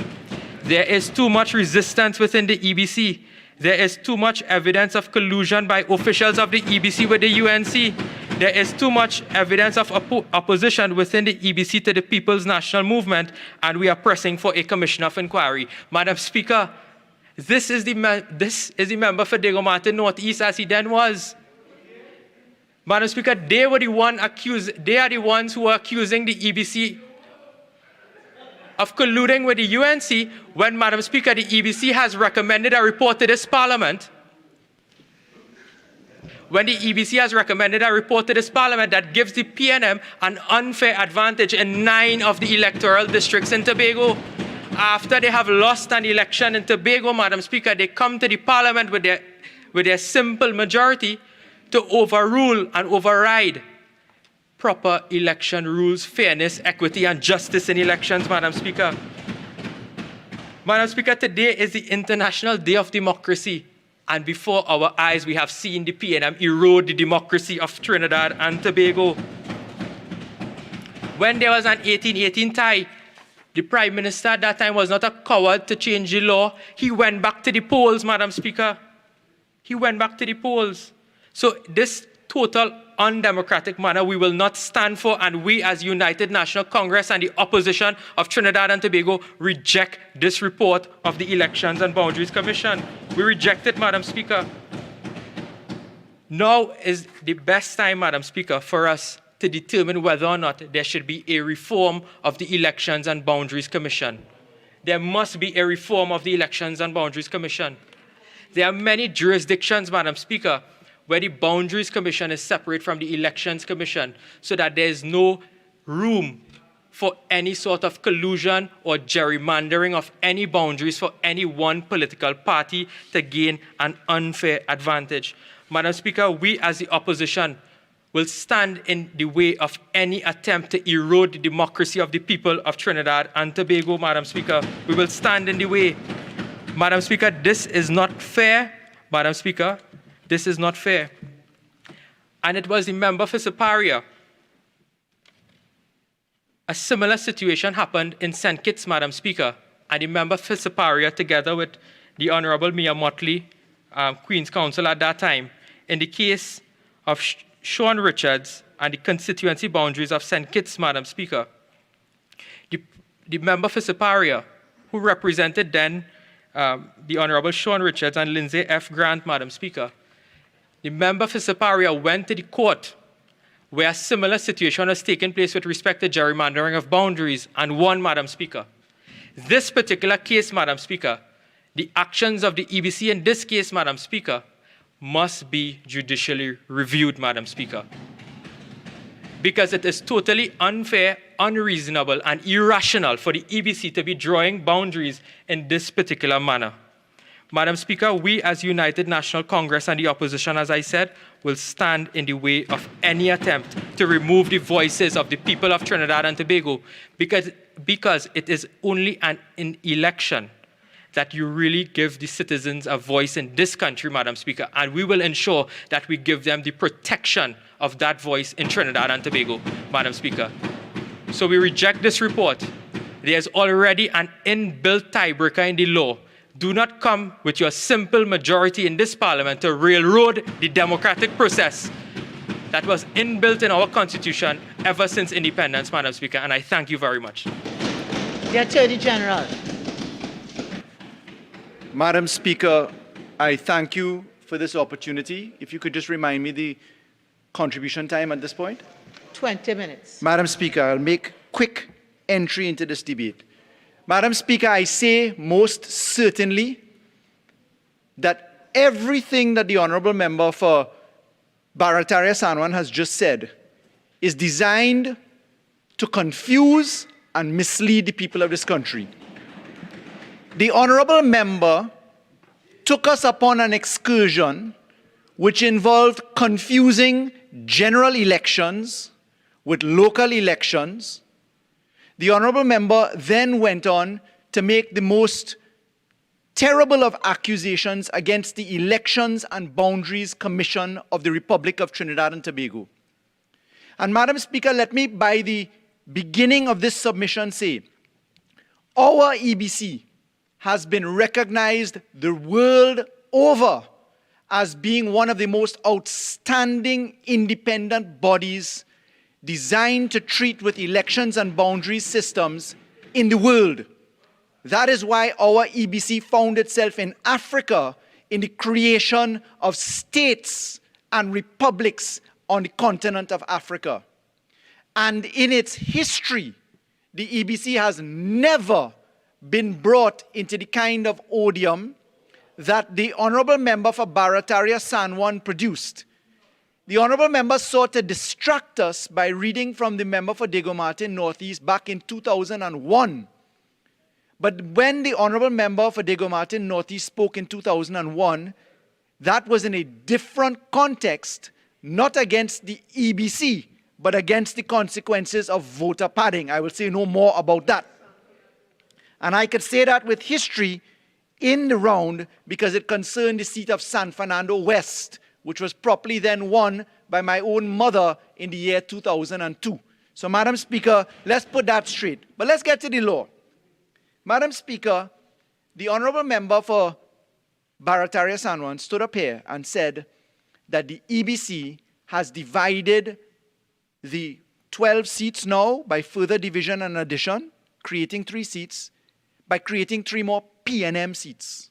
There is too much resistance within the EBC. There is too much evidence of collusion by officials of the EBC with the UNC. There is too much evidence of opposition within the EBC to the People's National Movement, and we are pressing for a commission of inquiry." Madam Speaker, this is the member for Diego Martin Northeast as he then was. Madam Speaker, they are the ones who are accusing the EBC of colluding with the UNC when, Madam Speaker, the EBC has recommended a report to this Parliament. When the EBC has recommended a report to this Parliament that gives the PNM an unfair advantage in 9 of the electoral districts in Tobago. After they have lost an election in Tobago, Madam Speaker, they come to the Parliament with their simple majority to overrule and override proper election rules, fairness, equity, and justice in elections, Madam Speaker. Madam Speaker, today is the International Day of Democracy, and before our eyes we have seen the PNM erode the democracy of Trinidad and Tobago. When there was an 1818 tie, the Prime Minister at that time was not a coward to change the law. He went back to the polls, Madam Speaker. He went back to the polls. So this total undemocratic manner we will not stand for, and we as United National Congress and the opposition of Trinidad and Tobago reject this report of the Elections and Boundaries Commission. We reject it, Madam Speaker. Now is the best time, Madam Speaker, for us to determine whether or not there should be a reform of the Elections and Boundaries Commission. There must be a reform of the Elections and Boundaries Commission. There are many jurisdictions, Madam Speaker, where the Boundaries Commission is separate from the Elections Commission, so that there is no room for any sort of collusion or gerrymandering of any boundaries for any one political party to gain an unfair advantage. Madam Speaker, we as the opposition will stand in the way of any attempt to erode the democracy of the people of Trinidad and Tobago, Madam Speaker. We will stand in the way. Madam Speaker, this is not fair. Madam Speaker, this is not fair. And it was the member for Siparia. A similar situation happened in St. Kitts, Madam Speaker, and the member for Siparia, together with the Honorable Mia Motley, Queen's Counsel at that time, in the case of Sean Richards and the constituency boundaries of St. Kitts, Madam Speaker. The member for Siparia, who represented then the Honorable Sean Richards and Lindsay F. Grant, Madam Speaker, the member for Siparia went to the court where a similar situation was taking place with respect to gerrymandering of boundaries and won, Madam Speaker. This particular case, Madam Speaker, the actions of the EBC in this case, Madam Speaker, must be judicially reviewed, Madam Speaker, because it is totally unfair, unreasonable, and irrational for the EBC to be drawing boundaries in this particular manner. Madam Speaker, we as United National Congress and the opposition, as I said, will stand in the way of any attempt to remove the voices of the people of Trinidad and Tobago, because it is only an election that you really give the citizens a voice in this country, Madam Speaker, and we will ensure that we give them the protection of that voice in Trinidad and Tobago, Madam Speaker. So we reject this report. There's already an inbuilt tiebreaker in the law. Do not come with your simple majority in this parliament to railroad the democratic process that was inbuilt in our constitution ever since independence, Madam Speaker, and I thank you very much. The Attorney General. Madam Speaker, I thank you for this opportunity. If you could just remind me the contribution time at this point. 20 minutes. Madam Speaker, I'll make quick entry into this debate. Madam Speaker, I say most certainly that everything that the Honourable Member for Barataria Sanwan has just said is designed to confuse and mislead the people of this country. The Honourable Member took us upon an excursion which involved confusing general elections with local elections. The Honourable Member then went on to make the most terrible of accusations against the Elections and Boundaries Commission of the Republic of Trinidad and Tobago. And Madam Speaker, let me, by the beginning of this submission, say, our EBC has been recognized the world over as being one of the most outstanding independent bodies designed to treat with elections and boundaries systems in the world. That is why our EBC found itself in Africa in the creation of states and republics on the continent of Africa. And in its history, the EBC has never been brought into the kind of odium that the Honourable Member for Barataria Sanwan produced. The Honourable Member sought to distract us by reading from the Member for Diego Martin Northeast back in 2001. But when the Honourable Member for Diego Martin Northeast spoke in 2001, that was in a different context not against the EBC, but against the consequences of voter padding. I will say no more about that. And I could say that with history in the round because it concerned the seat of San Fernando West, which was properly then won by my own mother in the year 2002. So, Madam Speaker, let's put that straight. But let's get to the law. Madam Speaker, the Honourable Member for Barataria San Juan stood up here and said that the EBC has divided the 12 seats now by further division and addition, creating 3 seats, by creating 3 more P&M seats.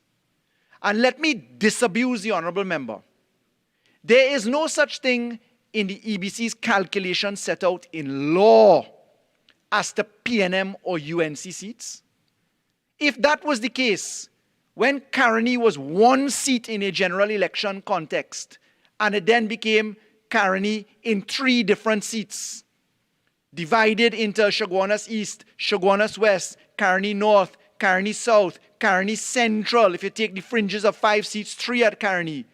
And let me disabuse the Honourable Member. There is no such thing in the EBC's calculation set out in law as the P&M or UNC seats. If that was the case, when Caroni was 1 seat in a general election context, and it then became Caroni in 3 different seats, divided into Chaguanas East, Chaguanas West, Caroni North, Caroni South, Caroni Central. If you take the fringes of 5 seats, 3 at Caroni.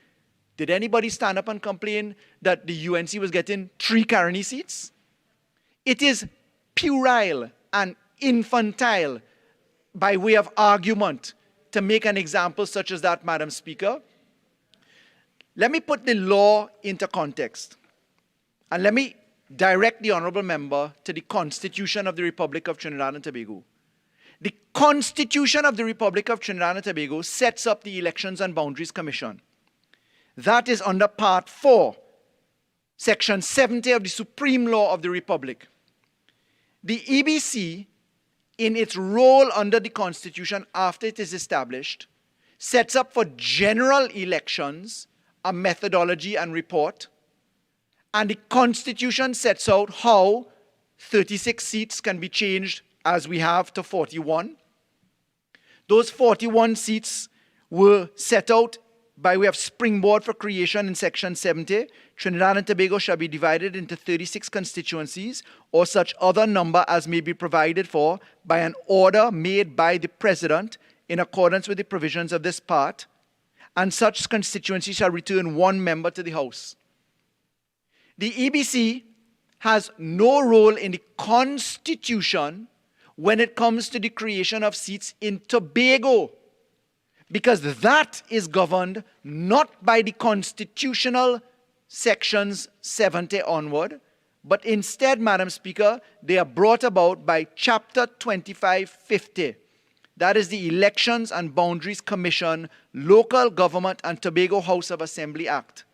Did anybody stand up and complain that the UNC was getting 3 Caroni seats? It is puerile and infantile by way of argument to make an example such as that, Madam Speaker. Let me put the law into context. And let me direct the Honourable Member to the Constitution of the Republic of Trinidad and Tobago. The Constitution of the Republic of Trinidad and Tobago sets up the Elections and Boundaries Commission. That is under Part 4, Section 70 of the Supreme Law of the Republic. The EBC, in its role under the Constitution after it is established, sets up for general elections a methodology and report, and the Constitution sets out how 36 seats can be changed as we have to 41. Those 41 seats were set out by way of springboard for creation in Section 70. Trinidad and Tobago shall be divided into 36 constituencies or such other number as may be provided for by an order made by the President in accordance with the provisions of this part, and such constituency shall return 1 member to the House. The EBC has no role in the Constitution when it comes to the creation of seats in Tobago, because that is governed not by the constitutional sections 70 onward, but instead, Madam Speaker, they are brought about by Chapter 2550. That is the Elections and Boundaries Commission, Local Government and Tobago House of Assembly Act.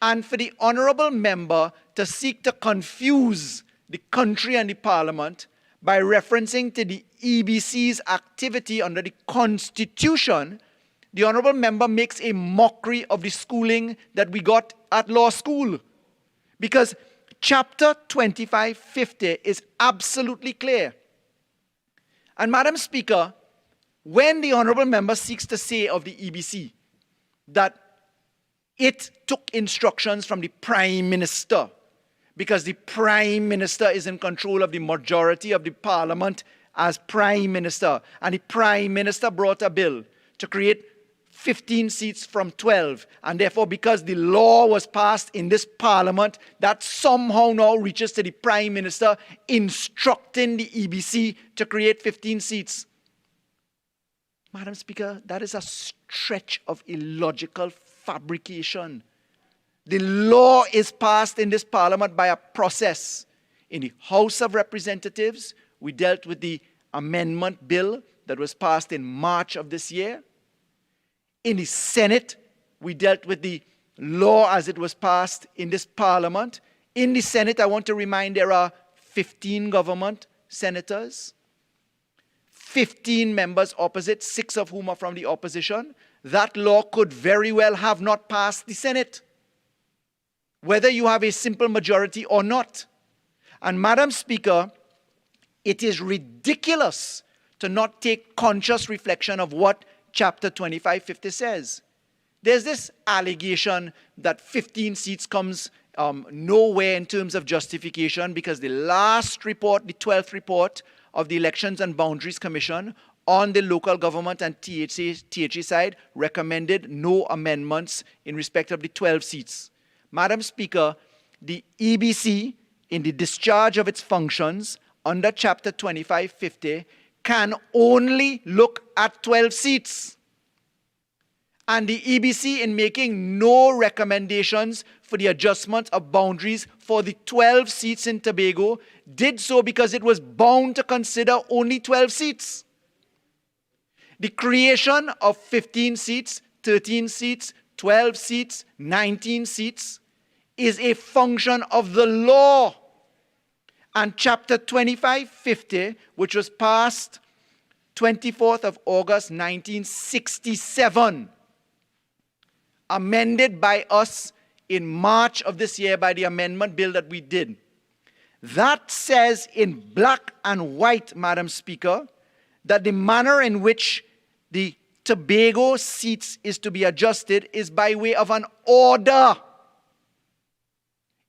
And for the Honourable Member to seek to confuse the country and the Parliament by referencing to the EBC's activity under the Constitution, the Honourable Member makes a mockery of the schooling that we got at law school. Because Chapter 2550 is absolutely clear. And Madam Speaker, when the Honourable Member seeks to say of the EBC that it took instructions from the Prime Minister, because the Prime Minister is in control of the majority of the Parliament as Prime Minister, and the Prime Minister brought a bill to create 15 seats from 12, and therefore because the law was passed in this Parliament, that somehow now reaches to the Prime Minister instructing the EBC to create 15 seats. Madam Speaker, that is a stretch of illogical fabrication. The law is passed in this Parliament by a process. In the House of Representatives, we dealt with the amendment bill that was passed in March of this year. In the Senate, we dealt with the law as it was passed in this Parliament. In the Senate, I want to remind there are 15 government senators, 15 members opposite, 6 of whom are from the opposition. That law could very well have not passed the Senate, whether you have a simple majority or not. And Madam Speaker, it is ridiculous to not take conscious reflection of what Chapter 2550 says. There's this allegation that 15 seats comes nowhere in terms of justification because the last report, the 12th report of the Elections and Boundaries Commission on the local government and THA side recommended no amendments in respect of the 12 seats. Madam Speaker, the EBC, in the discharge of its functions under Chapter 2550, can only look at 12 seats. And the EBC, in making no recommendations for the adjustment of boundaries for the 12 seats in Tobago, did so because it was bound to consider only 12 seats. The creation of 15 seats, 13 seats, 12 seats, 19 seats is a function of the law. And Chapter 2550, which was passed 24th of August 1967, amended by us in March of this year by the amendment bill that we did. That says in black and white, Madam Speaker, that the manner in which the Tobago seats is to be adjusted is by way of an order.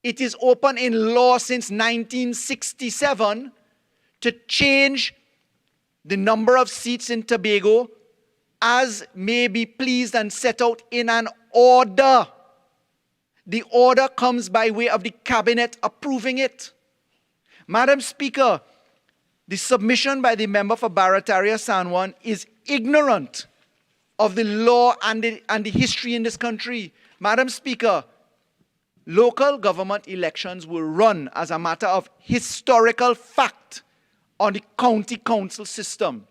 It is open in law since 1967 to change the number of seats in Tobago as may be pleased and set out in an order. The order comes by way of the cabinet approving it. Madam Speaker, the submission by the member for Barataria San Juan is ignorant of the law and the history in this country. Madam Speaker, local government elections were run as a matter of historical fact on the county council system.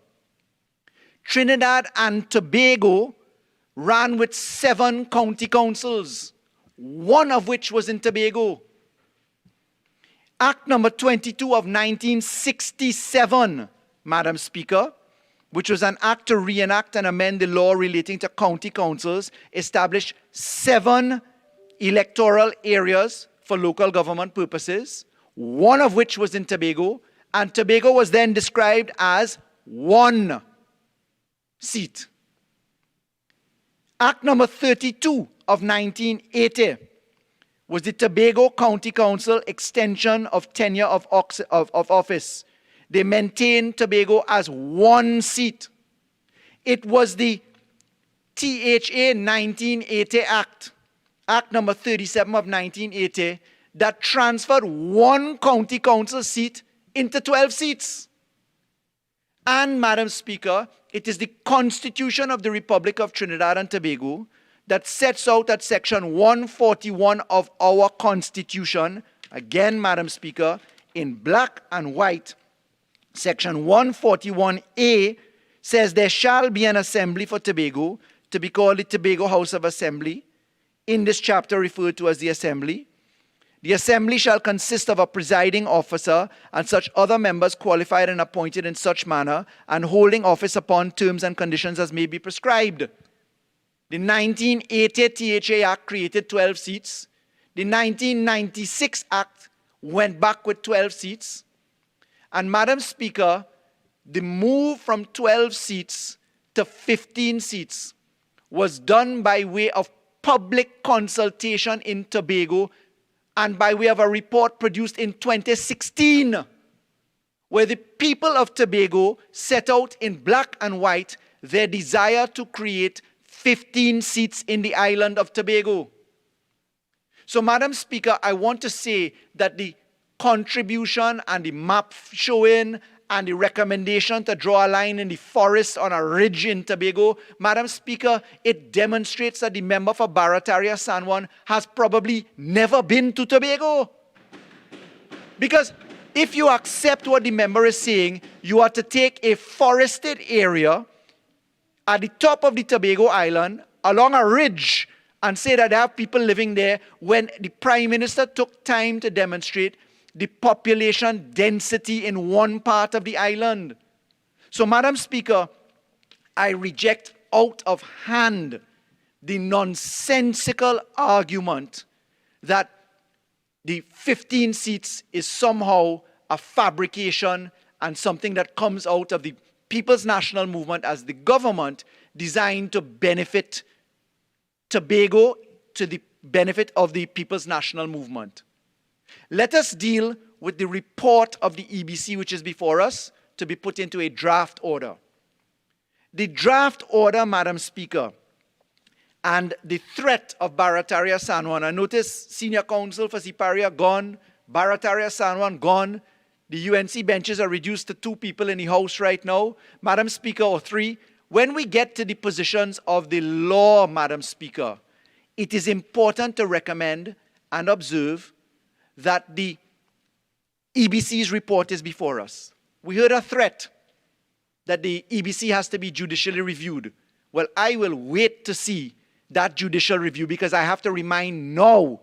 Trinidad and Tobago ran with 7 county councils, one of which was in Tobago. Act number 22 of 1967, Madam Speaker, which was an act to reenact and amend the law relating to county councils, established 7 electoral areas for local government purposes, one of which was in Tobago, and Tobago was then described as 1 seat. Act number 32 of 1980 was the Tobago County Council extension of tenure of office. They maintained Tobago as 1 seat. It was the THA 1980 Act, Act number 37 of 1980, that transferred 1 county council seat into 12 seats. And, Madam Speaker, it is the Constitution of the Republic of Trinidad and Tobago that sets out at Section 141 of our Constitution, again, Madam Speaker, in black and white, Section 141A says there shall be an assembly for Tobago to be called the Tobago House of Assembly, in this chapter referred to as the Assembly. The Assembly shall consist of a presiding officer and such other members qualified and appointed in such manner and holding office upon terms and conditions as may be prescribed. The 1980 THA Act created 12 seats. The 1996 Act went back with 12 seats. And Madam Speaker, the move from 12 seats to 15 seats was done by way of public consultation in Tobago and by way of a report produced in 2016, where the people of Tobago set out in black and white their desire to create 15 seats in the island of Tobago. So, Madam Speaker, I want to say that the contribution and the map showing and the recommendation to draw a line in the forest on a ridge in Tobago, Madam Speaker, it demonstrates that the member for Barataria San Juan has probably never been to Tobago. Because if you accept what the member is saying, you are to take a forested area at the top of the Tobago Island along a ridge and say that there are people living there when the Prime Minister took time to demonstrate the population density in one part of the island. So, Madam Speaker, I reject out of hand the nonsensical argument that the 15 seats is somehow a fabrication and something that comes out of the People's National Movement as the government designed to benefit Tobago to the benefit of the People's National Movement. Let us deal with the report of the EBC, which is before us, to be put into a draft order. The draft order, Madam Speaker, and the threat of Barataria San Juan. I notice Senior Counsel for Siparia gone, Barataria San Juan gone. The UNC benches are reduced to 2 people in the House right now. Madam Speaker, or 3. When we get to the positions of the law, Madam Speaker, it is important to recommend and observe that the EBC's report is before us. We heard a threat that the EBC has to be judicially reviewed. Well, I will wait to see that judicial review because I have to remind now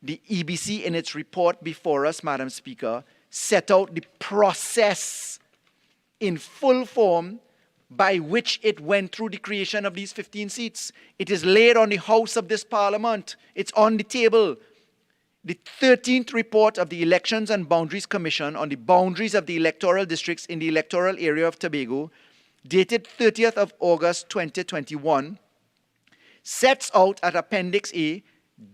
the EBC in its report before us, Madam Speaker, set out the process in full form by which it went through the creation of these 15 seats. It is laid on the house of this Parliament. It's on the table. The 13th report of the Elections and Boundaries Commission on the boundaries of the electoral districts in the electoral area of Tobago, dated 30th of August 2021, sets out at Appendix A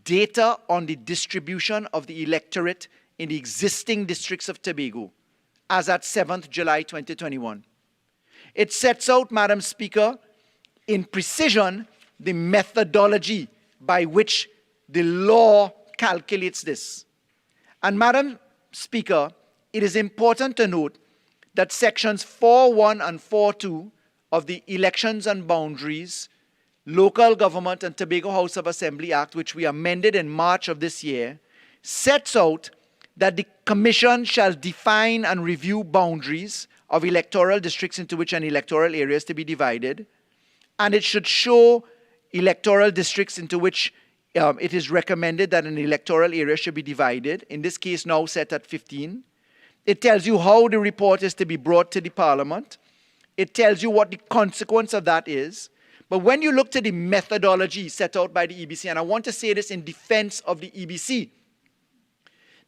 data on the distribution of the electorate in the existing districts of Tobago as at 7th July 2021. It sets out, Madam Speaker, in precision, the methodology by which the law calculates this. And Madam Speaker, it is important to note that sections 4.1 and 4.2 of the Elections and Boundaries, Local Government and Tobago House of Assembly Act, which we amended in March of this year, sets out that the Commission shall define and review boundaries of electoral districts into which an electoral area is to be divided, and it should show electoral districts into which it is recommended that an electoral area should be divided, in this case now set at 15. It tells you how the report is to be brought to the Parliament. It tells you what the consequence of that is. But when you look to the methodology set out by the EBC, and I want to say this in defense of the EBC,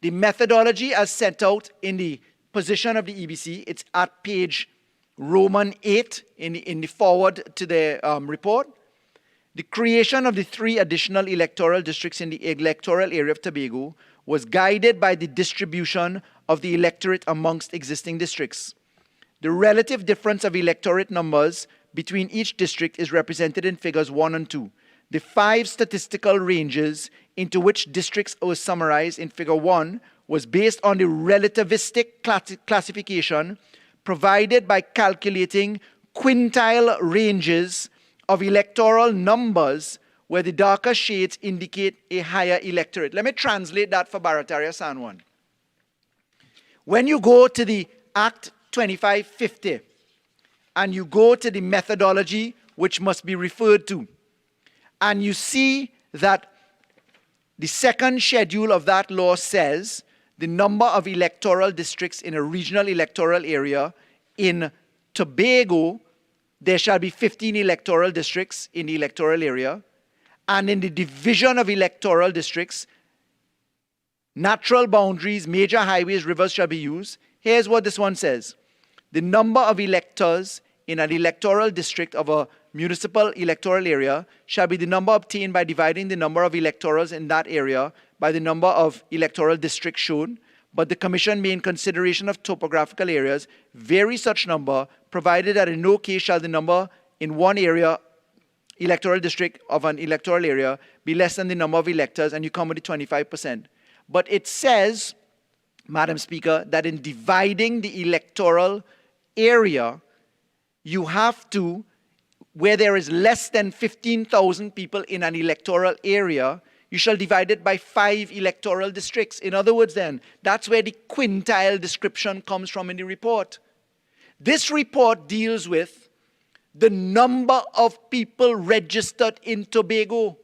the methodology as set out in the position of the EBC, it's at page Roman 8 in the forward to the report. The creation of the 3 additional electoral districts in the electoral area of Tobago was guided by the distribution of the electorate amongst existing districts. The relative difference of electorate numbers between each district is represented in figures 1 and 2. The 5 statistical ranges into which districts were summarized in figure 1 was based on the relativistic classification provided by calculating quintile ranges of electoral numbers where the darker shades indicate a higher electorate. Let me translate that for Barataria San Juan. When you go to the Act 2550 and you go to the methodology which must be referred to, and you see that the second schedule of that law says the number of electoral districts in a regional electoral area in Tobago, there shall be 15 electoral districts in the electoral area, and in the division of electoral districts, natural boundaries, major highways, rivers shall be used. Here's what this one says. The number of electors in an electoral district of a municipal electoral area shall be the number obtained by dividing the number of electors in that area by the number of electoral districts shown, but the Commission may, in consideration of topographical areas, vary such number, provided that in no case shall the number in one area, electoral district of an electoral area, be less than the number of electors, and you come with the 25%. But it says, Madam Speaker, that in dividing the electoral area, you have to, where there is less than 15,000 people in an electoral area, you shall divide it by 5 electoral districts. In other words then, that's where the quintile description comes from in the report. This report deals with the number of people registered in Tobago.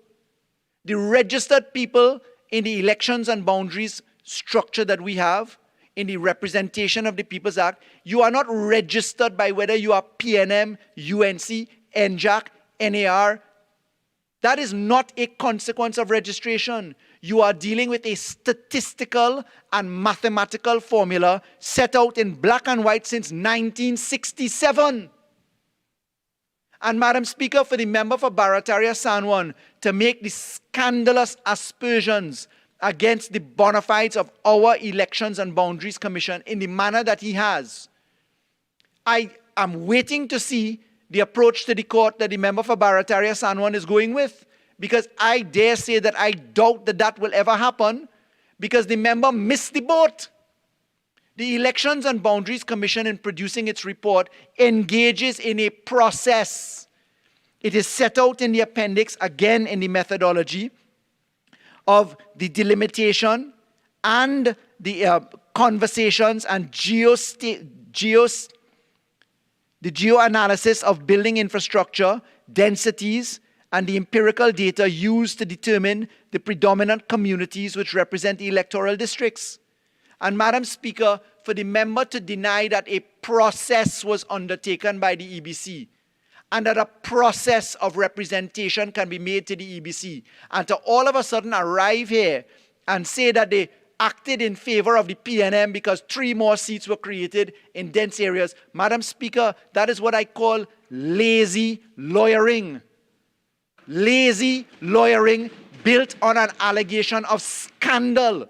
The registered people in the Elections and Boundaries structure that we have, in the Representation of the People's Act, you are not registered by whether you are PNM, UNC, NJAC, NAR. That is not a consequence of registration. You are dealing with a statistical and mathematical formula set out in black and white since 1967. And Madam Speaker, for the member for Barataria San Juan to make the scandalous aspersions against the bona fides of our Elections and Boundaries Commission in the manner that he has, I am waiting to see the approach to the court that the member for Barataria San Juan is going with, because I dare say that I doubt that that will ever happen, because the member missed the boat. The Elections and Boundaries Commission, in producing its report, engages in a process. It is set out in the appendix, again in the methodology, of the delimitation and the conversations and the geoanalysis of building infrastructure, densities, and the empirical data used to determine the predominant communities which represent the electoral districts. And Madam Speaker, for the member to deny that a process was undertaken by the EBC and that a process of representation can be made to the EBC, and to all of a sudden arrive here and say that they acted in favor of the PNM because 3 more seats were created in dense areas. Madam Speaker, that is what I call lazy lawyering. Lazy lawyering built on an allegation of scandal.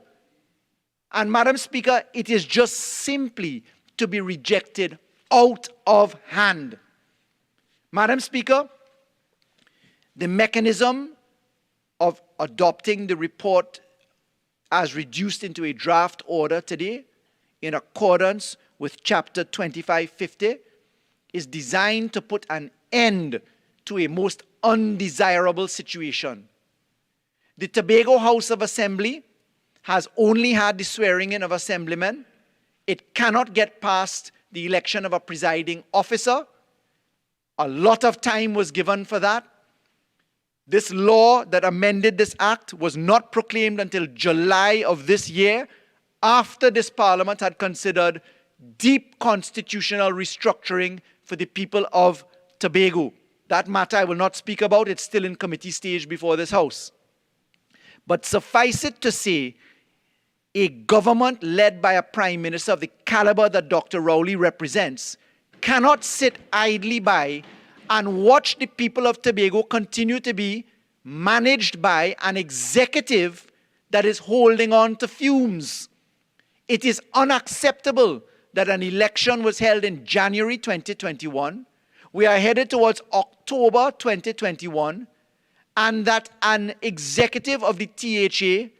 And Madam Speaker, it is just simply to be rejected out of hand. Madam Speaker, the mechanism of adopting the report as reduced into a draft order today, in accordance with Chapter 2550, is designed to put an end to a most undesirable situation. The Tobago House of Assembly has only had the swearing in of assemblymen. It cannot get past the election of a presiding officer. A lot of time was given for that. This law that amended this act was not proclaimed until July of this year, after this Parliament had considered deep constitutional restructuring for the people of Tobago. That matter I will not speak about. It's still in committee stage before this House. But suffice it to say, a government led by a Prime Minister of the caliber that Dr. Rowley represents cannot sit idly by and watch the people of Tobago continue to be managed by an executive that is holding on to fumes. It is unacceptable that an election was held in January 2021. We are headed towards October 2021, and that an executive of the THA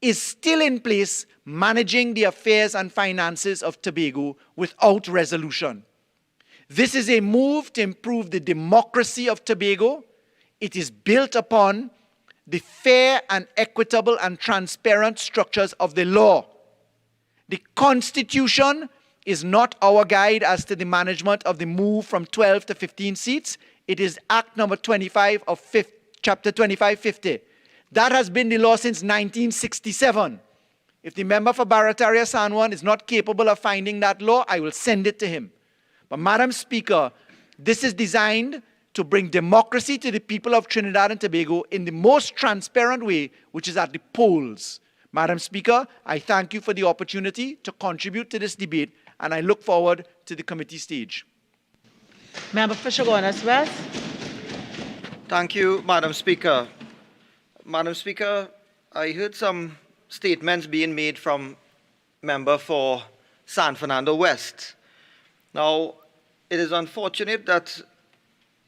is still in place managing the affairs and finances of Tobago without resolution. This is a move to improve the democracy of Tobago. It is built upon the fair and equitable and transparent structures of the law. The Constitution is not our guide as to the management of the move from 12 to 15 seats. It is Act number 25 of Chapter 2550. That has been the law since 1967. If the member for Barataria Sanwan is not capable of finding that law, I will send it to him. But Madam Speaker, this is designed to bring democracy to the people of Trinidad and Tobago in the most transparent way, which is at the polls. Madam Speaker, I thank you for the opportunity to contribute to this debate, and I look forward to the committee stage. Member for Chaguanas West. Thank you, Madam Speaker. Madam Speaker, I heard some statements being made from member for San Fernando West. Now, it is unfortunate that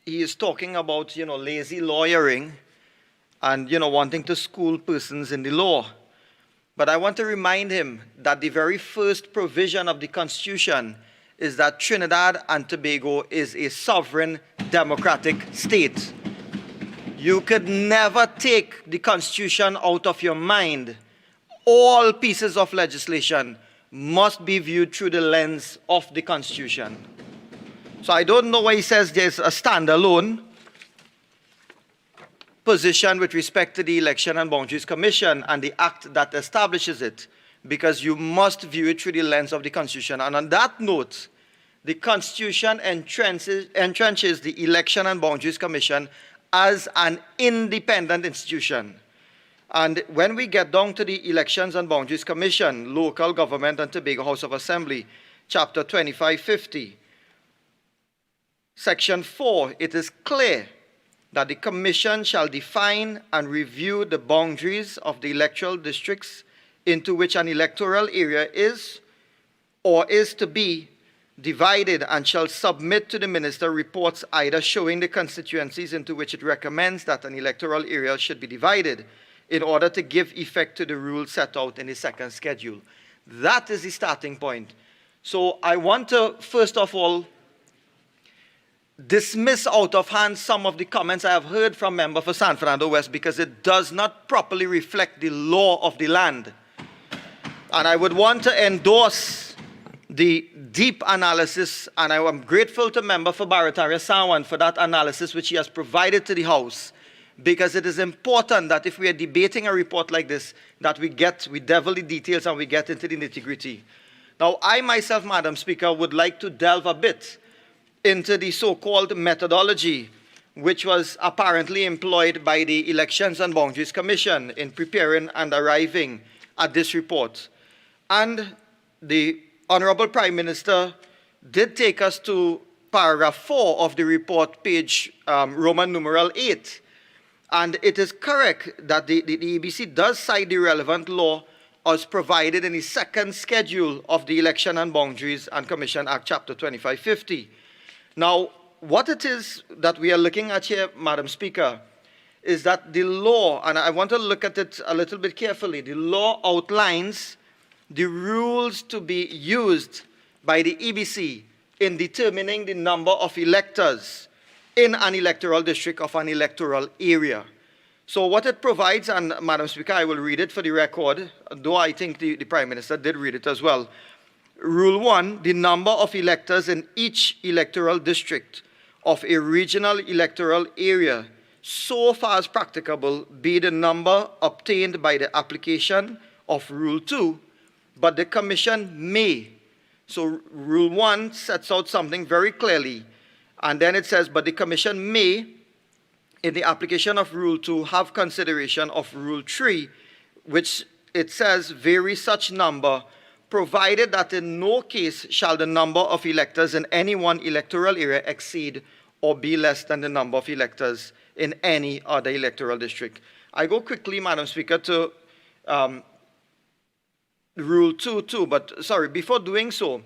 he is talking about, lazy lawyering and, wanting to school persons in the law. But I want to remind him that the very first provision of the Constitution is that Trinidad and Tobago is a sovereign democratic state. You could never take the Constitution out of your mind. All pieces of legislation must be viewed through the lens of the Constitution. So I don't know why he says there's a standalone position with respect to the Election and Boundaries Commission and the act that establishes it, because you must view it through the lens of the Constitution. And on that note, the Constitution entrenches the Election and Boundaries Commission as an independent institution. And when we get down to the Elections and Boundaries Commission, Local Government and Tobago House of Assembly, Chapter 2550, Section 4, it is clear that the Commission shall define and review the boundaries of the electoral districts into which an electoral area is or is to be divided and shall submit to the minister reports either showing the constituencies into which it recommends that an electoral area should be divided in order to give effect to the rules set out in the second schedule. That is the starting point. So I want to, first of all, dismiss out of hand some of the comments I have heard from member for San Fernando West because it does not properly reflect the law of the land. And I would want to endorse the deep analysis, and I am grateful to member for Barataria Sawan for that analysis which he has provided to the House, because it is important that if we are debating a report like this, that we devil the details and we get into the nitty-gritty. Now, I myself, Madam Speaker, would like to delve a bit into the so-called methodology which was apparently employed by the Elections and Boundaries Commission in preparing and arriving at this report. And the Honorable Prime Minister did take us to paragraph 4 of the report, page Roman numeral 8. And it is correct that the EBC does cite the relevant law as provided in the second schedule of the Election and Boundaries and Commission Act, Chapter 2550. Now, what it is that we are looking at here, Madam Speaker, is that the law, and I want to look at it a little bit carefully, the law outlines the rules to be used by the EBC in determining the number of electors in an electoral district of an electoral area. So what it provides, and Madam Speaker, I will read it for the record, though I think the Prime Minister did read it as well. Rule 1, the number of electors in each electoral district of a regional electoral area, so far as practicable, be the number obtained by the application of Rule 2, but the Commission may. So Rule 1 sets out something very clearly, and then it says, but the Commission may, in the application of Rule 2, have consideration of Rule 3, which it says vary such number, provided that in no case shall the number of electors in any one electoral area exceed or be less than the number of electors in any other electoral district. I go quickly, Madam Speaker, to Rule 2 too, but sorry, before doing so,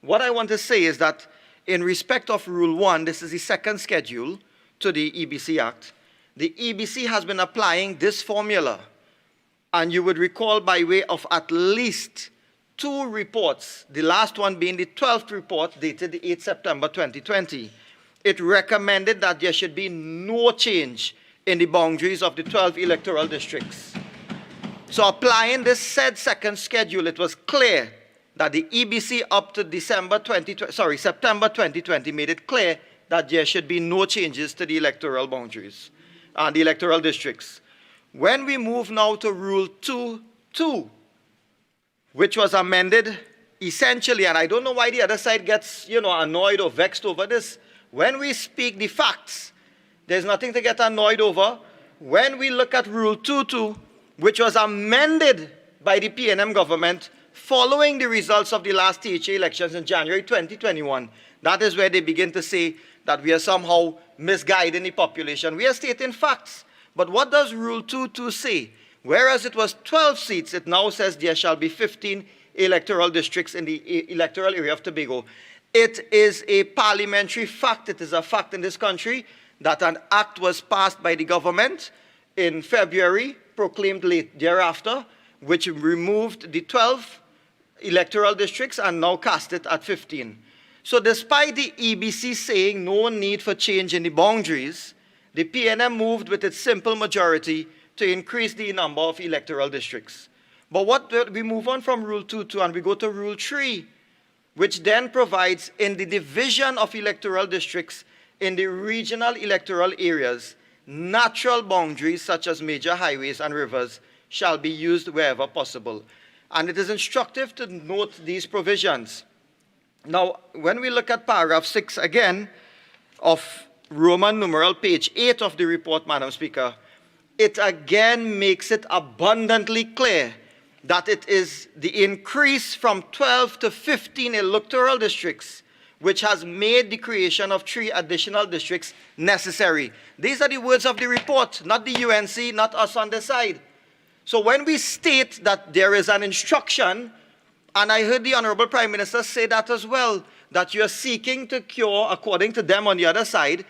what I want to say is that in respect of Rule 1, this is the second schedule to the EBC Act, the EBC has been applying this formula, and you would recall by way of at least 2 reports, the last one being the 12th report dated the 8th September 2020. It recommended that there should be no change in the boundaries of the 12 electoral districts. So applying this said second schedule, it was clear that the EBC up to September 2020 made it clear that there should be no changes to the electoral boundaries and the electoral districts. When we move now to Rule 2.2, which was amended essentially, and I don't know why the other side gets, annoyed or vexed over this. When we speak the facts, there's nothing to get annoyed over. When we look at Rule 2.2, which was amended by the PNM government following the results of the last THA elections in January 2021, that is where they begin to say that we are somehow misguiding the population. We are stating facts. But what does Rule 2.2 say? Whereas it was 12 seats, it now says there shall be 15 electoral districts in the electoral area of Tobago. It is a parliamentary fact, it is a fact in this country, that an act was passed by the government in February, proclaimed late thereafter, which removed the 12 electoral districts and now cast it at 15. So despite the EBC saying no need for change in the boundaries, the PNM moved with its simple majority to increase the number of electoral districts. But we move on from Rule 2.2 and we go to Rule 3, which then provides in the division of electoral districts in the regional electoral areas, natural boundaries such as major highways and rivers shall be used wherever possible. And it is instructive to note these provisions. Now, when we look at paragraph 6 again of Roman numeral page 8 of the report, Madam Speaker, it again makes it abundantly clear that it is the increase from 12 to 15 electoral districts which has made the creation of 3 additional districts necessary. These are the words of the report, not the UNC, not us on the side. So when we state that there is an instruction, and I heard the Honorable Prime Minister say that as well, that you're seeking to cure, according to them on the other side,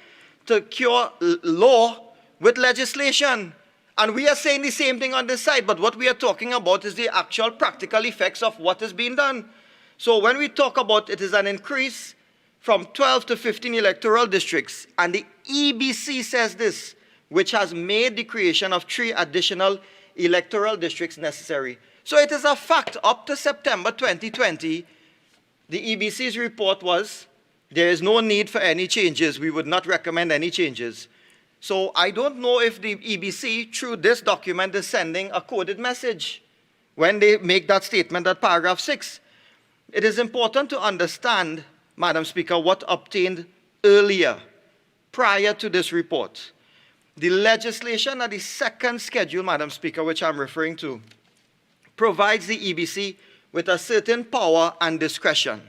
to cure law with legislation. And we are saying the same thing on this side, but what we are talking about is the actual practical effects of what is being done. So when we talk about it is an increase from 12 to 15 electoral districts, and the EBC says this, which has made the creation of 3 additional electoral districts necessary. So it is a fact. Up to September 2020, the EBC's report was, there is no need for any changes. We would not recommend any changes. So I don't know if the EBC, through this document, is sending a coded message when they make that statement at paragraph 6. It is important to understand, Madam Speaker, what obtained earlier, prior to this report. The legislation at the second schedule, Madam Speaker, which I'm referring to, provides the EBC with a certain power and discretion.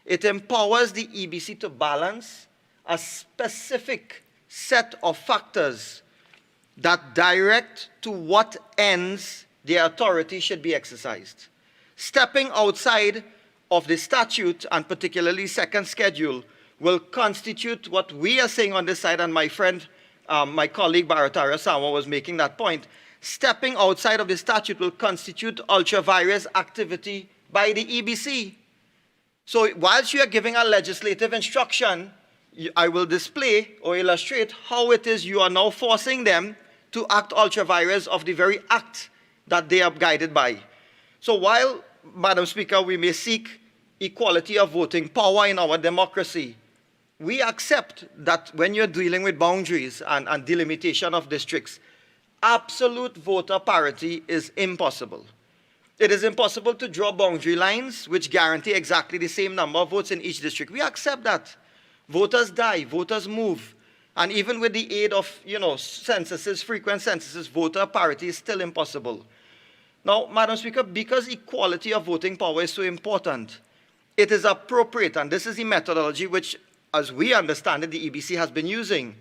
It empowers the EBC to balance a specific set of factors that direct to what ends their authority should be exercised. Stepping outside of the statute, and particularly second schedule, will constitute what we are saying on this side, and my friend, my colleague Barataria Sawa was making that point. Stepping outside of the statute will constitute ultra-virus activity by the EBC. So whilst you are giving a legislative instruction, I will display or illustrate how it is you are now forcing them to act ultra-virus of the very act that they are guided by. So while, Madam Speaker, we may seek equality of voting power in our democracy, we accept that when you're dealing with boundaries and delimitation of districts, absolute voter parity is impossible. It is impossible to draw boundary lines which guarantee exactly the same number of votes in each district. We accept that. Voters die, voters move. And even with the aid of, censuses, frequent censuses, voter parity is still impossible. Now, Madam Speaker, because equality of voting power is so important, it is appropriate, and this is the methodology which, as we understand it, the EBC has been using.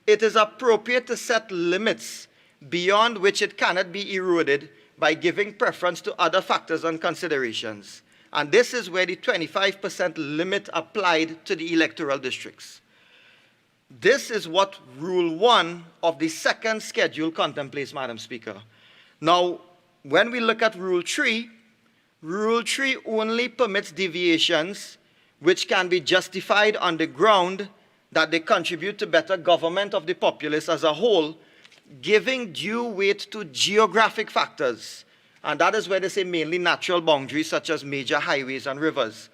It is appropriate to set limits beyond which it cannot be eroded by giving preference to other factors and considerations. And this is where the 25% limit applied to the electoral districts. This is what Rule 1 of the second schedule contemplates, Madam Speaker. Now, when we look at Rule 3 only permits deviations which can be justified on the ground that they contribute to better government of the populace as a whole, giving due weight to geographic factors. And that is where they say mainly natural boundaries such as major highways and rivers.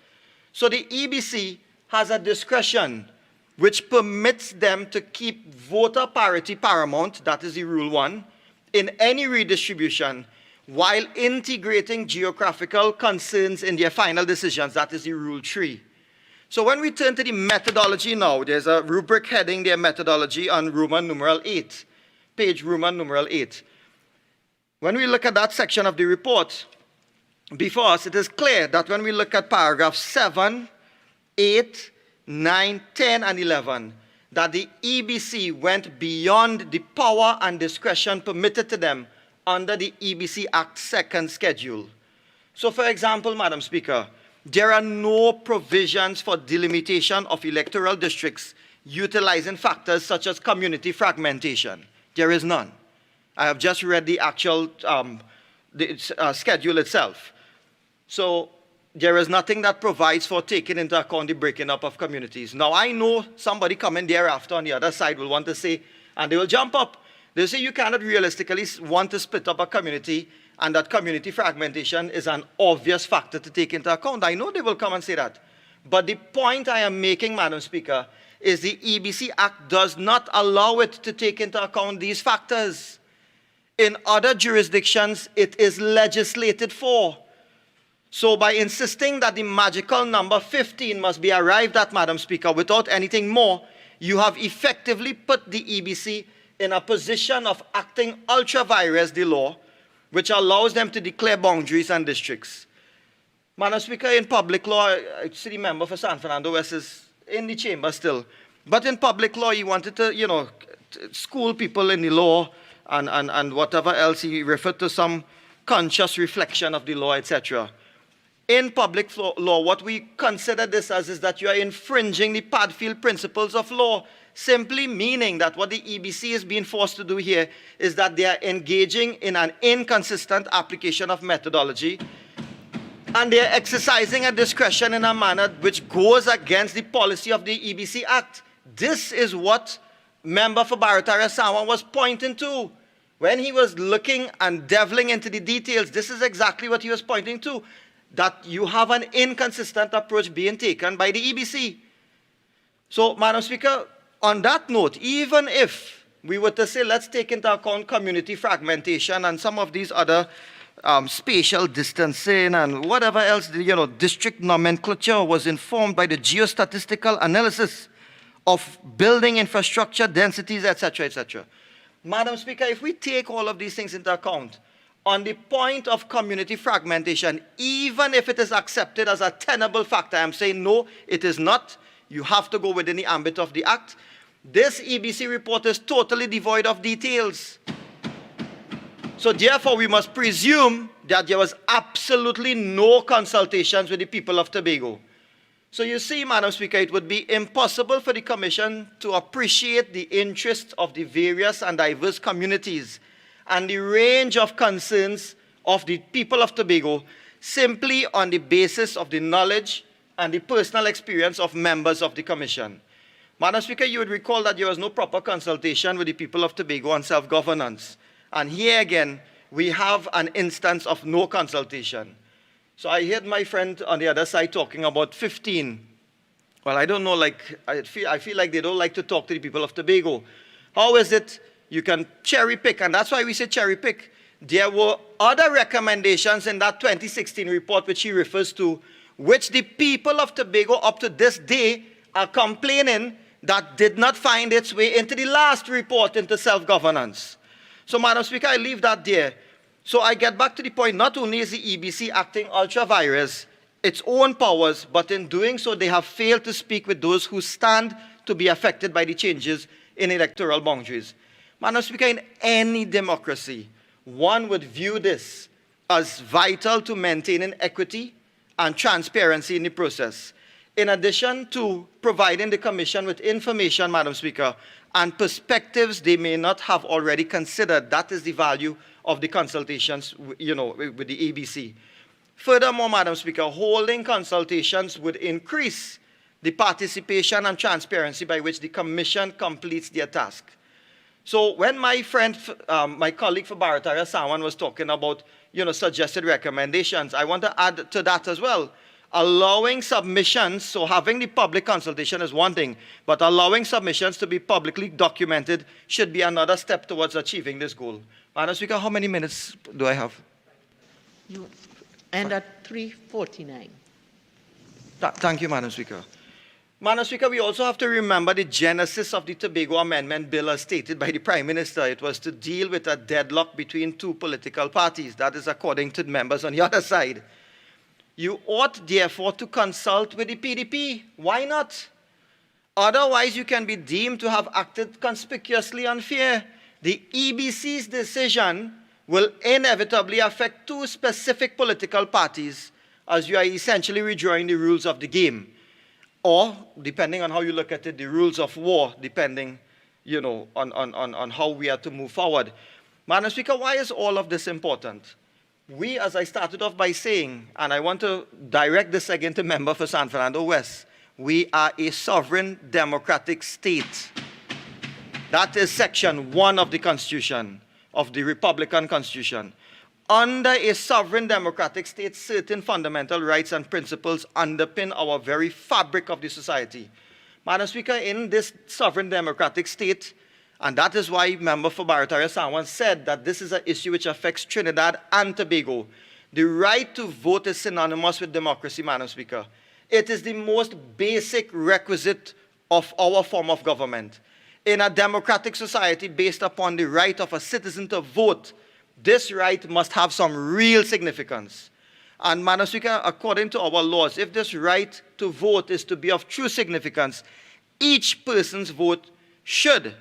So the EBC has a discretion which permits them to keep voter parity paramount, that is the Rule 1, in any redistribution, while integrating geographical concerns in their final decisions, that is the Rule 3. So when we turn to the methodology now, there's a rubric heading there, methodology, on Roman numeral 8, page Roman numeral 8. When we look at that section of the report before us, it is clear that when we look at paragraphs 7, 8, 9, 10, and 11, that the EBC went beyond the power and discretion permitted to them under the EBC Act second schedule. So for example, Madam Speaker, there are no provisions for delimitation of electoral districts utilizing factors such as community fragmentation. There is none. I have just read the actual schedule itself. So there is nothing that provides for taking into account the breaking up of communities. Now I know somebody coming thereafter on the other side will want to say, and they will jump up, they say you cannot realistically want to split up a community and that community fragmentation is an obvious factor to take into account. I know they will come and say that. But the point I am making, Madam Speaker, is the EBC Act does not allow it to take into account these factors. In other jurisdictions, it is legislated for. So by insisting that the magical number 15 must be arrived at, Madam Speaker, without anything more, you have effectively put the EBC in a position of acting ultra-vires the law, which allows them to declare boundaries and districts. Madam Speaker, in public law, I see the member for San Fernando West is in the chamber still, but in public law, he wanted to, school people in the law and whatever else. He referred to some conscious reflection of the law, etc. in public law, what we consider this as is that you are infringing the ParlView principles of law, simply meaning that what the EBC is being forced to do here is that they are engaging in an inconsistent application of methodology, and they are exercising a discretion in a manner which goes against the policy of the EBC Act. This is what Member for Barataria Sawan was pointing to. When he was looking and delving into the details, this is exactly what he was pointing to, that you have an inconsistent approach being taken by the EBC. So, Madam Speaker, on that note, even if we were to say, let's take into account community fragmentation and some of these other spatial distancing and whatever else, district nomenclature was informed by the geostatistical analysis of building infrastructure, densities, etc., etc. Madam Speaker, if we take all of these things into account, on the point of community fragmentation, even if it is accepted as a tenable factor, I'm saying no, it is not. You have to go within the ambit of the Act. This EBC report is totally devoid of details. So therefore, we must presume that there was absolutely no consultations with the people of Tobago. So you see, Madam Speaker, it would be impossible for the Commission to appreciate the interests of the various and diverse communities and the range of concerns of the people of Tobago simply on the basis of the knowledge and the personal experience of members of the Commission. Madam Speaker, you would recall that there was no proper consultation with the people of Tobago on self-governance. And here again, we have an instance of no consultation. So I heard my friend on the other side talking about 15. Well, I don't know, I feel like they don't like to talk to the people of Tobago. How is it you can cherry pick? And that's why we say cherry pick. There were other recommendations in that 2016 report which he refers to, which the people of Tobago up to this day are complaining that did not find its way into the last report into self-governance. So, Madam Speaker, I leave that there. So I get back to the point, not only is the EBC acting ultra-vires its own powers, but in doing so, they have failed to speak with those who stand to be affected by the changes in electoral boundaries. Madam Speaker, in any democracy, one would view this as vital to maintaining equity and transparency in the process. In addition to providing the Commission with information, Madam Speaker, and perspectives they may not have already considered, that is the value of the consultations, with the EBC. Furthermore, Madam Speaker, holding consultations would increase the participation and transparency by which the Commission completes their task. So when my friend, my colleague for Barataria Sawan was talking about, suggested recommendations, I want to add to that as well. Allowing submissions, so having the public consultation is one thing, but allowing submissions to be publicly documented should be another step towards achieving this goal. Madam Speaker, how many minutes do I have? You end at 3:49. Thank you, Madam Speaker. Madam Speaker, we also have to remember the genesis of the Tobago Amendment Bill as stated by the Prime Minister. It was to deal with a deadlock between two political parties. That is according to the members on the other side. You ought, therefore, to consult with the PDP. Why not? Otherwise, you can be deemed to have acted conspicuously unfair. The EBC's decision will inevitably affect two specific political parties as you are essentially redrawing the rules of the game. Or, depending on how you look at it, the rules of war, depending, on how we are to move forward. Madam Speaker, why is all of this important? We, as I started off by saying, and I want to direct this again to member for San Fernando West, we are a sovereign democratic state. That is Section 1 of the Constitution, of the Republican Constitution. Under a sovereign democratic state, certain fundamental rights and principles underpin our very fabric of the society. Madam Speaker, in this sovereign democratic state, and that is why Member for Barataria Sawan said that this is an issue which affects Trinidad and Tobago. The right to vote is synonymous with democracy, Madam Speaker. It is the most basic requisite of our form of government. In a democratic society based upon the right of a citizen to vote, this right must have some real significance. And Madam Speaker, according to our laws, if this right to vote is to be of true significance, each person's vote should,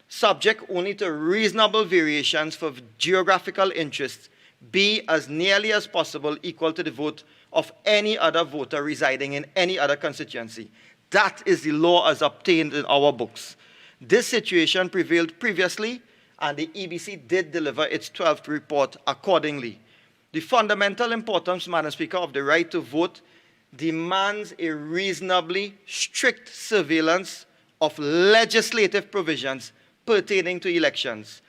subject only to reasonable variations for geographical interests, be as nearly as possible equal to the vote of any other voter residing in any other constituency. That is the law as obtained in our books. This situation prevailed previously, and the EBC did deliver its 12th report accordingly. The fundamental importance, Madam Speaker, of the right to vote demands a reasonably strict surveillance of legislative provisions pertaining to elections.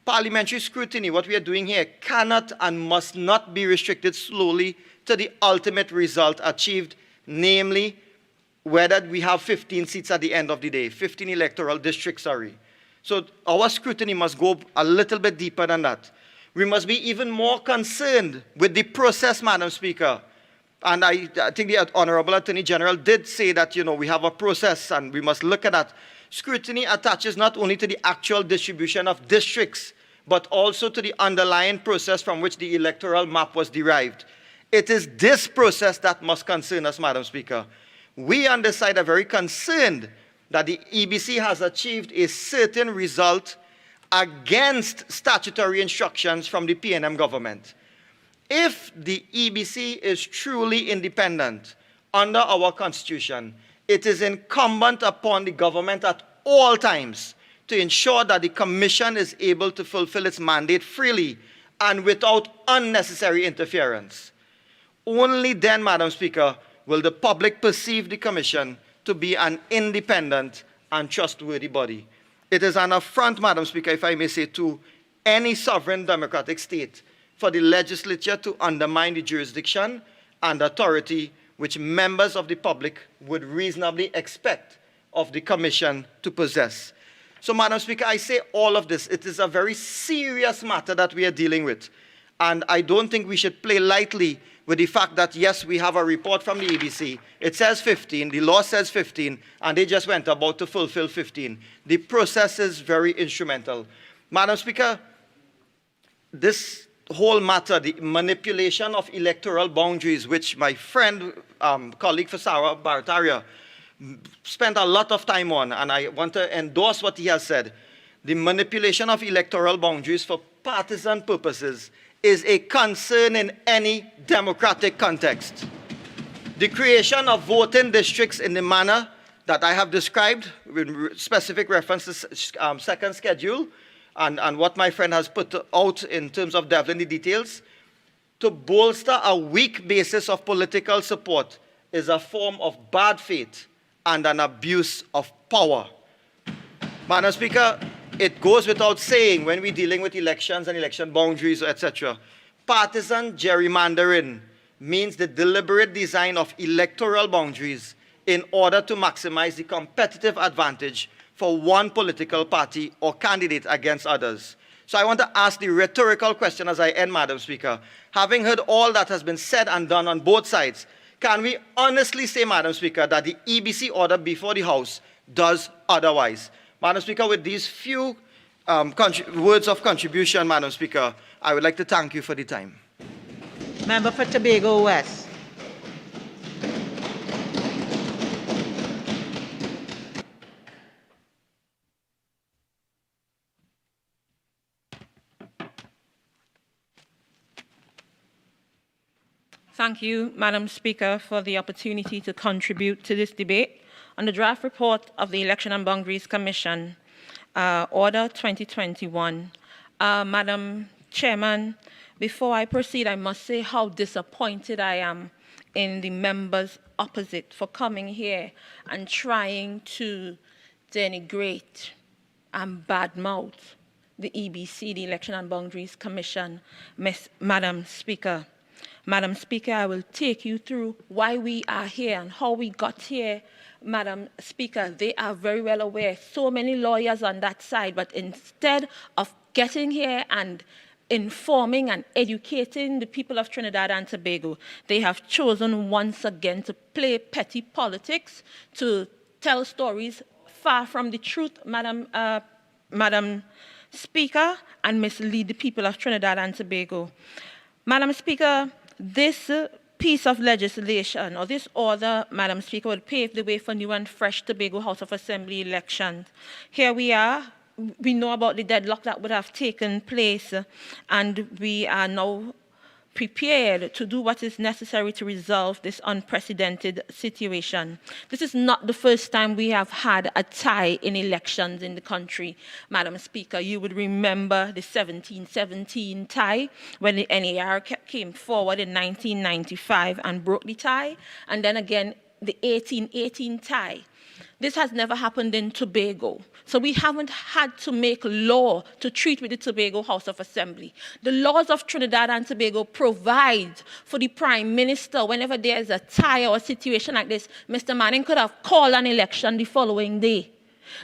Parliamentary scrutiny, what we are doing here, cannot and must not be restricted solely to the ultimate result achieved, namely whether we have 15 seats at the end of the day, 15 electoral districts, sorry. So our scrutiny must go a little bit deeper than that. We must be even more concerned with the process, Madam Speaker. And I think the Honorable Attorney General did say that, we have a process and we must look at that. Scrutiny attaches not only to the actual distribution of districts, but also to the underlying process from which the electoral map was derived. It is this process that must concern us, Madam Speaker. We on this side are very concerned that the EBC has achieved a certain result against statutory instructions from the PNM government. If the EBC is truly independent under our Constitution, it is incumbent upon the government at all times to ensure that the Commission is able to fulfill its mandate freely and without unnecessary interference. Only then, Madam Speaker, will the public perceive the Commission to be an independent and trustworthy body. It is an affront, Madam Speaker, if I may say, to any sovereign democratic state for the legislature to undermine the jurisdiction and authority which members of the public would reasonably expect of the Commission to possess. So, Madam Speaker, I say all of this. It is a very serious matter that we are dealing with. And I don't think we should play lightly with the fact that, yes, we have a report from the EBC. It says 15, the law says 15, and they just went about to fulfill 15. The process is very instrumental. Madam Speaker, this whole matter, the manipulation of electoral boundaries, which my friend, colleague for Sarah Barataria, spent a lot of time on, and I want to endorse what he has said. The manipulation of electoral boundaries for partisan purposes is a concern in any democratic context. The creation of voting districts in the manner that I have described, with specific reference to second schedule, and what my friend has put out in terms of developing the details, to bolster a weak basis of political support is a form of bad faith and an abuse of power. Madam Speaker, it goes without saying when we're dealing with elections and election boundaries, etc. Partisan gerrymandering means the deliberate design of electoral boundaries in order to maximize the competitive advantage for one political party or candidate against others. So I want to ask the rhetorical question as I end, Madam Speaker. Having heard all that has been said and done on both sides, can we honestly say, Madam Speaker, that the EBC order before the House does otherwise? Madam Speaker, with these few words of contribution, Madam Speaker, I would like to thank you for the time. Member for Tobago West. Thank you, Madam Speaker, for the opportunity to contribute to this debate on the draft report of the Election and Boundaries Commission, Order 2021. Madam Chairman, before I proceed, I must say how disappointed I am in the members opposite for coming here and trying to denigrate and badmouth the EBC, the Election and Boundaries Commission. Madam Speaker, I will take you through why we are here and how we got here. Madam Speaker, they are very well aware. So many lawyers on that side, but instead of getting here and informing and educating the people of Trinidad and Tobago, they have chosen once again to play petty politics, to tell stories far from the truth, Madam Speaker, and mislead the people of Trinidad and Tobago. Madam Speaker, this piece of legislation, or this order, Madam Speaker, will pave the way for new and fresh Tobago House of Assembly elections. Here we are, we know about the deadlock that would have taken place, and we are now prepared to do what is necessary to resolve this unprecedented situation. This is not the first time we have had a tie in elections in the country, Madam Speaker. You would remember the 1717 tie when the NAR came forward in 1995 and broke the tie, and then again the 1818 tie. This has never happened in Tobago. So we haven't had to make law to treat with the Tobago House of Assembly. The laws of Trinidad and Tobago provide for the Prime Minister, whenever there is a tie or a situation like this, Mr. Manning could have called an election the following day.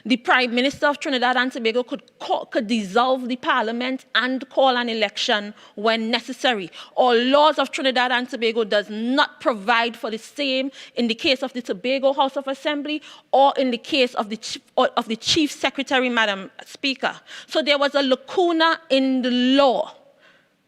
The Prime Minister of Trinidad and Tobago could dissolve the Parliament and call an election when necessary. All laws of Trinidad and Tobago does not provide for the same in the case of the Tobago House of Assembly or in the case of the Chief Secretary, Madam Speaker. So there was a lacuna in the law.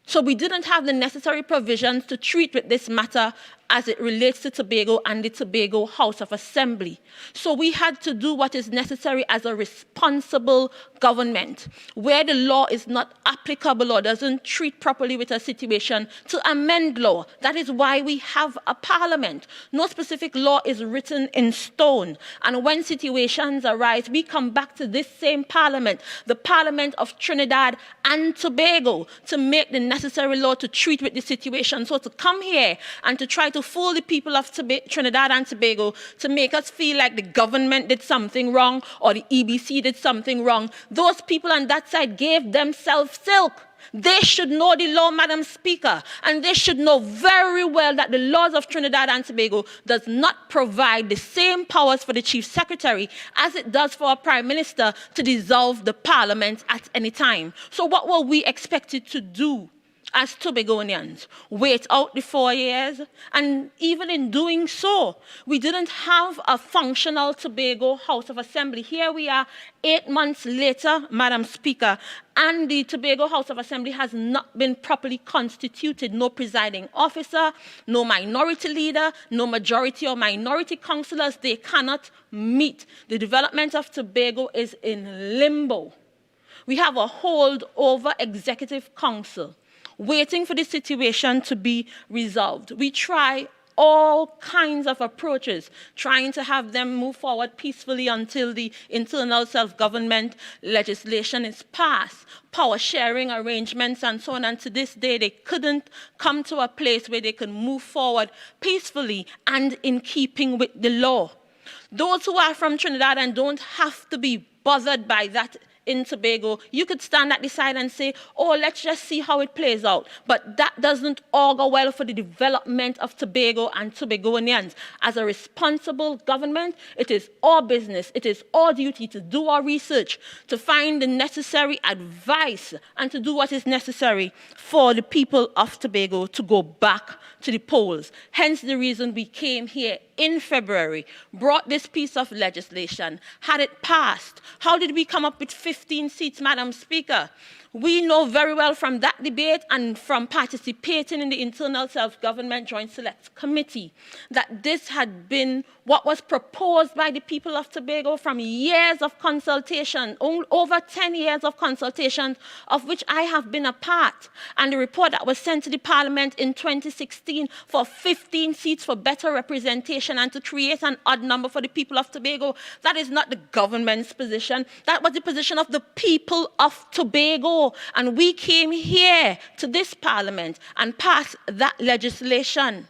So we didn't have the necessary provisions to treat with this matter as it relates to Tobago and the Tobago House of Assembly. So we had to do what is necessary as a responsible government, where the law is not applicable or doesn't treat properly with a situation, to amend law. That is why we have a parliament. No specific law is written in stone. And when situations arise, we come back to this same parliament, the Parliament of Trinidad and Tobago, to make the necessary law to treat with the situation. So to come here and to try to fool the people of Trinidad and Tobago to make us feel like the government did something wrong or the EBC did something wrong, those people on that side gave themselves silk. They should know the law, Madam Speaker, and they should know very well that the laws of Trinidad and Tobago does not provide the same powers for the Chief Secretary as it does for a Prime Minister to dissolve the Parliament at any time. So what were we expected to do as Tobagonians? Wait out the 4 years? And even in doing so, we didn't have a functional Tobago House of Assembly. Here we are 8 months later, Madam Speaker, and the Tobago House of Assembly has not been properly constituted. No presiding officer, no minority leader, no majority or minority councillors. They cannot meet. The development of Tobago is in limbo. We have a holdover executive council waiting for the situation to be resolved. We try all kinds of approaches, trying to have them move forward peacefully until the internal self-government legislation is passed, power sharing arrangements and so on. And to this day, they couldn't come to a place where they could move forward peacefully and in keeping with the law. Those who are from Trinidad and don't have to be bothered by that in Tobago, you could stand at the side and say, oh, let's just see how it plays out. But that doesn't augur well for the development of Tobago and Tobagonians. As a responsible government, it is our business, it is our duty to do our research, to find the necessary advice, and to do what is necessary for the people of Tobago to go back to the polls. Hence the reason we came here in February, brought this piece of legislation, had it passed. How did we come up with 15 seats, Madam Speaker? We know very well from that debate and from participating in the Internal Self-Government Joint Select Committee that this had been what was proposed by the people of Tobago from years of consultation, over 10 years of consultation, of which I have been a part. And the report that was sent to the Parliament in 2016 for 15 seats for better representation and to create an odd number for the people of Tobago, that is not the government's position. That was the position of the people of Tobago. And we came here to this Parliament and passed that legislation.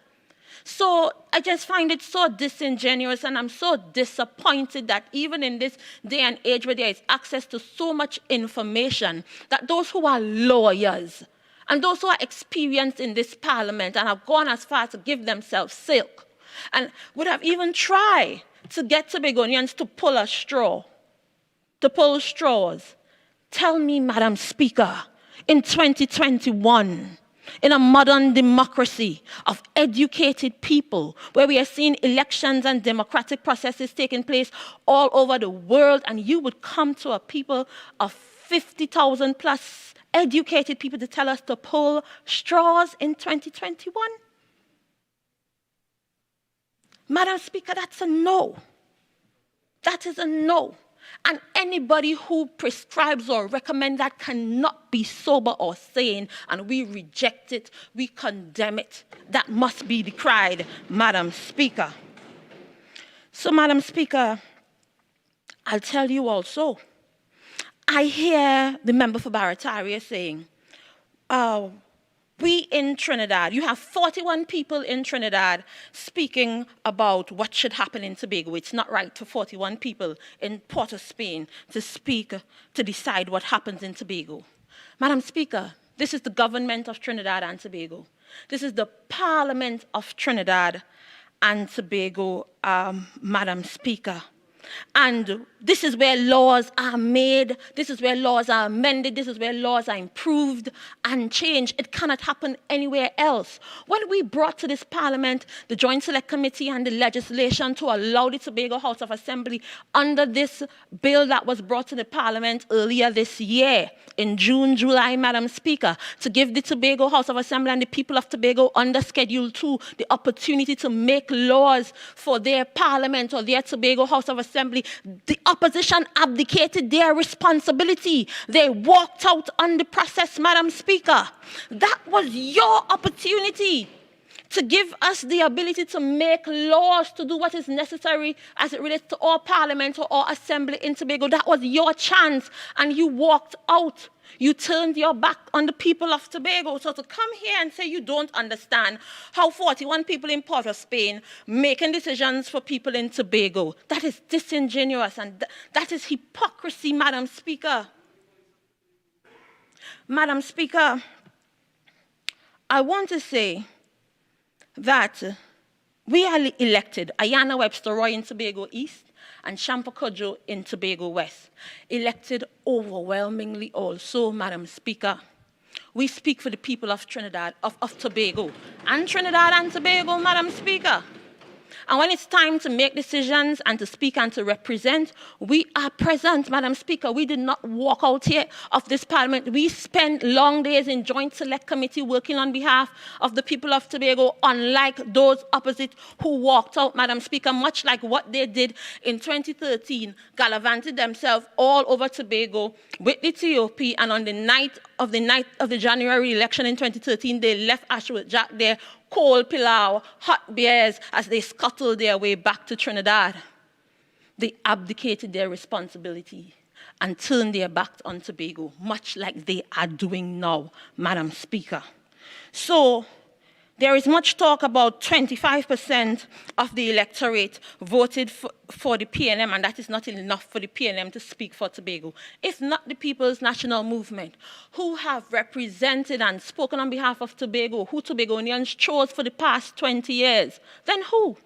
So I just find it so disingenuous, and I'm so disappointed that even in this day and age where there is access to so much information, that those who are lawyers and those who are experienced in this Parliament and have gone as far as to give themselves silk and would have even tried to get Tobagonians to pull a straw, to pull straws. Tell me, Madam Speaker, in 2021, in a modern democracy of educated people, where we are seeing elections and democratic processes taking place all over the world, and you would come to a people of 50,000 plus educated people to tell us to pull straws in 2021? Madam Speaker, that's a no. That is a no. And anybody who prescribes or recommends that cannot be sober or sane, and we reject it, we condemn it. That must be decried, Madam Speaker. So, Madam Speaker, I'll tell you also, I hear the member for Barataria saying, we in Trinidad, you have 41 people in Trinidad speaking about what should happen in Tobago. It's not right for 41 people in Port of Spain to speak, to decide what happens in Tobago. Madam Speaker, this is the government of Trinidad and Tobago. This is the Parliament of Trinidad and Tobago, Madam Speaker. And this is where laws are made, this is where laws are amended, this is where laws are improved and changed. It cannot happen anywhere else. When we brought to this Parliament the Joint Select Committee and the legislation to allow the Tobago House of Assembly under this bill that was brought to the Parliament earlier this year, in June, July, Madam Speaker, to give the Tobago House of Assembly and the people of Tobago under Schedule 2 the opportunity to make laws for their Parliament or their Tobago House of Assembly, the opposition abdicated their responsibility. They walked out on the process, Madam Speaker. That was your opportunity to give us the ability to make laws, to do what is necessary as it relates to our Parliament or our Assembly in Tobago. That was your chance, and you walked out. You turned your back on the people of Tobago. So to come here and say you don't understand how 41 people in Port of Spain making decisions for people in Tobago, that is disingenuous, and that is hypocrisy, Madam Speaker. Madam Speaker, I want to say that we are elected, Ayanna Webster Roy in Tobago East and Shampa Kojo in Tobago West, elected overwhelmingly also, Madam Speaker. We speak for the people of Trinidad, of Tobago, and Trinidad and Tobago, Madam Speaker. And when it's time to make decisions and to speak and to represent, we are present, Madam Speaker. We did not walk out here of this Parliament. We spent long days in Joint Select Committee working on behalf of the people of Tobago, unlike those opposite who walked out, Madam Speaker, much like what they did in 2013, gallivanted themselves all over Tobago with the TOP, and on the night of the January election in 2013, they left Ashworth Jack there, cold pilau, hot beers, as they scuttled their way back to Trinidad. They abdicated their responsibility and turned their back on Tobago, much like they are doing now, Madam Speaker. So there is much talk about 25% of the electorate voted for the PNM, and that is not enough for the PNM to speak for Tobago. If not the People's National Movement, who have represented and spoken on behalf of Tobago, who Tobagonians chose for the past 20 years, then who?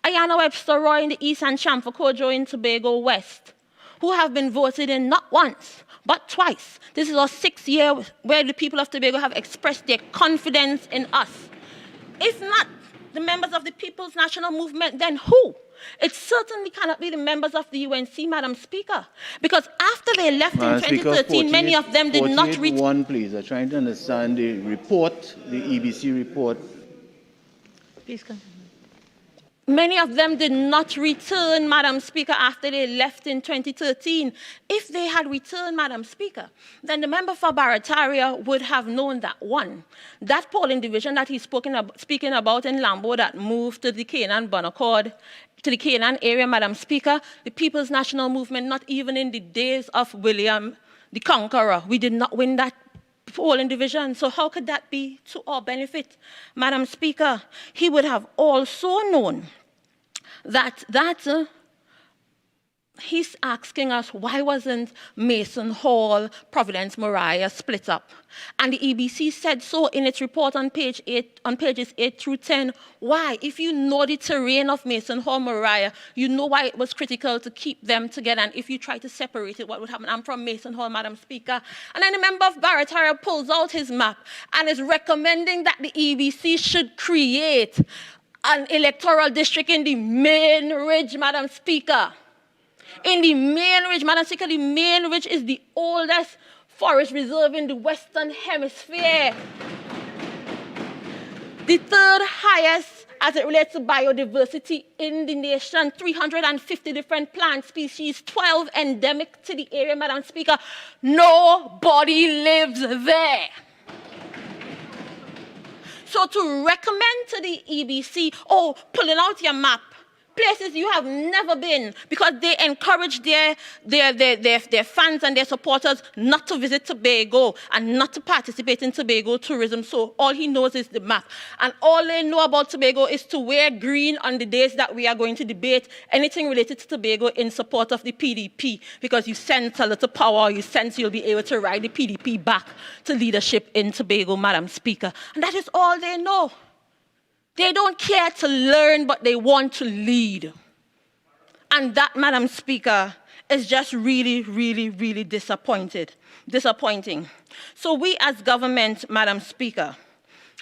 Ayanna Webster Roy in the East and Shamfa Kojo in Tobago West, who have been voted in not once, but twice. This is our 6th year where the people of Tobago have expressed their confidence in us. If not the members of the People's National Movement, then who? It certainly cannot be the members of the UNC, Madam Speaker, because after they left in 2013, many of them did not reach... One, please. I'm trying to understand the report, the EBC report. Please continue. Many of them did not return, Madam Speaker, after they left in 2013. If they had returned, Madam Speaker, then the member for Barataria would have known that, one, that polling division that he's speaking about in Lambo that moved to the Canaan Bonaccord, to the Canaan area, Madam Speaker, the People's National Movement, not even in the days of William the Conqueror, we did not win that polling division. So how could that be to our benefit, Madam Speaker? He would have also known that he's asking us, why wasn't Mason Hall, Providence, Moriah split up? And the EBC said so in its report on pages 8 through 10. Why? If you know the terrain of Mason Hall, Moriah, you know why it was critical to keep them together. And if you try to separate it, what would happen? I'm from Mason Hall, Madam Speaker. And then a member of Barataria pulls out his map and is recommending that the EBC should create an electoral district in the main ridge, Madam Speaker. In the main ridge, Madam Speaker, the main ridge is the oldest forest reserve in the Western Hemisphere. The third highest as it relates to biodiversity in the nation. 350 different plant species, 12 endemic to the area, Madam Speaker. Nobody lives there. So to recommend to the EBC, oh, pulling out your map, places you have never been, because they encourage their fans and their supporters not to visit Tobago and not to participate in Tobago tourism. So all he knows is the map. And all they know about Tobago is to wear green on the days that we are going to debate anything related to Tobago in support of the PDP, because you sense a little power, you sense you'll be able to ride the PDP back to leadership in Tobago, Madam Speaker. And that is all they know. They don't care to learn, but they want to lead. And that, Madam Speaker, is just really, really, really disappointing. So we as government, Madam Speaker,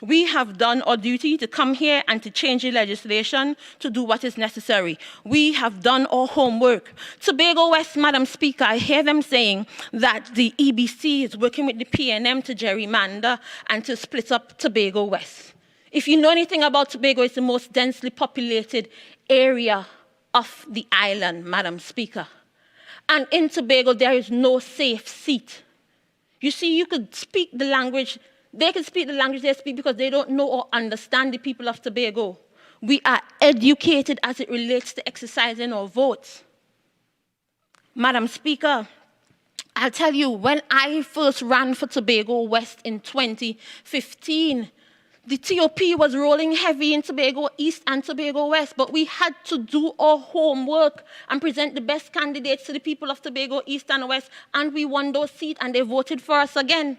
we have done our duty to come here and to change the legislation to do what is necessary. We have done our homework. Tobago West, Madam Speaker, I hear them saying that the EBC is working with the PNM to gerrymander and to split up Tobago West. If you know anything about Tobago, it's the most densely populated area of the island, Madam Speaker. And in Tobago, there is no safe seat. You see, you could speak the language, they can speak the language they speak because they don't know or understand the people of Tobago. We are educated as it relates to exercising our votes. Madam Speaker, I'll tell you, when I first ran for Tobago West in 2015, the TOP was rolling heavy in Tobago East and Tobago West, but we had to do our homework and present the best candidates to the people of Tobago East and West, and we won those seats and they voted for us again.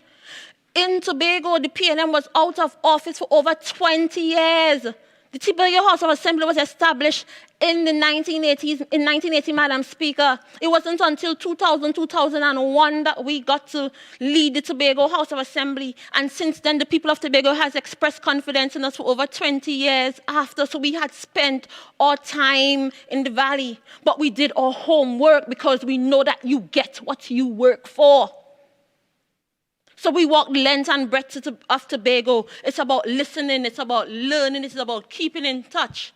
In Tobago, the PNM was out of office for over 20 years. The Tobago House of Assembly was established in the 1980s, in 1980, Madam Speaker. It wasn't until 2000, 2001 that we got to lead the Tobago House of Assembly. And since then, the people of Tobago has expressed confidence in us for over 20 years after. So we had spent our time in the valley. But we did our homework because we know that you get what you work for. So we walk the length and breadth of Tobago. It's about listening, it's about learning, it's about keeping in touch.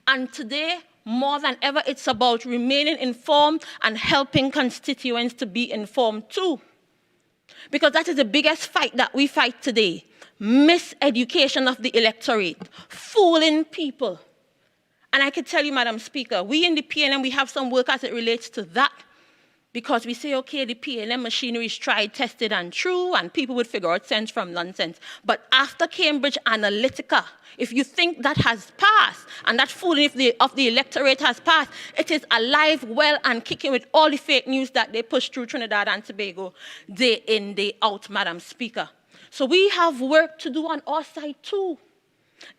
And today, more than ever, it's about remaining informed and helping constituents to be informed too. Because that is the biggest fight that we fight today. Miseducation of the electorate, fooling people. And I can tell you, Madam Speaker, we in the PNM, we have some work as it relates to that. Because we say, okay, the PNM machinery is tried, tested, and true, and people would figure out sense from nonsense. But after Cambridge Analytica, if you think that has passed, and that fooling of the electorate has passed, it is alive, well, and kicking with all the fake news that they push through Trinidad and Tobago day in, day out, Madam Speaker. So we have work to do on our side, too.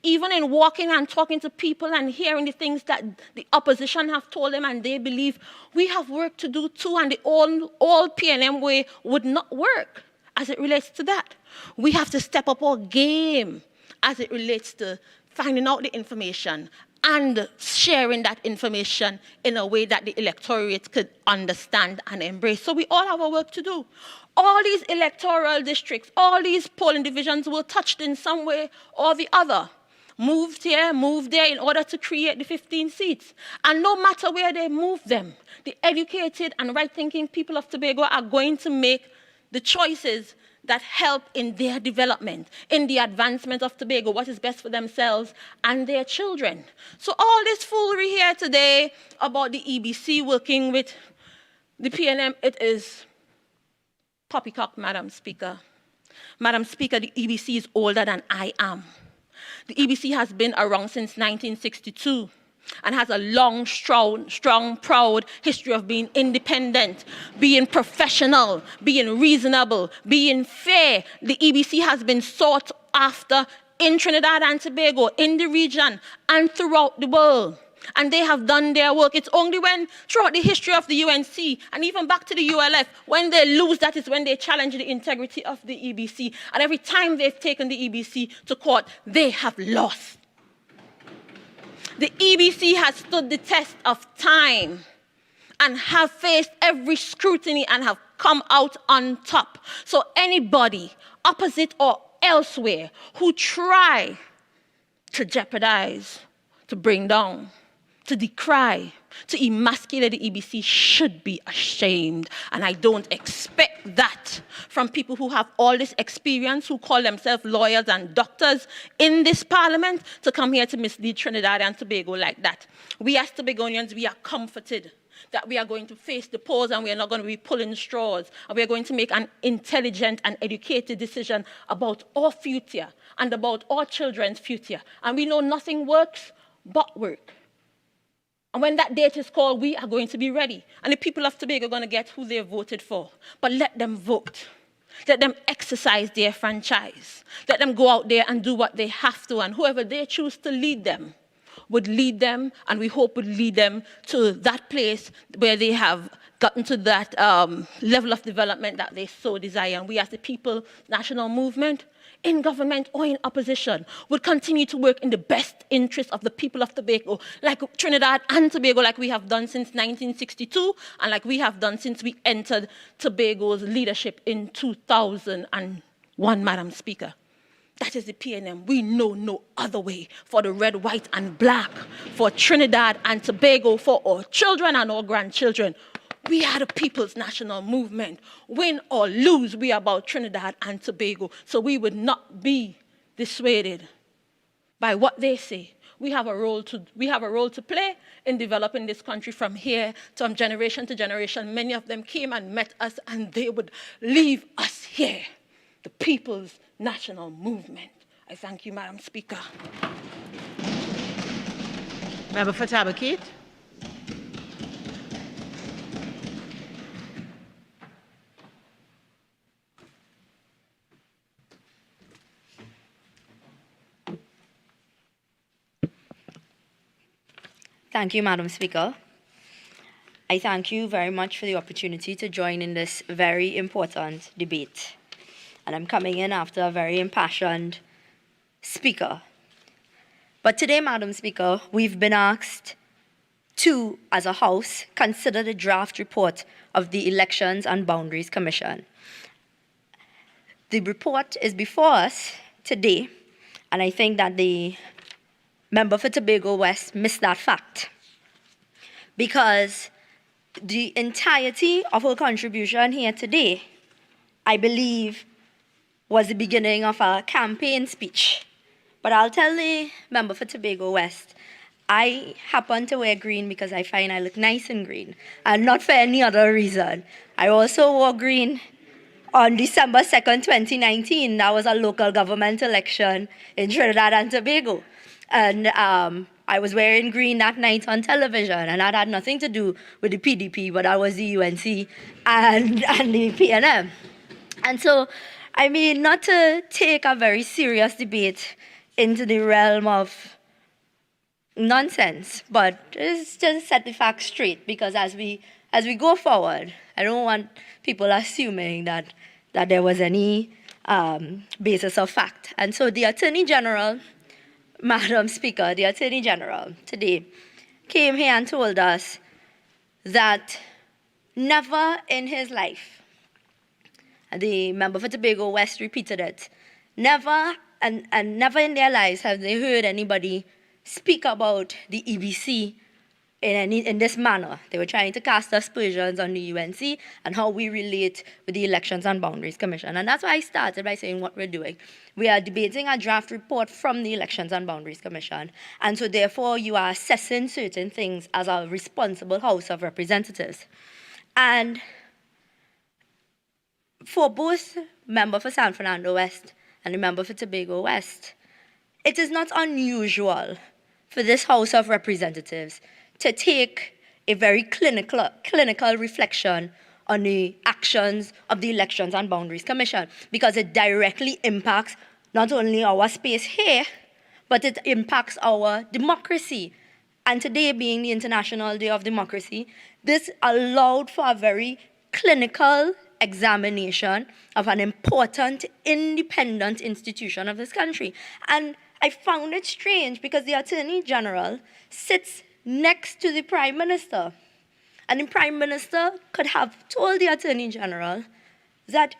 Even in walking and talking to people and hearing the things that the opposition have told them and they believe, we have work to do too, and the old PNM way would not work as it relates to that. We have to step up our game as it relates to finding out the information and sharing that information in a way that the electorate could understand and embrace. So we all have our work to do. All these electoral districts, all these polling divisions were touched in some way or the other. Moved here, moved there in order to create the 15 seats. And no matter where they move them, the educated and right-thinking people of Tobago are going to make the choices that help in their development, in the advancement of Tobago, what is best for themselves and their children. So all this foolery here today about the EBC working with the PNM, it is poppycock, Madam Speaker. Madam Speaker, the EBC is older than I am. The EBC has been around since 1962 and has a long, strong, proud history of being independent, being professional, being reasonable, being fair. The EBC has been sought after in Trinidad and Tobago, in the region, and throughout the world. And they have done their work. It's only when, throughout the history of the UNC, and even back to the ULF, when they lose, that is when they challenge the integrity of the EBC. And every time they've taken the EBC to court, they have lost. The EBC has stood the test of time and have faced every scrutiny and have come out on top. So anybody, opposite or elsewhere, who try to jeopardize to bring down, to decry, to emasculate the EBC should be ashamed. And I don't expect that from people who have all this experience, who call themselves lawyers and doctors in this parliament, to come here to mislead Trinidad and Tobago like that. We as Tobagonians, we are comforted that we are going to face the polls and we are not going to be pulling straws. And we are going to make an intelligent and educated decision about our future and about our children's future. And we know nothing works but work. And when that date is called, we are going to be ready. And the people of Tobago are going to get who they voted for. But let them vote. Let them exercise their franchise. Let them go out there and do what they have to. And whoever they choose to lead them would lead them, and we hope would lead them to that place where they have gotten to that level of development that they so desire. And we as the People National Movement, in government or in opposition, would continue to work in the best interest of the people of Tobago, like Trinidad and Tobago, like we have done since 1962, and like we have done since we entered Tobago's leadership in 2001, Madam Speaker. That is the PNM. We know no other way for the red, white, and black, for Trinidad and Tobago, for our children and our grandchildren. We are the People's National Movement. Win or lose, we are about Trinidad and Tobago. So we would not be dissuaded by what they say. We have a role to play in developing this country from here from generation to generation. Many of them came and met us, and they would leave us here, the People's National Movement. I thank you, Madam Speaker. Member for Tabakit. Thank you, Madam Speaker. I thank you very much for the opportunity to join in this very important debate. And I'm coming in after a very impassioned speaker. But today, Madam Speaker, we've been asked to, as a House, consider the draft report of the Elections and Boundaries Commission. The report is before us today, and I think that the member for Tobago West missed that fact, because the entirety of her contribution here today, I believe, was the beginning of a campaign speech. But I'll tell the member for Tobago West, I happen to wear green because I find I look nice in green, and not for any other reason. I also wore green on December 2nd, 2019. That was a local government election in Trinidad and Tobago. And I was wearing green that night on television, and that had nothing to do with the PDP, but that was the UNC and the PNM. And so, I mean, not to take a very serious debate into the realm of nonsense, but just to set the facts straight, because as we go forward, I don't want people assuming that there was any basis of fact. And so the Attorney General, Madam Speaker, the Attorney General today came here and told us that never in his life, the member for Tobago West repeated it, never and never in their lives have they heard anybody speak about the EBC in this manner. They were trying to cast aspersions on the UNC and how we relate with the Elections and Boundaries Commission. And that's why I started by saying what we're doing. We are debating a draft report from the Elections and Boundaries Commission. And so therefore you are assessing certain things as a responsible House of Representatives. And for both member for San Fernando West and the member for Tobago West, it is not unusual for this House of Representatives to take a very clinical reflection on the actions of the Elections and Boundaries Commission, because it directly impacts not only our space here, but it impacts our democracy. And today being the International Day of Democracy, this allowed for a very clinical examination of an important independent institution of this country. And I found it strange because the Attorney General sits next to the Prime Minister. And the Prime Minister could have told the Attorney General that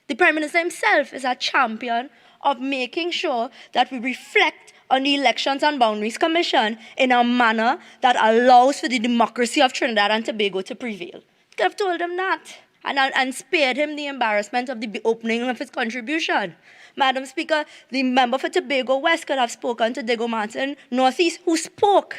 The Prime Minister himself is a champion of making sure that we reflect on the Elections and Boundaries Commission in a manner that allows for the democracy of Trinidad and Tobago to prevail. Could have told him that and spared him the embarrassment of the opening of his contribution. Madam Speaker, the member for Tobago West could have spoken to Diego Martin Northeast, who spoke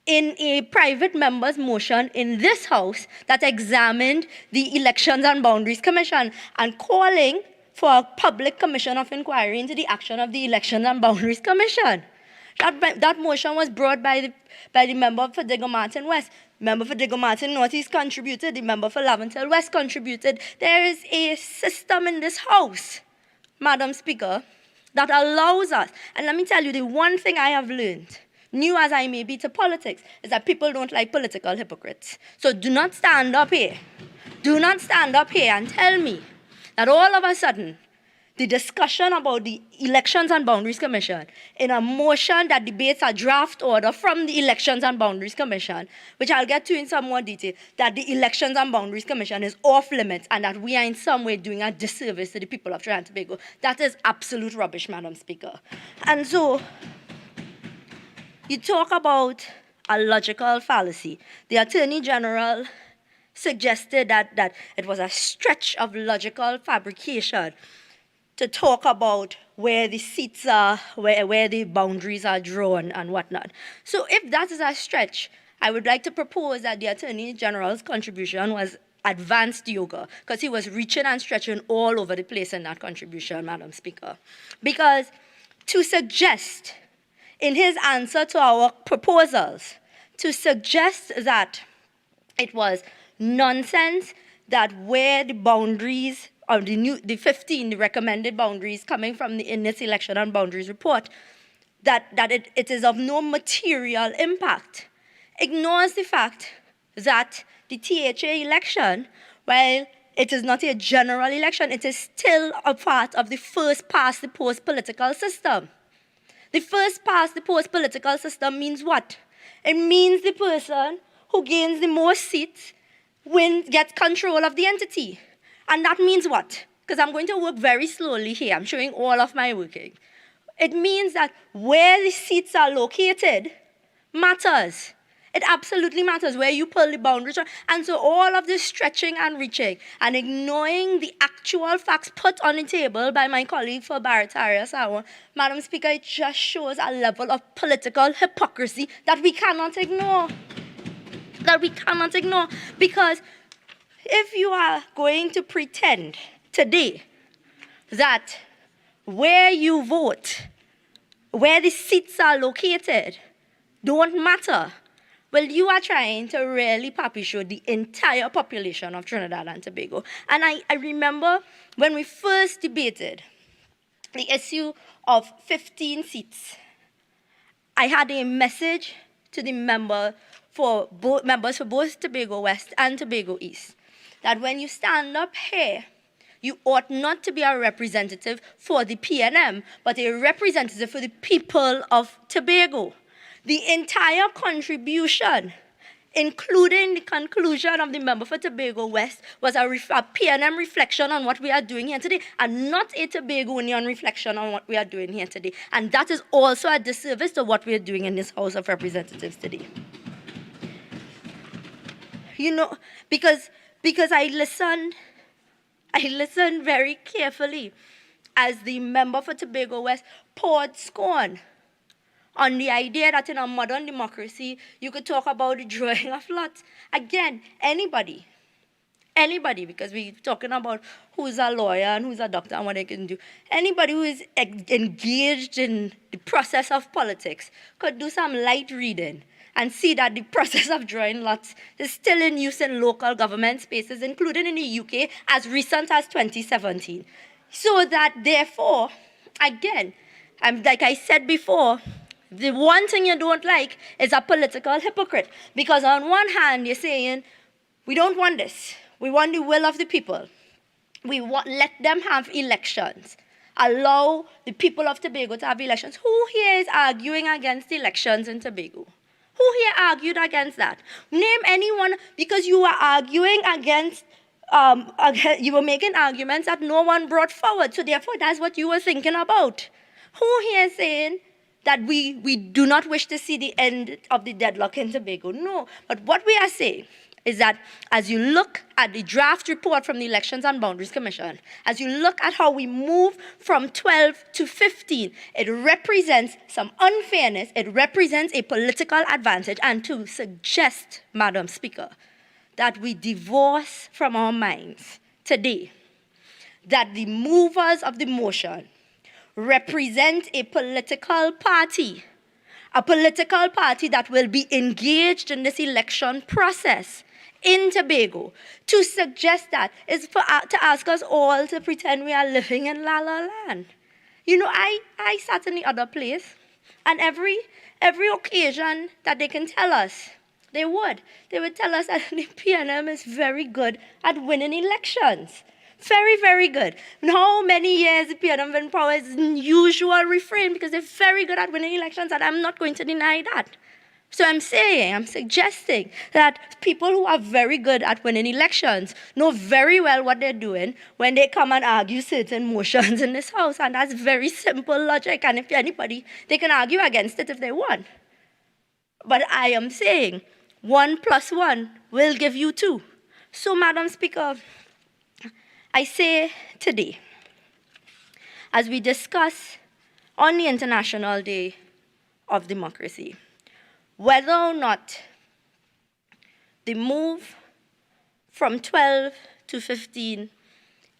in a private member's motion in this House that examined the Elections and Boundaries Commission and calling for a public commission of inquiry into the action of the Elections and Boundaries Commission. That motion was brought by the member for Diego Martin West. Member for Diego Martin Northeast contributed. The member for Laventille West contributed. There is a system in this House, Madam Speaker, that allows us. And let me tell you, the one thing I have learned, new as I may be to politics, is that people don't like political hypocrites. So do not stand up here. Do not stand up here and tell me that all of a sudden, the discussion about the Elections and Boundaries Commission in a motion that debates a draft order from the Elections and Boundaries Commission, which I'll get to in some more detail, that the Elections and Boundaries Commission is off limits and that we are in some way doing a disservice to the people of Trinidad and Tobago. That is absolute rubbish, Madam Speaker. And so, you talk about a logical fallacy. The Attorney General suggested that it was a stretch of logical fabrication to talk about where the seats are, where the boundaries are drawn and whatnot. So if that is a stretch, I would like to propose that the Attorney General's contribution was advanced yoga, because he was reaching and stretching all over the place in that contribution, Madam Speaker. Because to suggest, in his answer to our proposals, to suggest that it was nonsense that where the boundaries of the 15, the recommended boundaries coming from in this Election and Boundaries report, that it is of no material impact, ignores the fact that the THA election, while it is not a general election, it is still a part of the first past the post political system. The first past the post political system means what? It means the person who gains the most seats gets control of the entity. And that means what? Because I'm going to work very slowly here. I'm showing all of my working. It means that where the seats are located matters. It absolutely matters where you pull the boundaries. And so all of this stretching and reaching and ignoring the actual facts put on the table by my colleague for Barataria Sawa, Madam Speaker, it just shows a level of political hypocrisy that we cannot ignore. That we cannot ignore. Because if you are going to pretend today that where you vote, where the seats are located, don't matter, well, you are trying to really puppy show the entire population of Trinidad and Tobago. And I remember when we first debated the issue of 15 seats, I had a message to the members for both Tobago West and Tobago East, that when you stand up here, you ought not to be a representative for the PNM, but a representative for the people of Tobago. The entire contribution, including the conclusion of the member for Tobago West, was a PNM reflection on what we are doing here today, and not a Tobagonian reflection on what we are doing here today. And that is also a disservice to what we are doing in this House of Representatives today. You know, because I listened very carefully as the member for Tobago West poured scorn on the idea that in a modern democracy, you could talk about the drawing of lots. Again, anybody, because we're talking about who's a lawyer and who's a doctor and what they can do, anybody who is engaged in the process of politics could do some light reading and see that the process of drawing lots is still in use in local government spaces, including in the UK, as recent as 2017. So that, therefore, again, like I said before, the one thing you don't like is a political hypocrite. Because on one hand, you're saying, we don't want this. We want the will of the people. Let them have elections. Allow the people of Tobago to have elections. Who here is arguing against elections in Tobago? Who here argued against that? Name anyone, because you are arguing against you were making arguments that no one brought forward. So therefore, that's what you were thinking about. Who here is saying that we do not wish to see the end of the deadlock in Tobago? No. But what we are saying is that as you look at the draft report from the Elections and Boundaries Commission, as you look at how we move from 12 to 15, it represents some unfairness, it represents a political advantage, and to suggest, Madam Speaker, that we divorce from our minds today that the movers of the motion represent a political party that will be engaged in this election process in Tobago. To suggest that is to ask us all to pretend we are living in La La Land. You know, I sat in the other place, and every occasion that they can tell us, they would tell us that the PNM is very good at winning elections. Very, very good. And how many years the PNM been in power is an usual refrain because they're very good at winning elections, and I'm not going to deny that. So I'm suggesting that people who are very good at winning elections know very well what they're doing when they come and argue certain motions in this house, and that's very simple logic, and if anybody, they can argue against it if they want. But I am saying 1 + 1 will give you 2. So, Madam Speaker, I say today, as we discuss on the International Day of Democracy, whether or not the move from 12 to 15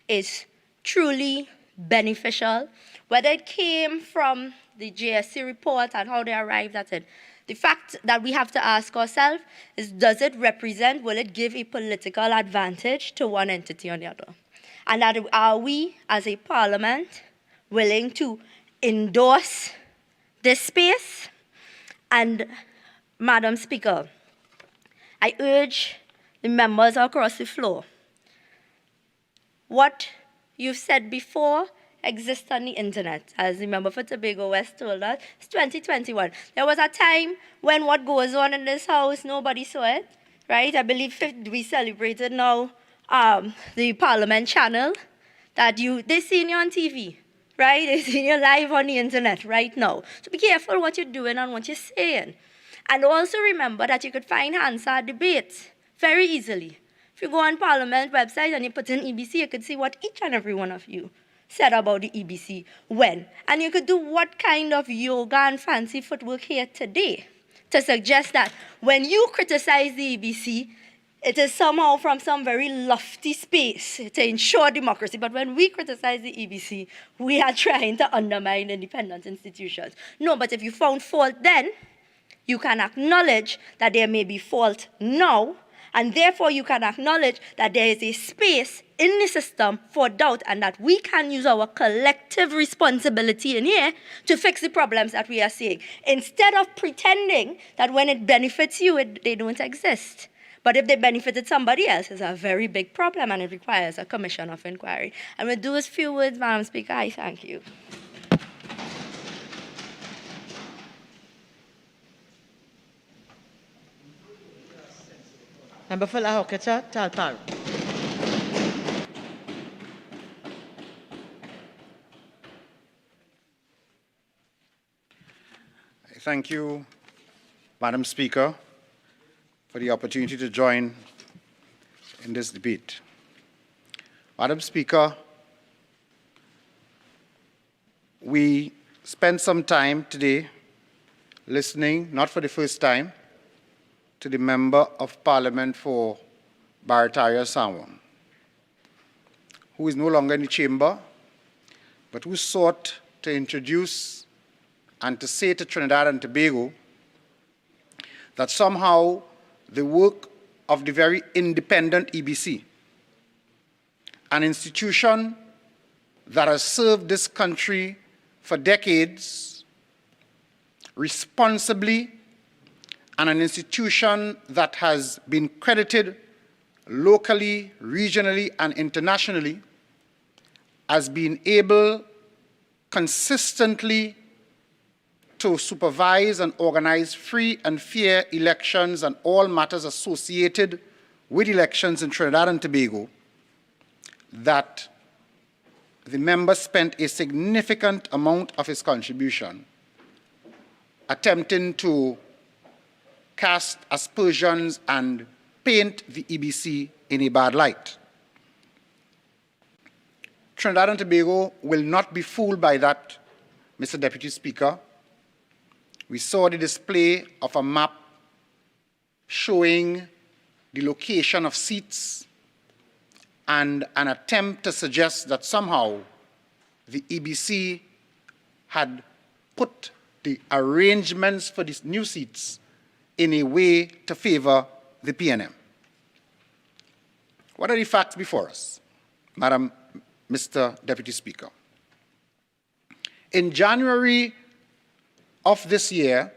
is truly beneficial, whether it came from the JSC report and how they arrived at it. The fact that we have to ask ourselves is, does it represent, will it give a political advantage to one entity or the other? And that are we, as a parliament, willing to endorse this space? And, Madam Speaker, I urge the members across the floor, what you've said before exists on the internet. As the member for Tobago West told us, it's 2021. There was a time when what goes on in this house, nobody saw it, right? I believe we celebrated now the Parliament channel that they seen you on TV, right? They seen you live on the internet right now. So be careful what you're doing and what you're saying. And also remember that you could find Hansard debates very easily. If you go on Parliament website and you put in EBC, you could see what each and every one of you said about the EBC when. And you could do what kind of yoga and fancy footwork here today to suggest that when you criticize the EBC, it is somehow from some very lofty space to ensure democracy. But when we criticize the EBC, we are trying to undermine independent institutions. No, but if you found fault then, you can acknowledge that there may be fault now, and therefore you can acknowledge that there is a space in the system for doubt, and that we can use our collective responsibility in here to fix the problems that we are seeing, instead of pretending that when it benefits you, they don't exist. But if they benefited somebody else, it's a very big problem, and it requires a commission of inquiry. And with those few words, Madam Speaker, I thank you. Member for La Hoketa, Talpal. Thank you, Madam Speaker, for the opportunity to join in this debate. Madam Speaker, we spent some time today listening, not for the first time, to the Member of Parliament for Barataria Sangwon, who is no longer in the chamber, but who sought to introduce and to say to Trinidad and Tobago that somehow the work of the very independent EBC, an institution that has served this country for decades responsibly, and an institution that has been credited locally, regionally, and internationally as being able consistently to supervise and organize free and fair elections and all matters associated with elections in Trinidad and Tobago, that the member spent a significant amount of his contribution attempting to cast aspersions and paint the EBC in a bad light. Trinidad and Tobago will not be fooled by that, Mr. Deputy Speaker. We saw the display of a map showing the location of seats and an attempt to suggest that somehow the EBC had put the arrangements for these new seats in a way to favor the PNM. What are the facts before us, Mr. Deputy Speaker? In January of this year,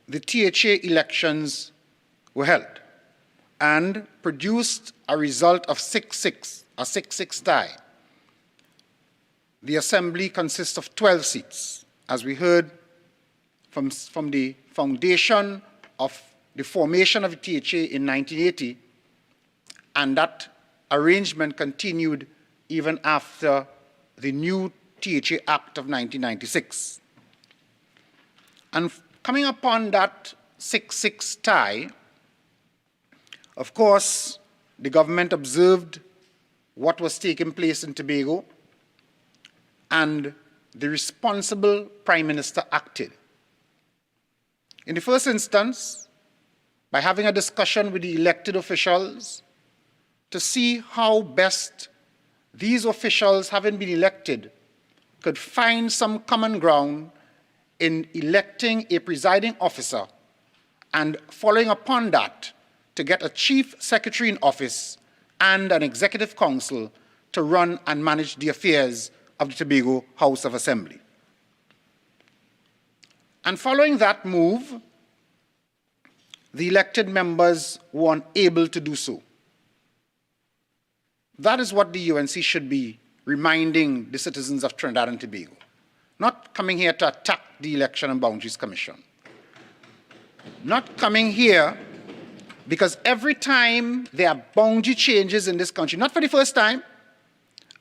the THA elections were held and produced a result of 6-6, a 6-6 tie. The Assembly consists of 12 seats, as we heard from the foundation of the formation of the THA in 1980, and that arrangement continued even after the new THA Act of 1996. And coming upon that 6-6 tie, of course, the government observed what was taking place in Tobago, and the responsible Prime Minister acted. In the first instance, by having a discussion with the elected officials to see how best these officials, having been elected, could find some common ground in electing a presiding officer and following upon that to get a chief secretary in office and an executive council to run and manage the affairs of the Tobago House of Assembly. And following that move, the elected members were unable to do so. That is what the UNC should be reminding the citizens of Trinidad and Tobago, not coming here to attack the Election and Boundaries Commission. Not coming here because every time there are boundary changes in this country, not for the first time,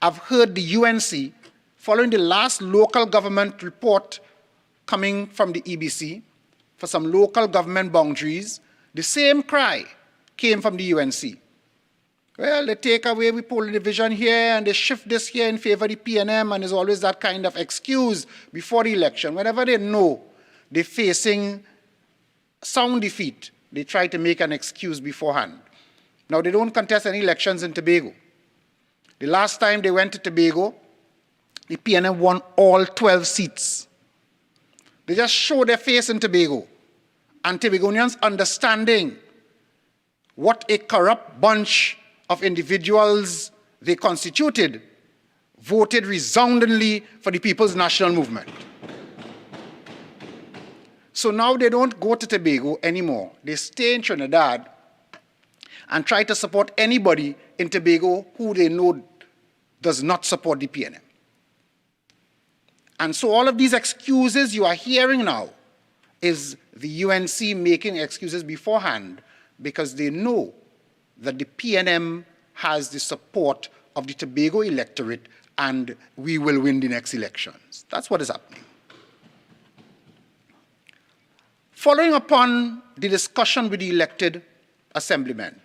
I've heard the UNC, following the last local government report coming from the EBC for some local government boundaries, the same cry came from the UNC. Well, they take away the polling division here and they shift this here in favor of the PNM, and there's always that kind of excuse before the election. Whenever they know they're facing sound defeat, they try to make an excuse beforehand. Now, they don't contest any elections in Tobago. The last time they went to Tobago, the PNM won all 12 seats. They just show their face in Tobago, and Tobagonians understanding what a corrupt bunch of individuals they constituted, voted resoundingly for the People's National Movement. So now they don't go to Tobago anymore. They stay in Trinidad and try to support anybody in Tobago who they know does not support the PNM. And so all of these excuses you are hearing now is the UNC making excuses beforehand because they know that the PNM has the support of the Tobago electorate and we will win the next elections. That's what is happening. Following upon the discussion with the elected assemblymen,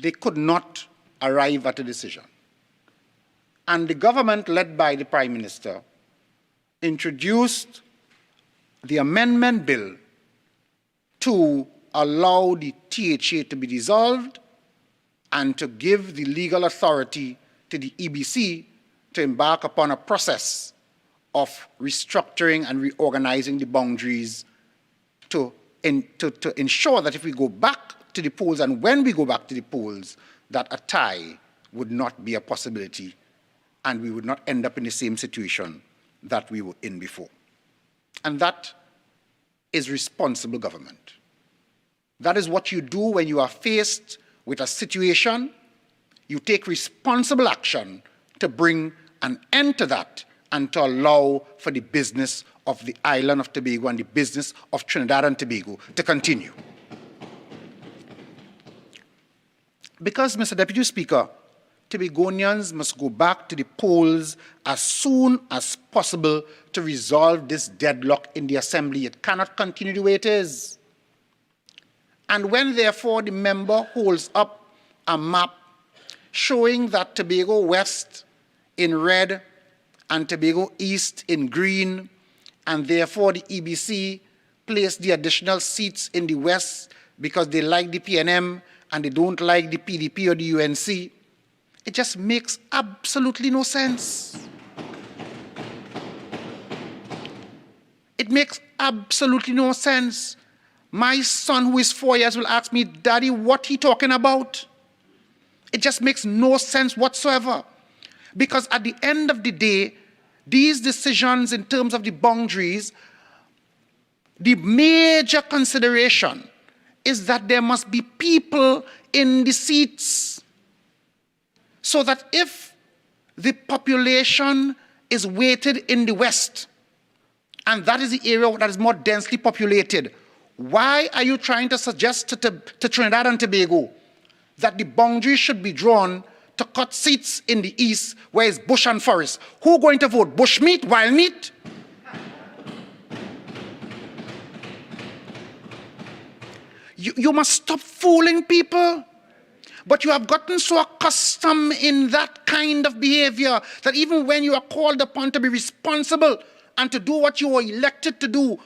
they could not arrive at a decision. And the government, led by the Prime Minister, introduced the amendment bill to allow the THA to be dissolved and to give the legal authority to the EBC to embark upon a process of restructuring and reorganizing the boundaries to ensure that if we go back to the polls and when we go back to the polls, that a tie would not be a possibility and we would not end up in the same situation that we were in before. And that is responsible government. That is what you do when you are faced with a situation. You take responsible action to bring an end to that and to allow for the business of the island of Tobago and the business of Trinidad and Tobago to continue. Because, Mr. Deputy Speaker, Tobagonians must go back to the polls as soon as possible to resolve this deadlock in the Assembly. It cannot continue the way it is. And when, therefore, the member holds up a map showing that Tobago West in red and Tobago East in green, and therefore the EBC placed the additional seats in the West because they like the PNM and they don't like the PDP or the UNC, it just makes absolutely no sense. It makes absolutely no sense. My son, who is 4 years, will ask me, Daddy, what he talking about? It just makes no sense whatsoever. Because at the end of the day, these decisions in terms of the boundaries, the major consideration is that there must be people in the seats. So that if the population is weighted in the West, and that is the area that is more densely populated, why are you trying to suggest to Trinidad and Tobago that the boundary should be drawn to cut seats in the East where it's bush and forest? Who going to vote? Bush meat, wild meat? You must stop fooling people. But you have gotten so accustomed in that kind of behavior that even when you are called upon to be responsible and to do what you were elected to do,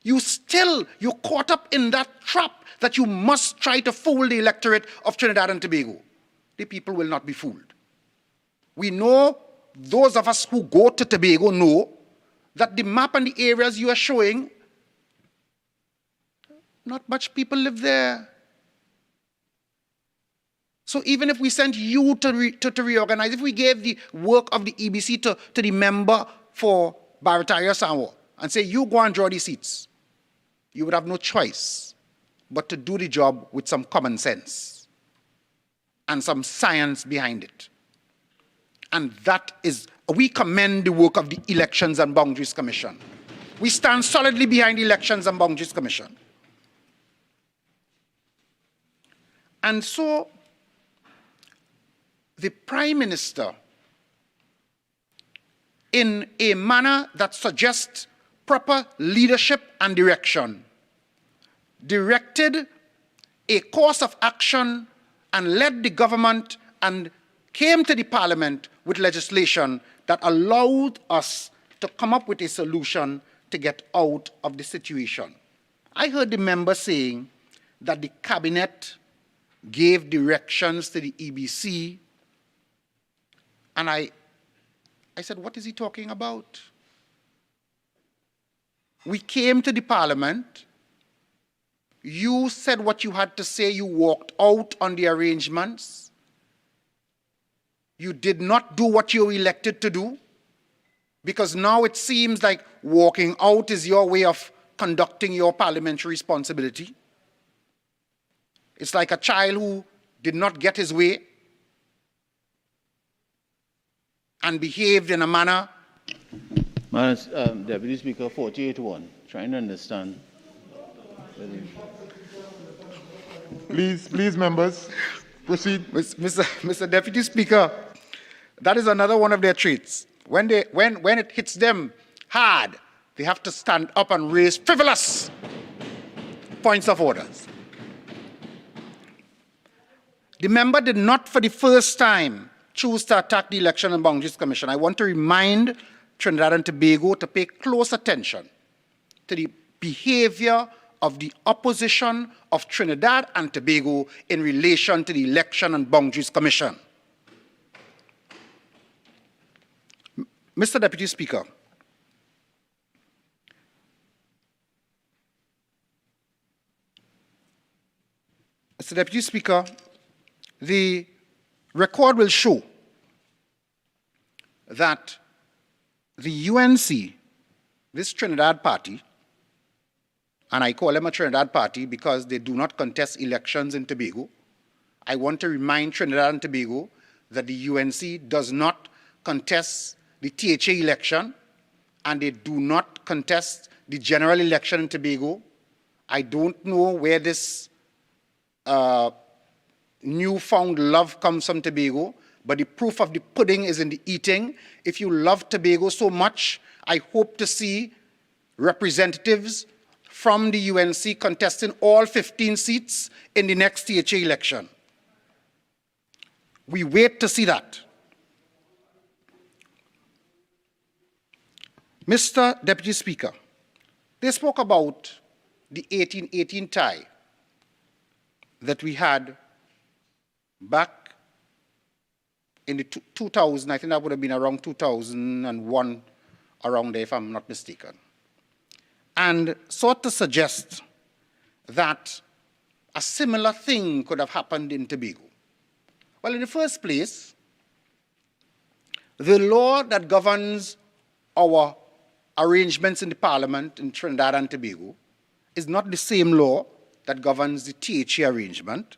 you're caught up in that trap that you must try to fool the electorate of Trinidad and Tobago. The people will not be fooled. We know, those of us who go to Tobago know, that the map and the areas you are showing, not much people live there. So even if we sent you to reorganize, if we gave the work of the EBC to the member for Barataria Sanwo and say, you go and draw these seats, you would have no choice but to do the job with some common sense and some science behind it. And that is, we commend the work of the Elections and Boundaries Commission. We stand solidly behind the Elections and Boundaries Commission. And so, the Prime Minister, in a manner that suggests proper leadership and direction, directed a course of action and led the government and came to the Parliament with legislation that allowed us to come up with a solution to get out of the situation. I heard the member saying that the Cabinet gave directions to the EBC. And I said, what is he talking about? We came to the Parliament. You said what you had to say. You walked out on the arrangements. You did not do what you were elected to do. Because now it seems like walking out is your way of conducting your parliamentary responsibility. It's like a child who did not get his way and behaved in a manner. Madam Deputy Speaker, 48-1, trying to understand. Please, members, proceed. Mr. Deputy Speaker, that is another one of their traits. When it hits them hard, they have to stand up and raise frivolous points of orders. The member did not, for the first time, choose to attack the Election and Boundaries Commission. I want to remind Trinidad and Tobago to pay close attention to the behavior of the opposition of Trinidad and Tobago in relation to the Election and Boundaries Commission. Mr. Deputy Speaker, the record will show that the UNC, this Trinidad party, and I call them a Trinidad party because they do not contest elections in Tobago. I want to remind Trinidad and Tobago that the UNC does not contest the THA election, and they do not contest the general election in Tobago. I don't know where this newfound love comes from Tobago, but the proof of the pudding is in the eating. If you love Tobago so much, I hope to see representatives from the UNC contesting all 15 seats in the next THA election. We wait to see that. Mr. Deputy Speaker, they spoke about the 1818 tie that we had back in the 2000, I think that would have been around 2001, around there if I'm not mistaken, and sought to suggest that a similar thing could have happened in Tobago. Well, in the first place, the law that governs our arrangements in the Parliament in Trinidad and Tobago is not the same law that governs the THA arrangement.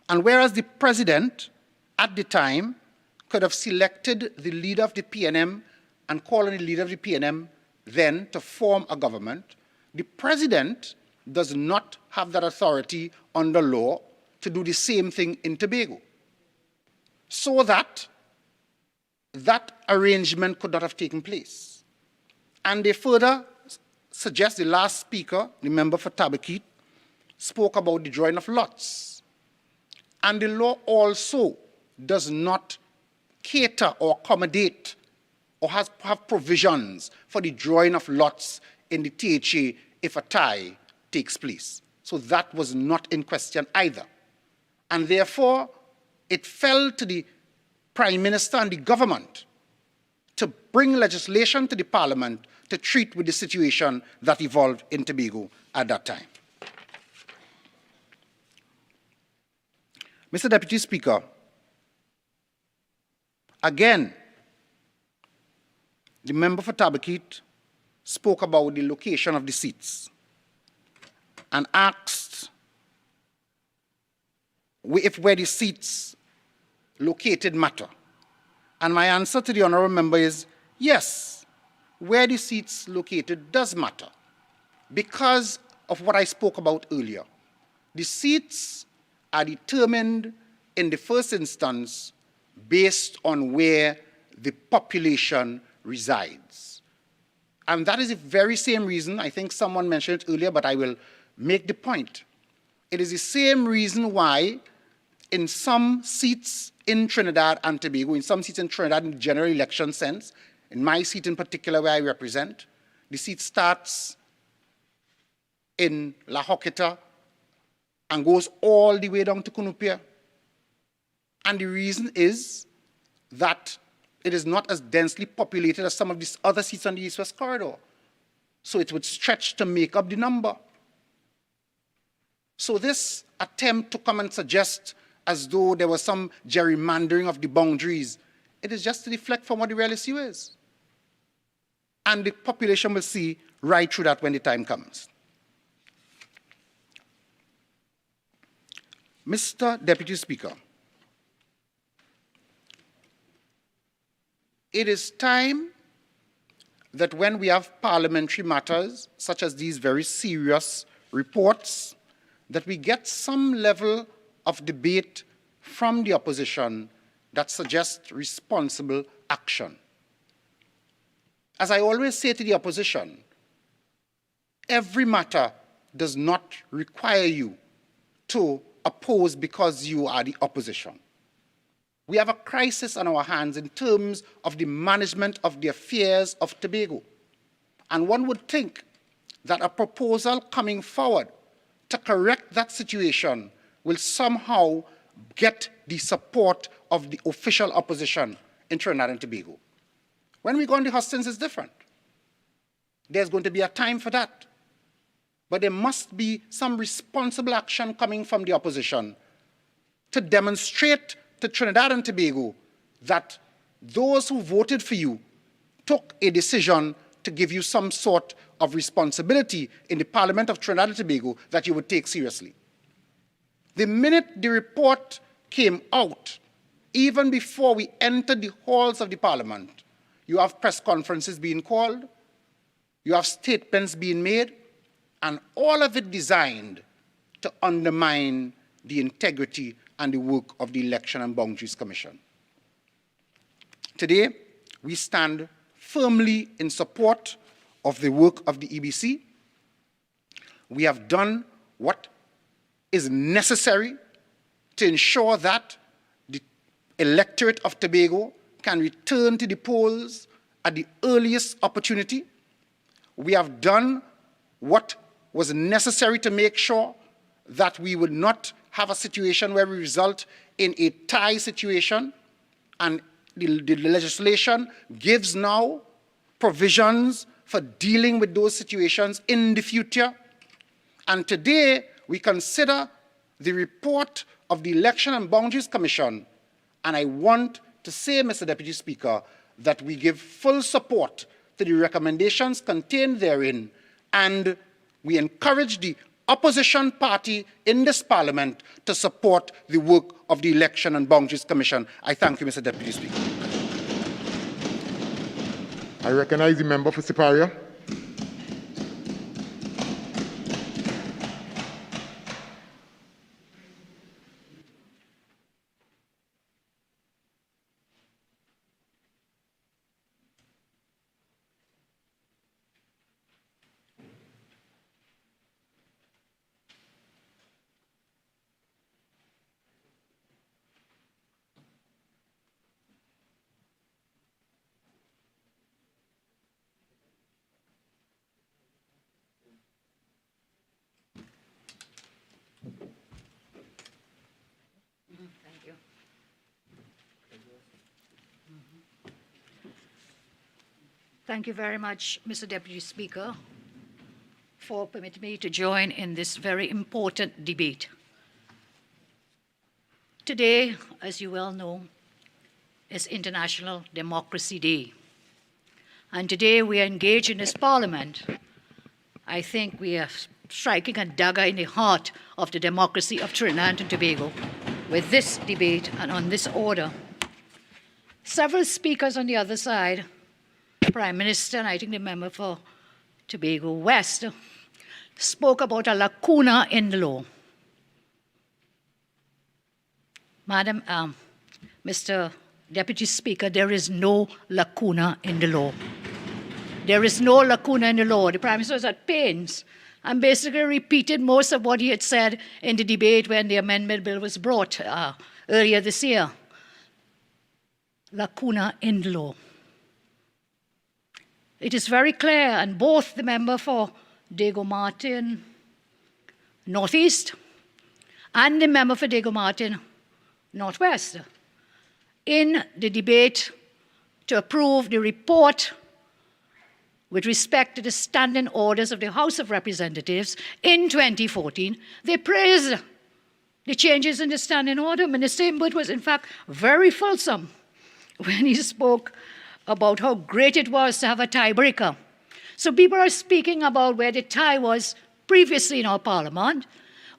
And whereas the President, at the time, could have selected the leader of the PNM and called on the leader of the PNM then to form a government, the President does not have that authority under law to do the same thing in Tobago. So that arrangement could not have taken place. And they further suggest, the last speaker, the member for Tobago, spoke about the drawing of lots. And the law also does not cater or accommodate or have provisions for the drawing of lots in the THA if a tie takes place. So that was not in question either. And therefore, it fell to the Prime Minister and the government to bring legislation to the Parliament to treat with the situation that evolved in Tobago at that time. Mr. Deputy Speaker, again, the member for Tabakit spoke about the location of the seats and asked if where the seats located matter. And my answer to the honourable member is yes, where the seats located does matter because of what I spoke about earlier. The seats are determined in the first instance based on where the population resides. And that is the very same reason, I think someone mentioned it earlier, but I will make the point. It is the same reason why in some seats in Trinidad and Tobago, in some seats in Trinidad in the general election sense, in my seat in particular where I represent, the seat starts in La Hoqueta and goes all the way down to Cunupia. And the reason is that it is not as densely populated as some of these other seats on the East-West Corridor. So it would stretch to make up the number. So this attempt to come and suggest as though there was some gerrymandering of the boundaries, it is just to deflect from what the real issue is. And the population will see right through that when the time comes. Mr. Deputy Speaker, it is time that when we have parliamentary matters, such as these very serious reports, that we get some level of debate from the opposition that suggests responsible action. As I always say to the opposition, every matter does not require you to oppose because you are the opposition. We have a crisis on our hands in terms of the management of the affairs of Tobago. And one would think that a proposal coming forward to correct that situation will somehow get the support of the official opposition in Trinidad and Tobago. When we go on the hustings, it's different. There's going to be a time for that. But there must be some responsible action coming from the opposition to demonstrate to Trinidad and Tobago that those who voted for you took a decision to give you some sort of responsibility in the Parliament of Trinidad and Tobago that you would take seriously. The minute the report came out, even before we entered the halls of the Parliament, you have press conferences being called, you have statements being made, and all of it designed to undermine the integrity and the work of the Election and Boundaries Commission. Today, we stand firmly in support of the work of the EBC. We have done what is necessary to ensure that the electorate of Tobago can return to the polls at the earliest opportunity. We have done what was necessary to make sure that we would not have a situation where we result in a tie situation, and the legislation gives now provisions for dealing with those situations in the future. And today, we consider the report of the Election and Boundaries Commission, and I want to say, Mr. Deputy Speaker, that we give full support to the recommendations contained therein, and we encourage the opposition party in this Parliament to support the work of the Election and Boundaries Commission. I thank you, Mr. Deputy Speaker. I recognize the member for Siparia. Thank you very much, Mr. Deputy Speaker, for permitting me to join in this very important debate. Today, as you well know, is International Democracy Day. And today we are engaged in this Parliament. I think we are striking a dagger in the heart of the democracy of Trinidad and Tobago with this debate and on this order. Several speakers on the other side, Prime Minister, and I think the member for Tobago West, spoke about a lacuna in the law. Madam, Mr. Deputy Speaker, there is no lacuna in the law. There is no lacuna in the law. The Prime Minister was at pains and basically repeated most of what he had said in the debate when the amendment bill was brought earlier this year. Lacuna in the law. It is very clear, and both the member for Diego Martin Northeast and the member for Diego Martin Northwest, in the debate to approve the report with respect to the standing orders of the House of Representatives in 2014, they praised the changes in the standing order. Minister Imbert was, in fact, very fulsome when he spoke about how great it was to have a tiebreaker. So people are speaking about where the tie was previously in our Parliament,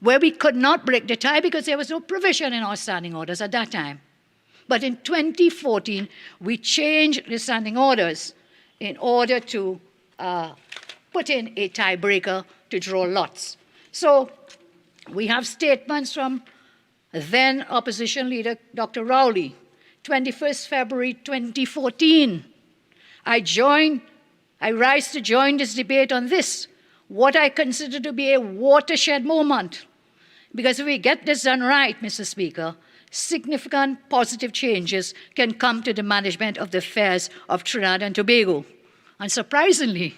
where we could not break the tie because there was no provision in our standing orders at that time. But in 2014, we changed the standing orders in order to put in a tiebreaker to draw lots. So we have statements from then opposition leader Dr. Rowley, 21st February 2014. I rise to join this debate on this, what I consider to be a watershed moment. Because if we get this done right, Mr. Speaker, significant positive changes can come to the management of the affairs of Trinidad and Tobago. And surprisingly,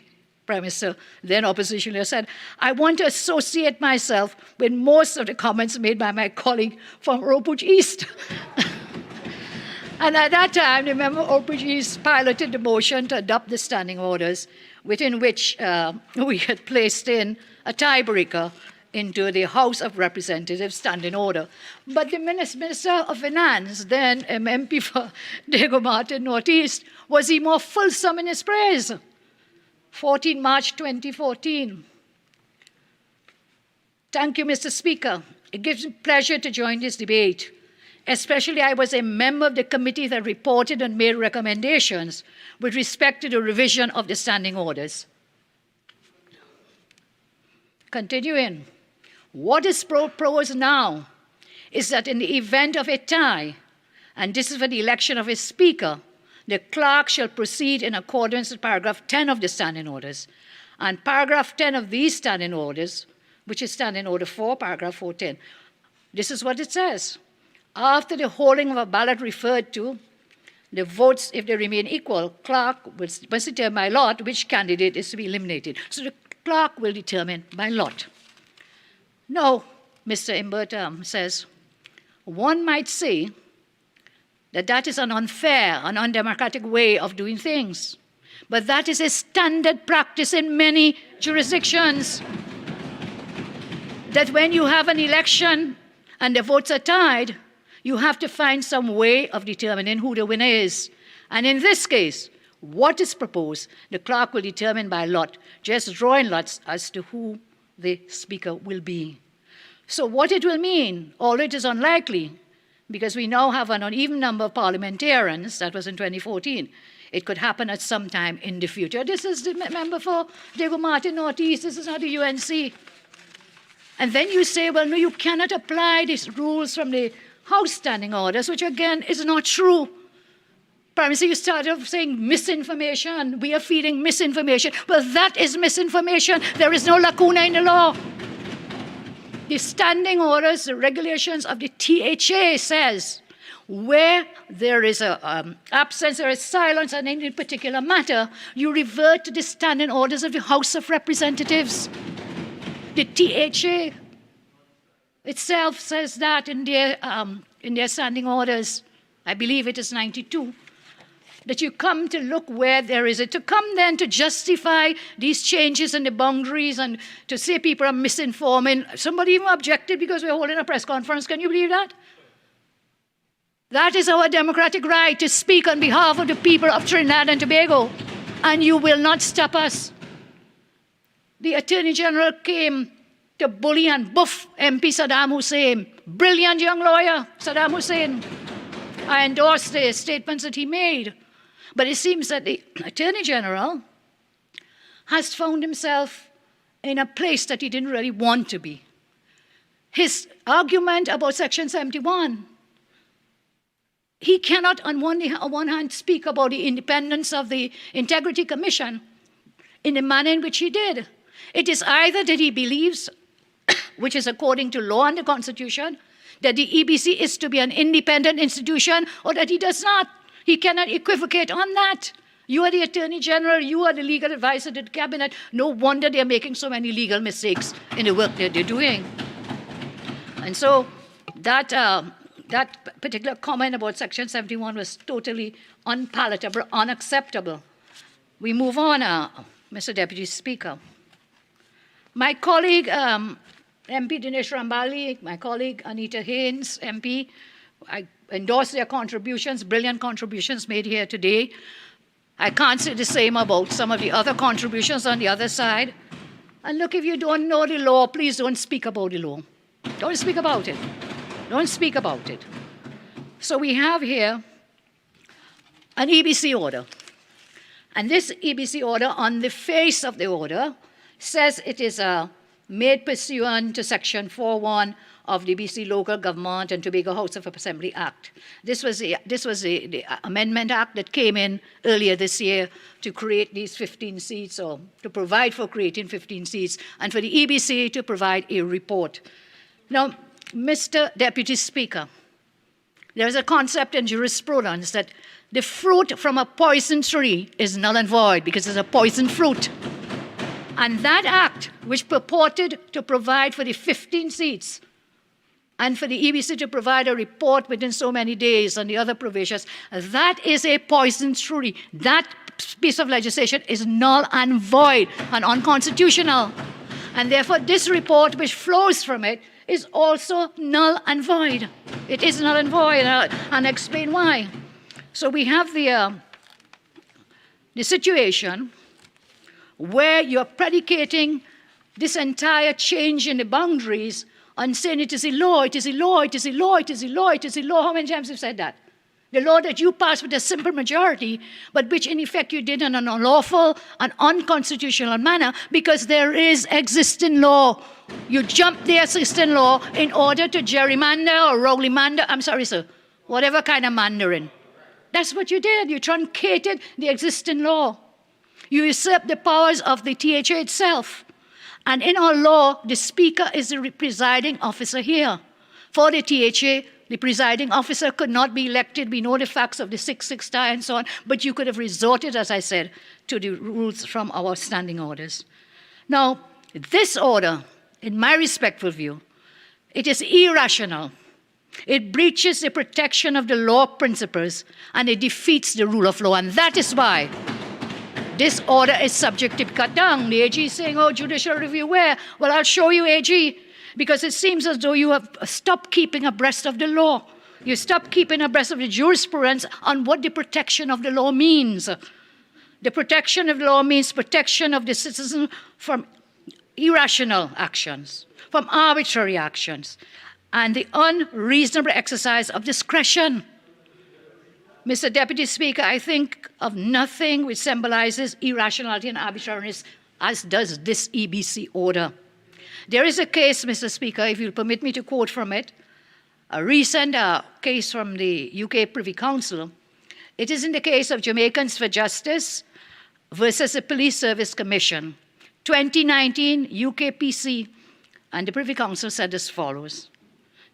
Prime Minister, then opposition leader, said, I want to associate myself with most of the comments made by my colleague from Ropuch East. And at that time, remember, Ropuch East piloted the motion to adopt the standing orders, within which we had placed in a tiebreaker into the House of Representatives standing order. But the Minister of Finance, then MP for Diego Martin Northeast, was he more fulsome in his praise? 14 March 2014. Thank you, Mr. Speaker. It gives me pleasure to join this debate. Especially, I was a member of the committee that reported and made recommendations with respect to the revision of the standing orders. Continuing, what is proposed now is that in the event of a tie, and this is for the election of a speaker, the clerk shall proceed in accordance with paragraph 10 of the standing orders. And paragraph 10 of these standing orders, which is standing order 4, paragraph 410, this is what it says. After the holding of a ballot referred to, the votes, if they remain equal, clerk must determine by lot which candidate is to be eliminated. So the clerk will determine by lot. Now, Mr. Imbert says, one might say that that is an unfair, an undemocratic way of doing things. But that is a standard practice in many jurisdictions. That when you have an election and the votes are tied, you have to find some way of determining who the winner is. And in this case, what is proposed, the clerk will determine by lot, just drawing lots as to who the speaker will be. So what it will mean, although it is unlikely, because we now have an uneven number of parliamentarians, that was in 2014, it could happen at some time in the future. This is the member for Diego Martin Northeast, this is not the UNC. And then you say, well, no, you cannot apply these rules from the House standing orders, which again is not true. Prime Minister, you started off saying misinformation. We are feeding misinformation. Well, that is misinformation. There is no lacuna in the law. The standing orders, the regulations of the THA says where there is an absence or a silence on any particular matter, you revert to the standing orders of the House of Representatives. The THA itself says that in their standing orders. I believe it is 92. That you come to look where there is it. To come then to justify these changes in the boundaries and to say people are misinforming. Somebody even objected because we're holding a press conference. Can you believe that? That is our democratic right to speak on behalf of the people of Trinidad and Tobago. And you will not stop us. The Attorney General came to bully and buff MP Saddam Hussein. Brilliant young lawyer, Saddam Hussein. I endorse the statements that he made. But it seems that the Attorney General has found himself in a place that he didn't really want to be. His argument about Section 71, he cannot on one hand speak about the independence of the Integrity Commission in the manner in which he did. It is either that he believes, which is according to law and the Constitution, that the EBC is to be an independent institution, or that he does not. He cannot equivocate on that. You are the Attorney General, you are the legal advisor to the Cabinet. No wonder they're making so many legal mistakes in the work that they're doing. And so that particular comment about Section 71 was totally unpalatable, unacceptable. We move on, Mr. Deputy Speaker. My colleague, MP Dinesh Rambali, my colleague Anita Haynes, MP, I endorse their contributions, brilliant contributions made here today. I can't say the same about some of the other contributions on the other side. And look, if you don't know the law, please don't speak about the law. Don't speak about it. Don't speak about it. So we have here an EBC order. And this EBC order, on the face of the order, says it is made pursuant to Section 4.1 of the BC Local Government and Tobago House of Assembly Act. This was the Amendment Act that came in earlier this year to create these 15 seats, or to provide for creating 15 seats, and for the EBC to provide a report. Now, Mr. Deputy Speaker, there is a concept in jurisprudence that the fruit from a poison tree is null and void because it's a poison fruit. And that act, which purported to provide for the 15 seats and for the EBC to provide a report within so many days and the other provisions, that is a poison tree. That piece of legislation is null and void and unconstitutional. And therefore, this report, which flows from it, is also null and void. It is null and void, and I'll explain why. So we have the situation where you're predicating this entire change in the boundaries on saying it is a law, it is a law, it is a law, it is a law, it is a law. How many times have you said that? The law that you passed with a simple majority, but which in effect you did in an unlawful and unconstitutional manner because there is existing law. You jumped the existing law in order to gerrymander or rowleymander, I'm sorry, sir, whatever kind of mandering. That's what you did. You truncated the existing law. You usurped the powers of the THA itself. And in our law, the Speaker is the presiding officer here. For the THA, the presiding officer could not be elected. We know the facts of the 6-6 tie and so on, but you could have resorted, as I said, to the rules from our standing orders. Now, this order, in my respectful view, it is irrational. It breaches the protection of the law principles, and it defeats the rule of law. And that is why this order is subject to cut down. The AG is saying, oh, judicial review where? Well, I'll show you, AG, because it seems as though you have stopped keeping abreast of the law. You stopped keeping abreast of the jurisprudence on what the protection of the law means. The protection of the law means protection of the citizen from irrational actions, from arbitrary actions, and the unreasonable exercise of discretion. Mr. Deputy Speaker, I think of nothing which symbolizes irrationality and arbitrariness as does this EBC order. There is a case, Mr. Speaker, if you'll permit me to quote from it, a recent case from the UK Privy Council. It is in the case of Jamaicans for Justice versus the Police Service Commission, 2019 UKPC, and the Privy Council said as follows.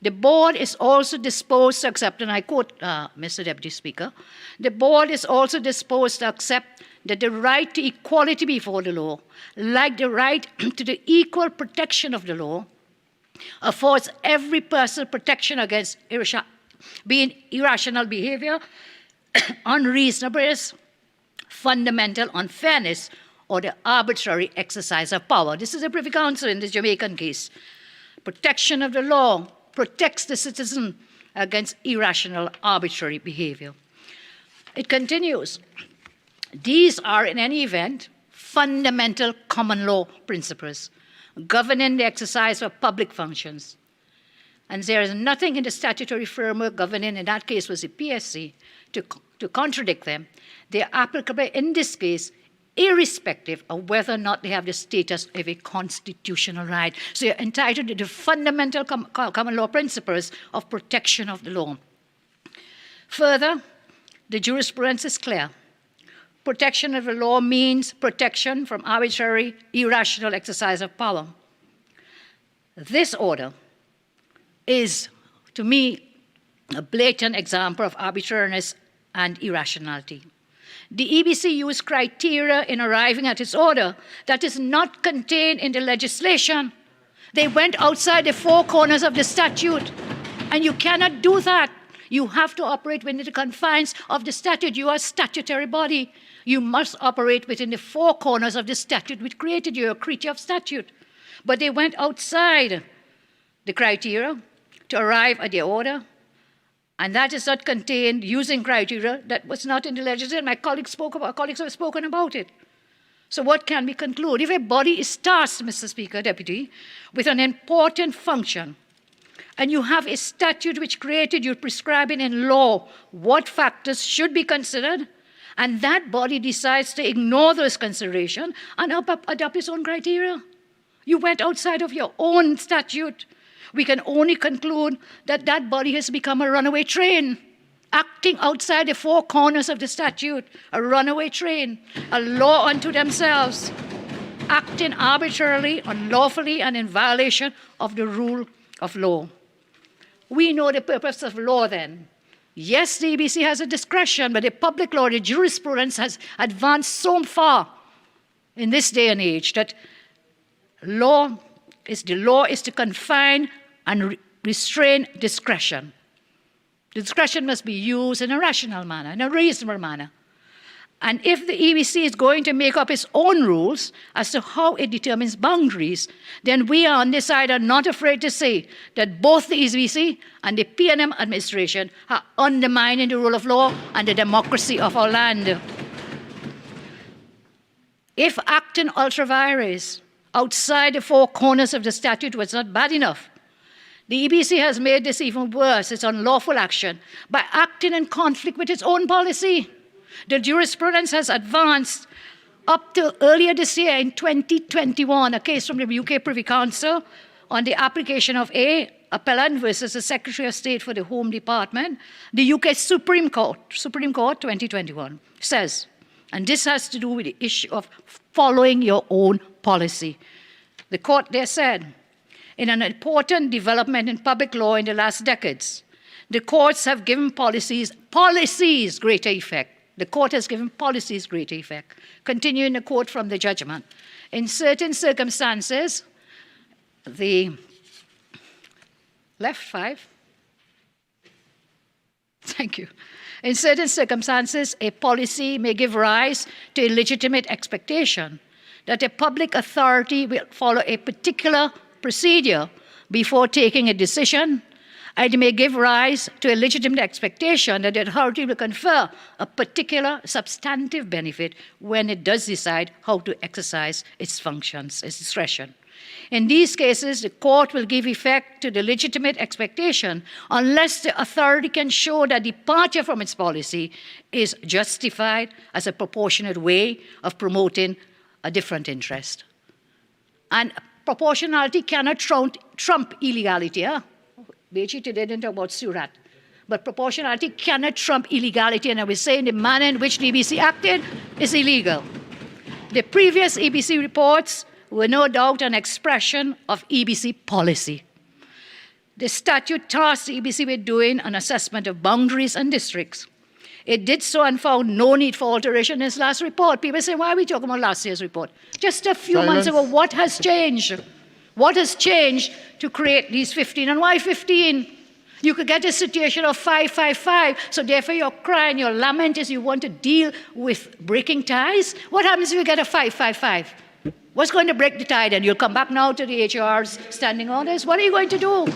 The board is also disposed to accept, and I quote, Mr. Deputy Speaker, the board is also disposed to accept that the right to equality before the law, like the right to the equal protection of the law, affords every person protection against being irrational behavior, unreasonableness, fundamental unfairness, or the arbitrary exercise of power. This is the Privy Council in the Jamaican case. Protection of the law protects the citizen against irrational, arbitrary behavior. It continues. These are, in any event, fundamental common law principles governing the exercise of public functions. And there is nothing in the statutory framework governing, in that case was the PSC, to contradict them. They are applicable in this case irrespective of whether or not they have the status of a constitutional right. So you're entitled to the fundamental common law principles of protection of the law. Further, the jurisprudence is clear. Protection of the law means protection from arbitrary, irrational exercise of power. This order is, to me, a blatant example of arbitrariness and irrationality. The EBC used criteria in arriving at its order that is not contained in the legislation. They went outside the four corners of the statute, and you cannot do that. You have to operate within the confines of the statute. You are a statutory body. You must operate within the four corners of the statute which created you, a creature of statute. But they went outside the criteria to arrive at their order, and that is not contained using criteria that was not in the legislation. My colleagues have spoken about it. So what can we conclude? If a body is tasked, Mr. Speaker, Deputy, with an important function, and you have a statute which created you prescribing in law what factors should be considered, and that body decides to ignore those considerations and adopt its own criteria, you went outside of your own statute. We can only conclude that that body has become a runaway train, acting outside the four corners of the statute, a runaway train, a law unto themselves, acting arbitrarily, unlawfully, and in violation of the rule of law. We know the purpose of law then. Yes, the EBC has a discretion, but the public law, the jurisprudence has advanced so far in this day and age that the law is to confine and restrain discretion. The discretion must be used in a rational manner, in a reasonable manner. And if the EBC is going to make up its own rules as to how it determines boundaries, then we on this side are not afraid to say that both the EBC and the PNM administration are undermining the rule of law and the democracy of our land. If acting ultra vires outside the four corners of the statute was not bad enough, The EBC has made this even worse, its unlawful action, by acting in conflict with its own policy. The jurisprudence has advanced up to earlier this year in 2021, a case from the UK Privy Council on the application of appellant versus the Secretary of State for the Home Department. The UK Supreme Court 2021, says, and this has to do with the issue of following your own policy. The court there said, in an important development in public law in the last decades, the courts have given policies greater effect. The court has given policies greater effect. Continuing the quote from the judgment. In certain circumstances, the left 5. Thank you. In certain circumstances, a policy may give rise to a legitimate expectation that a public authority will follow a particular procedure before taking a decision. It may give rise to a legitimate expectation that the authority will confer a particular substantive benefit when it does decide how to exercise its functions, its discretion. In these cases, the court will give effect to the legitimate expectation unless the authority can show that departure from its policy is justified as a proportionate way of promoting a different interest. And proportionality cannot trump illegality. Beji today didn't talk about Surat. But proportionality cannot trump illegality, and I was saying the manner in which the EBC acted is illegal. The previous EBC reports were no doubt an expression of EBC policy. The statute tasked the EBC with doing an assessment of boundaries and districts. It did so and found no need for alteration in its last report. People say, why are we talking about last year's report? Just a few months ago, what has changed? What has changed to create these 15? And why 15? You could get a situation of 555, so therefore your cry and your lament is you want to deal with breaking ties. What happens if you get a 555? What's going to break the tie then? You'll come back now to the HR's standing orders? What are you going to do?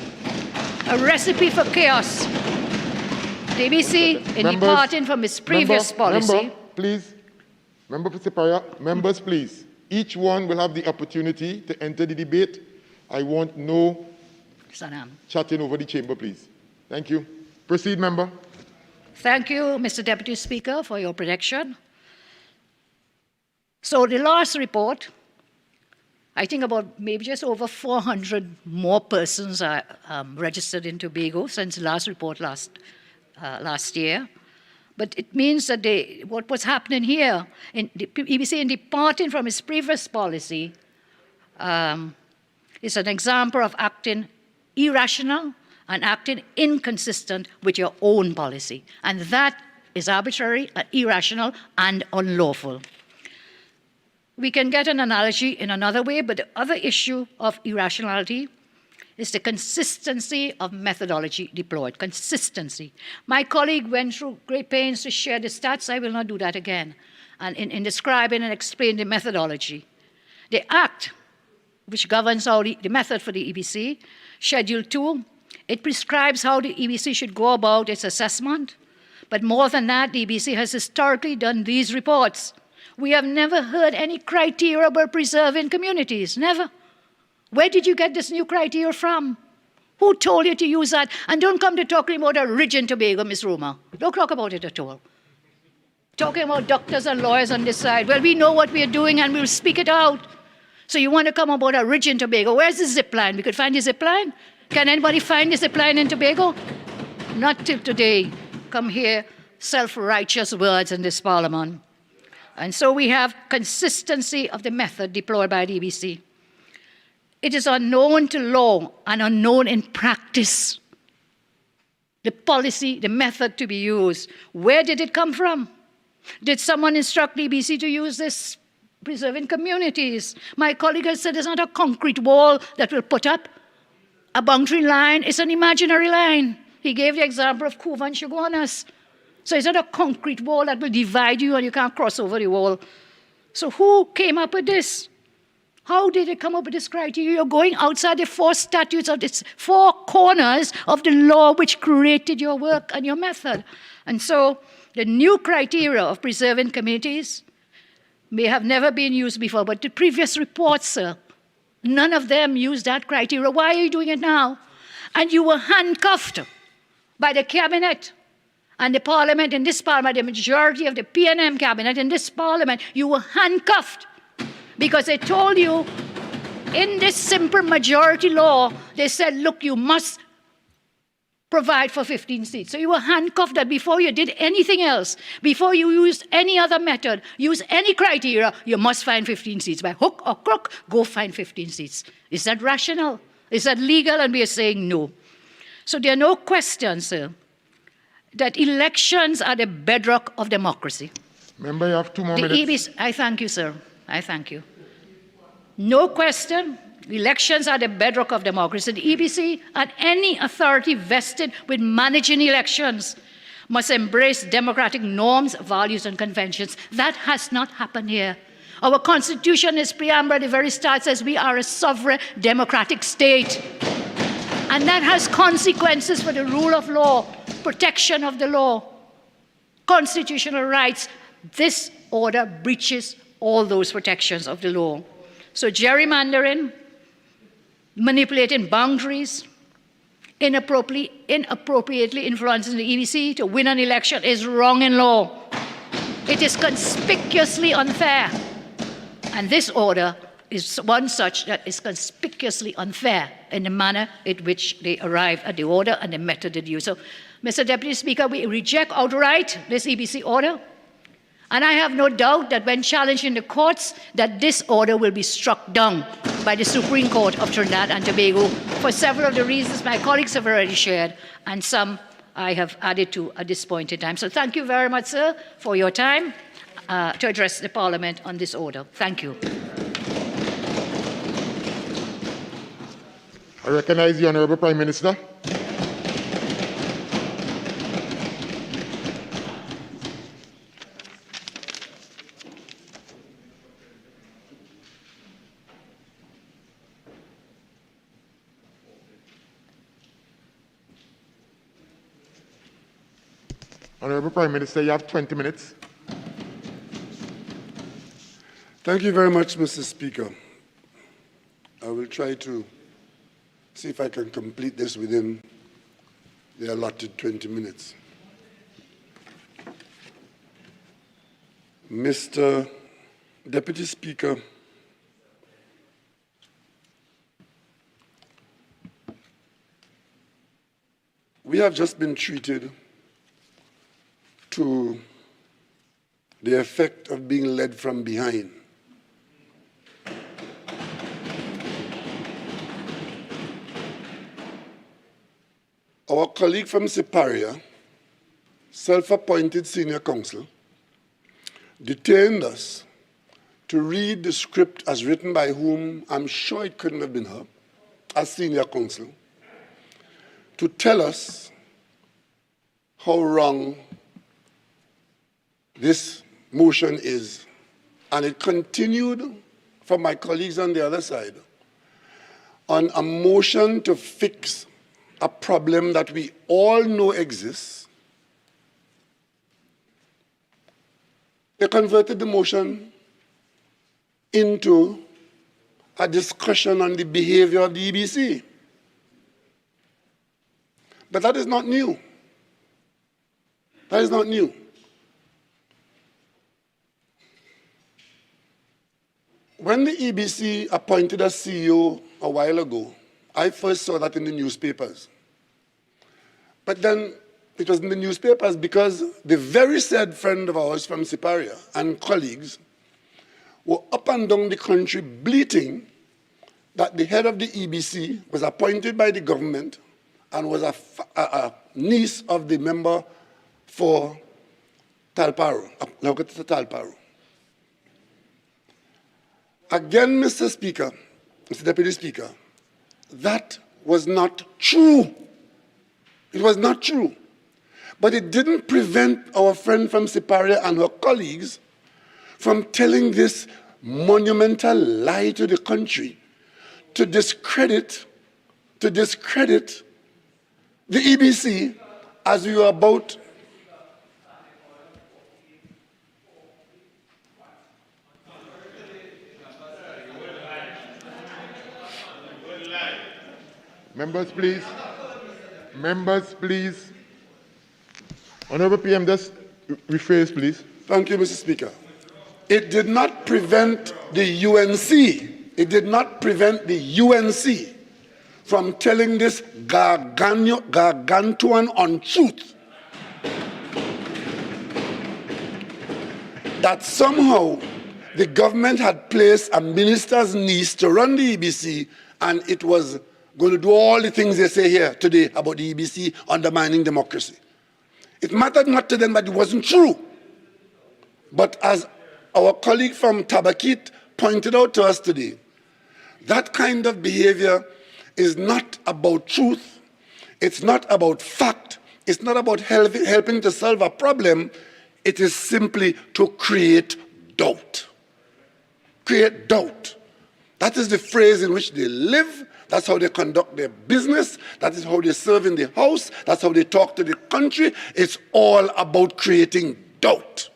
A recipe for chaos. The EBC, in departing from its previous policy. Please. Member for Siparia, members, please. Each one will have the opportunity to enter the debate. I want no chatting over the chamber, please. Thank you. Proceed, member. Thank you, Mr. Deputy Speaker, for your protection. So the last report, I think about maybe just over 400 more persons are registered in Tobago since the last report last year. But it means that what was happening here, in the EBC in departing from its previous policy, is an example of acting irrational and acting inconsistent with your own policy. And that is arbitrary, and irrational, and unlawful. We can get an analogy in another way, but the other issue of irrationality is the consistency of methodology deployed. Consistency. My colleague went through great pains to share the stats. I will not do that again. And in describing and explaining the methodology. The Act, which governs the method for the EBC, Schedule 2, it prescribes how the EBC should go about its assessment. But more than that, the EBC has historically done these reports. We have never heard any criteria about preserving communities. Never. Where did you get this new criteria from? Who told you to use that? And don't come to talking about a ridge in Tobago, Ms. Roma. Don't talk about it at all. Talking about doctors and lawyers on this side. Well, we know what we are doing and we'll speak it out. So you want to come about a ridge in Tobago. Where's the zip line? We could find the zip line? Can anybody find the zip line in Tobago? Not till today. Come here, self-righteous words in this parliament. And so we have consistency of the method deployed by the EBC. It is unknown to law and unknown in practice. The policy, the method to be used. Where did it come from? Did someone instruct the EBC to use this preserving communities? My colleague has said it's not a concrete wall that we'll put up. A boundary line is an imaginary line. He gave the example of Kuva and Shoguanas. So it's not a concrete wall that will divide you and you can't cross over the wall. So who came up with this? How did it come up with this criteria? You're going outside the four statutes of its four corners of the law which created your work and your method. And so the new criteria of preserving communities may have never been used before, but the previous reports, sir, none of them used that criteria. Why are you doing it now? And you were handcuffed by the cabinet and the parliament. In this parliament, the majority of the PNM cabinet in this parliament, you were handcuffed because they told you in this simple majority law, they said, look, you must provide for 15 seats. So you were handcuffed that before you did anything else, before you used any other method, use any criteria, you must find 15 seats. By hook or crook, go find 15 seats. Is that rational? Is that legal? And we are saying no. So there are no questions, sir, that elections are the bedrock of democracy. Member, you have 2 more minutes. I thank you, sir. I thank you. No question. Elections are the bedrock of democracy. The EBC and any authority vested with managing elections must embrace democratic norms, values, and conventions. That has not happened here. Our Constitution, its preamble at the very start, says we are a sovereign democratic state. And that has consequences for the rule of law, protection of the law, constitutional rights. This order breaches all those protections of the law. So gerrymandering, manipulating boundaries, inappropriately influencing the EBC to win an election is wrong in law. It is conspicuously unfair. And this order is one such that is conspicuously unfair in the manner in which they arrived at the order and the method they used. So, Mr. Deputy Speaker, we reject outright this EBC order. And I have no doubt that when challenged in the courts, that this order will be struck down by the Supreme Court of Trinidad and Tobago for several of the reasons my colleagues have already shared, and some I have added to at this point in time. So thank you very much, sir, for your time to address the Parliament on this order. Thank you. I recognize the Honourable Prime Minister. Honourable Prime Minister, you have 20 minutes. Thank you very much, Mr. Speaker. I will try to see if I can complete this within the allotted 20 minutes. Mr. Deputy Speaker, we have just been treated to the effect of being led from behind. Our colleague from Siparia, self-appointed senior counsel, detained us to read the script as written by whom I'm sure it couldn't have been her, as senior counsel, to tell us how wrong this motion is. And it continued from my colleagues on the other side on a motion to fix a problem that we all know exists. They converted the motion into a discussion on the behavior of the EBC. But that is not new. That is not new. When the EBC appointed a CEO a while ago, I first saw that in the newspapers. But then it was in the newspapers because the very said friend of ours from Siparia and colleagues were up and down the country bleating that the head of the EBC was appointed by the government and was a niece of the member for Talparo, Talparo. Again, Mr. Speaker, Mr. Deputy Speaker, that was not true. It was not true. But it didn't prevent our friend from Siparia and her colleagues from telling this monumental lie to the country to discredit the EBC as we were about Members, please. Members, please. Honorable PM, just rephrase, please. Thank you, Mr. Speaker. It did not prevent the UNC. It did not prevent the UNC from telling this gargantuan untruth that somehow the government had placed a minister's niece to run the EBC, and it was going to do all the things they say here today about the EBC undermining democracy. It mattered not to them that it wasn't true. But as our colleague from Tabakit pointed out to us today, that kind of behavior is not about truth. It's not about fact. It's not about helping to solve a problem. It is simply to create doubt. Create doubt. That is the phrase in which they live. That's how they conduct their business. That is how they serve in the House. That's how they talk to the country. It's all about creating doubt.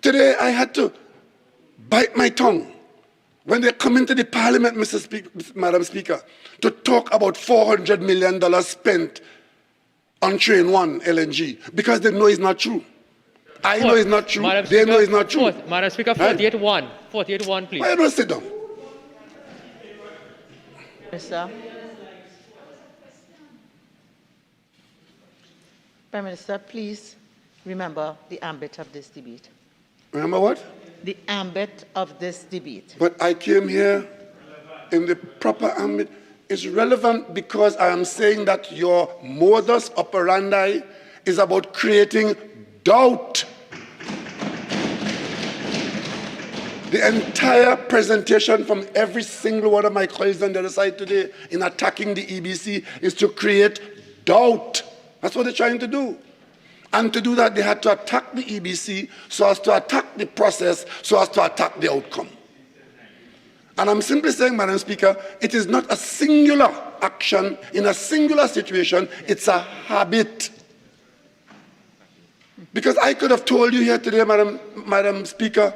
Today, I had to bite my tongue when they come into the Parliament, Madam Speaker, to talk about $400 million spent on Train 1 LNG, because they know it's not true. I know it's not true. They know it's not true. Madam Speaker, 48-1. 48-1, please. Why don't sit down? Minister. Prime Minister, please remember the ambit of this debate. Remember what? The ambit of this debate. But I came here in the proper ambit. It's relevant because I am saying that your modus operandi is about creating doubt. The entire presentation from every single one of my colleagues on the other side today in attacking the EBC is to create doubt. That's what they're trying to do. And to do that, they had to attack the EBC so as to attack the process, so as to attack the outcome. And I'm simply saying, Madam Speaker, it is not a singular action in a singular situation, it's a habit. Because I could have told you here today, Madam Speaker,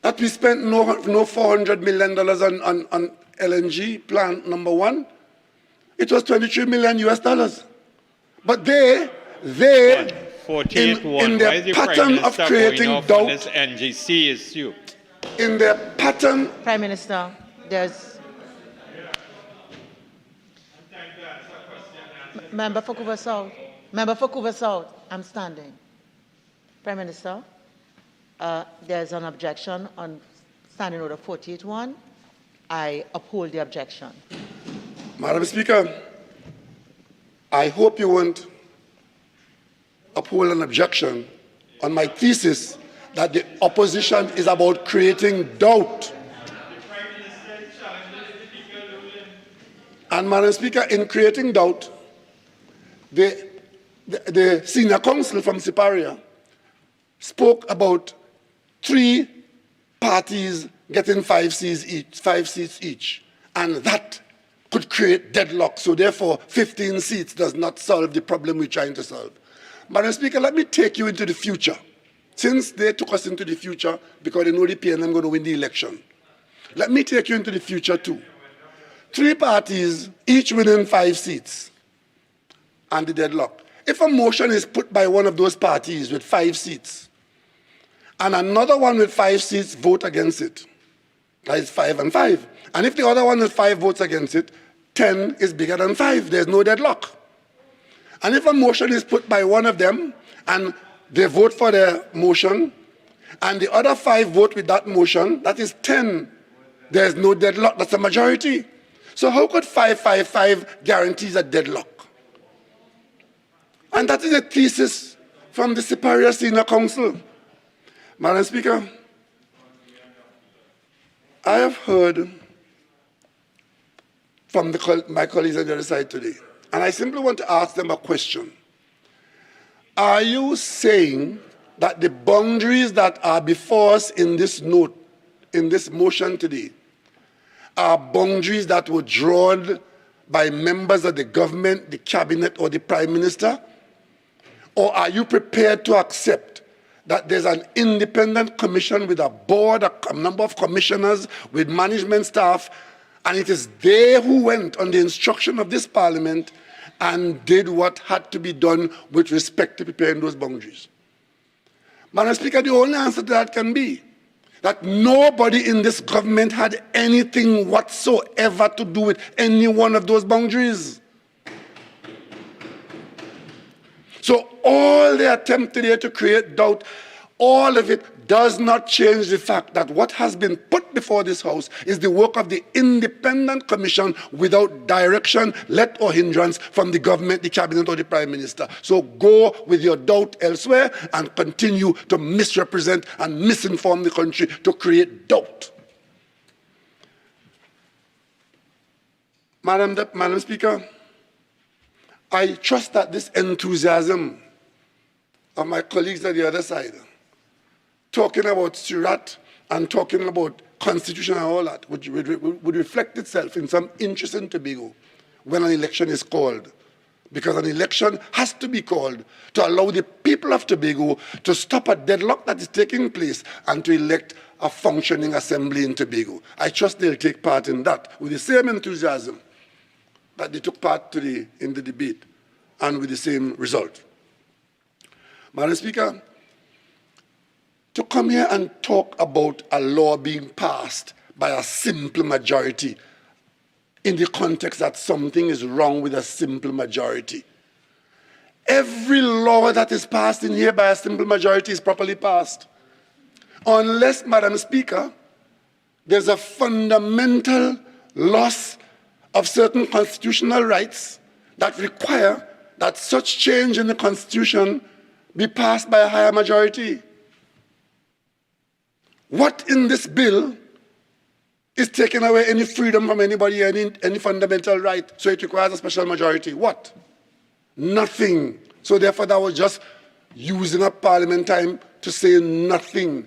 that we spent no $400 million on LNG plant number 1. It was $23 million US. But they in their pattern of creating doubt, NGC issue. In their pattern. Prime Minister, there's member for Couva South. Member for Couva South, I'm standing. Prime Minister, there's an objection on Standing Order 48-1. I uphold the objection. Madam Speaker, I hope you won't uphold an objection on my thesis that the opposition is about creating doubt. And Madam Speaker, in creating doubt, the senior counsel from Siparia spoke about 3 parties getting 5 seats each, and that could create deadlock. So therefore, 15 seats does not solve the problem we're trying to solve. Madam Speaker, let me take you into the future. Since they took us into the future because they know the PNM going to win the election, let me take you into the future too. 3 parties, each winning 5 seats, and the deadlock. If a motion is put by one of those parties with 5 seats, and another one with 5 seats vote against it, that is 5 and 5. And if the other one with 5 votes against it, 10 is bigger than 5. There's no deadlock. And if a motion is put by one of them, and they vote for their motion, and the other 5 vote with that motion, that is 10. There's no deadlock. That's a majority. So how could 5-5-5 guarantees a deadlock? And that is a thesis from the Superior Senior Council. Madam Speaker, I have heard from my colleagues on the other side today, and I simply want to ask them a question. Are you saying that the boundaries that are before us in this note, in this motion today, are boundaries that were drawn by members of the government, the cabinet, or the Prime Minister? Or are you prepared to accept that there's an independent commission with a board, a number of commissioners, with management staff, And it is they who went on the instruction of this parliament and did what had to be done with respect to preparing those boundaries. Madam Speaker, the only answer to that can be that nobody in this government had anything whatsoever to do with any one of those boundaries. So all the attempt today to create doubt, all of it does not change the fact that what has been put before this House is the work of the independent commission without direction, let or hindrance from the government, the cabinet, or the Prime Minister. So go with your doubt elsewhere and continue to misrepresent and misinform the country to create doubt. Madam Speaker, I trust that this enthusiasm of my colleagues at the other side, talking about Surat and talking about constitution and all that, would reflect itself in some interest in Tobago when an election is called. Because an election has to be called to allow the people of Tobago to stop a deadlock that is taking place and to elect a functioning assembly in Tobago. I trust they'll take part in that with the same enthusiasm that they took part in the debate and with the same result. Madam Speaker, to come here and talk about a law being passed by a simple majority in the context that something is wrong with a simple majority. Every law that is passed in here by a simple majority is properly passed. Unless, Madam Speaker, there's a fundamental loss of certain constitutional rights that require that such change in the Constitution be passed by a higher majority. What in this bill is taking away any freedom from anybody, any fundamental right, so it requires a special majority? What? Nothing. So therefore, that was just using up Parliament time to say nothing.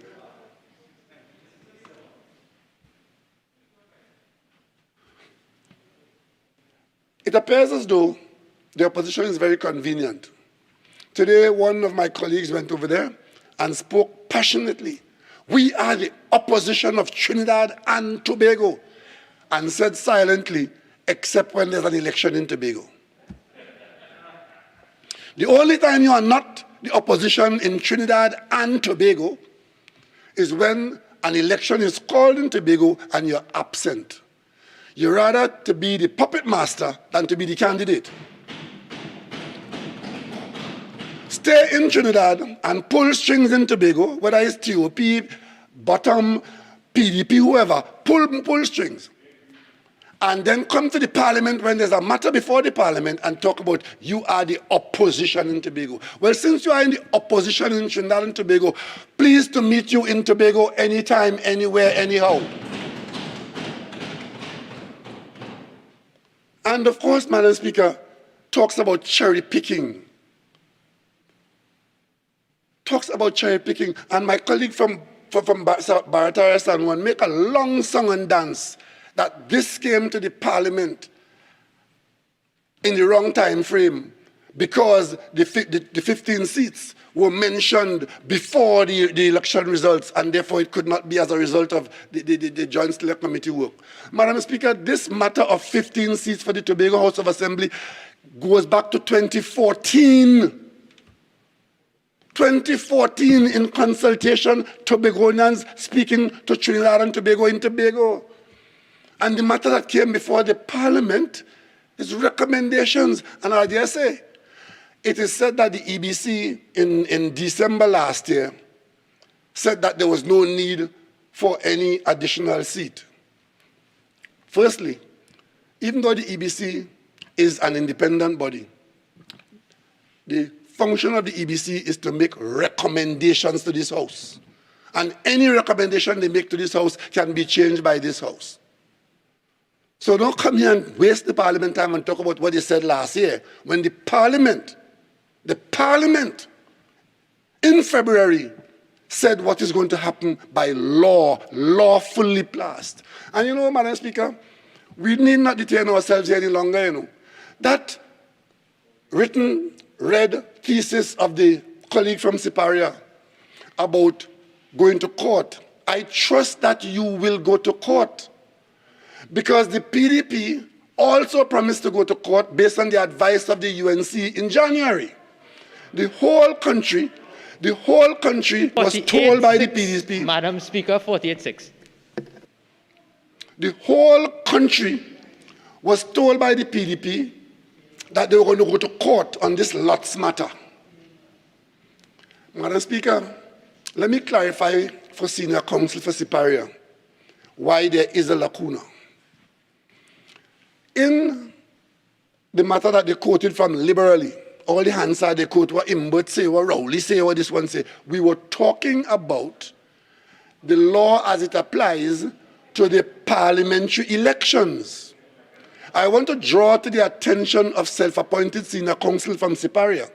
It appears as though the opposition is very convenient. Today, one of my colleagues went over there and spoke passionately. We are the opposition of Trinidad and Tobago, and said silently, except when there's an election in Tobago. The only time you are not the opposition in Trinidad and Tobago is when an election is called in Tobago and you're absent. You're rather to be the puppet master than to be the candidate. Stay in Trinidad and pull strings in Tobago, whether it's TOP, Bottom, PDP, whoever, pull strings. And then come to the Parliament when there's a matter before the Parliament and talk about you are the opposition in Tobago. Well, since you are in the opposition in Trinidad and Tobago, pleased to meet you in Tobago anytime, anywhere, anyhow. And of course, Madam Speaker, talks about cherry picking. Talks about cherry picking. And my colleague from Barataria San Juan make a long song and dance that this came to the Parliament in the wrong time frame because the 15 seats were mentioned before the election results, and therefore it could not be as a result of the Joint Select Committee work. Madam Speaker, this matter of 15 seats for the Tobago House of Assembly goes back to 2014. 2014, in consultation, Tobagonians speaking to Trinidad and Tobago in Tobago. And the matter that came before the Parliament is recommendations. And I dare say, it is said that the EBC in December last year said that there was no need for any additional seat. Firstly, even though the EBC is an independent body, the function of the EBC is to make recommendations to this House. And any recommendation they make to this House can be changed by this House. So don't come here and waste the Parliament time and talk about what they said last year, when the Parliament in February said what is going to happen by law, lawfully passed. And you know, Madam Speaker, we need not detain ourselves here any longer, you know. That read thesis of the colleague from Siparia about going to court, I trust that you will go to court, because the PDP also promised to go to court based on the advice of the UNC in January. The whole country was told by the PDP. Madam Speaker, 48-6. The whole country was told by the PDP that they were going to go to court on this lots matter. Madam Speaker, let me clarify for Senior Counsel for Siparia why there is a lacuna. In the matter that they quoted from liberally, all the Hansard they quote what Imbert say, what Rowley say, what this one say, we were talking about the law as it applies to the parliamentary elections. I want to draw to the attention of self-appointed Senior Counsel from Siparia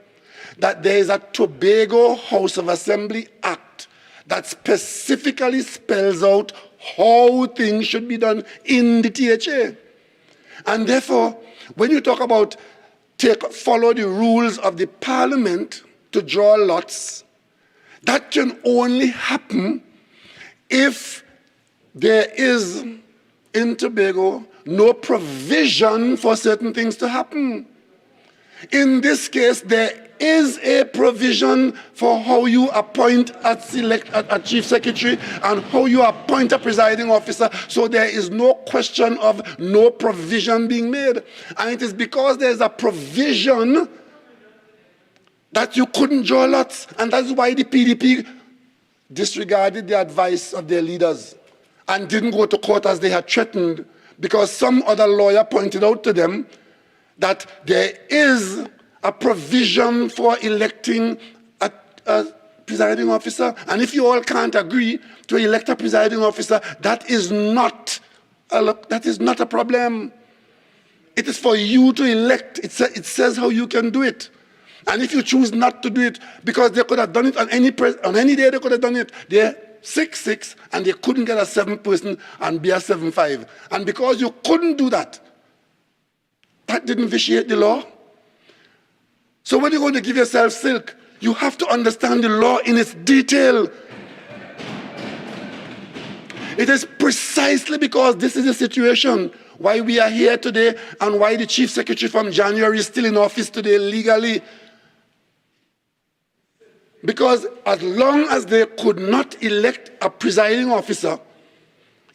that there is a Tobago House of Assembly Act that specifically spells out how things should be done in the THA. And therefore, when you talk about follow the rules of the parliament to draw lots, that can only happen if there is in Tobago no provision for certain things to happen. In this case, there is a provision for how you appoint a chief secretary and how you appoint a presiding officer. So there is no question of no provision being made. And it is because there is a provision that you couldn't draw lots. And that's why the PDP disregarded the advice of their leaders and didn't go to court as they had threatened, because some other lawyer pointed out to them that there is a provision for electing a presiding officer. And if you all can't agree to elect a presiding officer, that is not a problem. It is for you to elect. It says how you can do it. And if you choose not to do it, because they could have done it on any day, they could have done it. They're 6-6, and they couldn't get a 7th person and be a 7-5. And because you couldn't do that, that didn't vitiate the law. So when you're going to give yourself silk, you have to understand the law in its detail. It is precisely because this is the situation why we are here today and why the Chief Secretary from January is still in office today legally. Because as long as they could not elect a presiding officer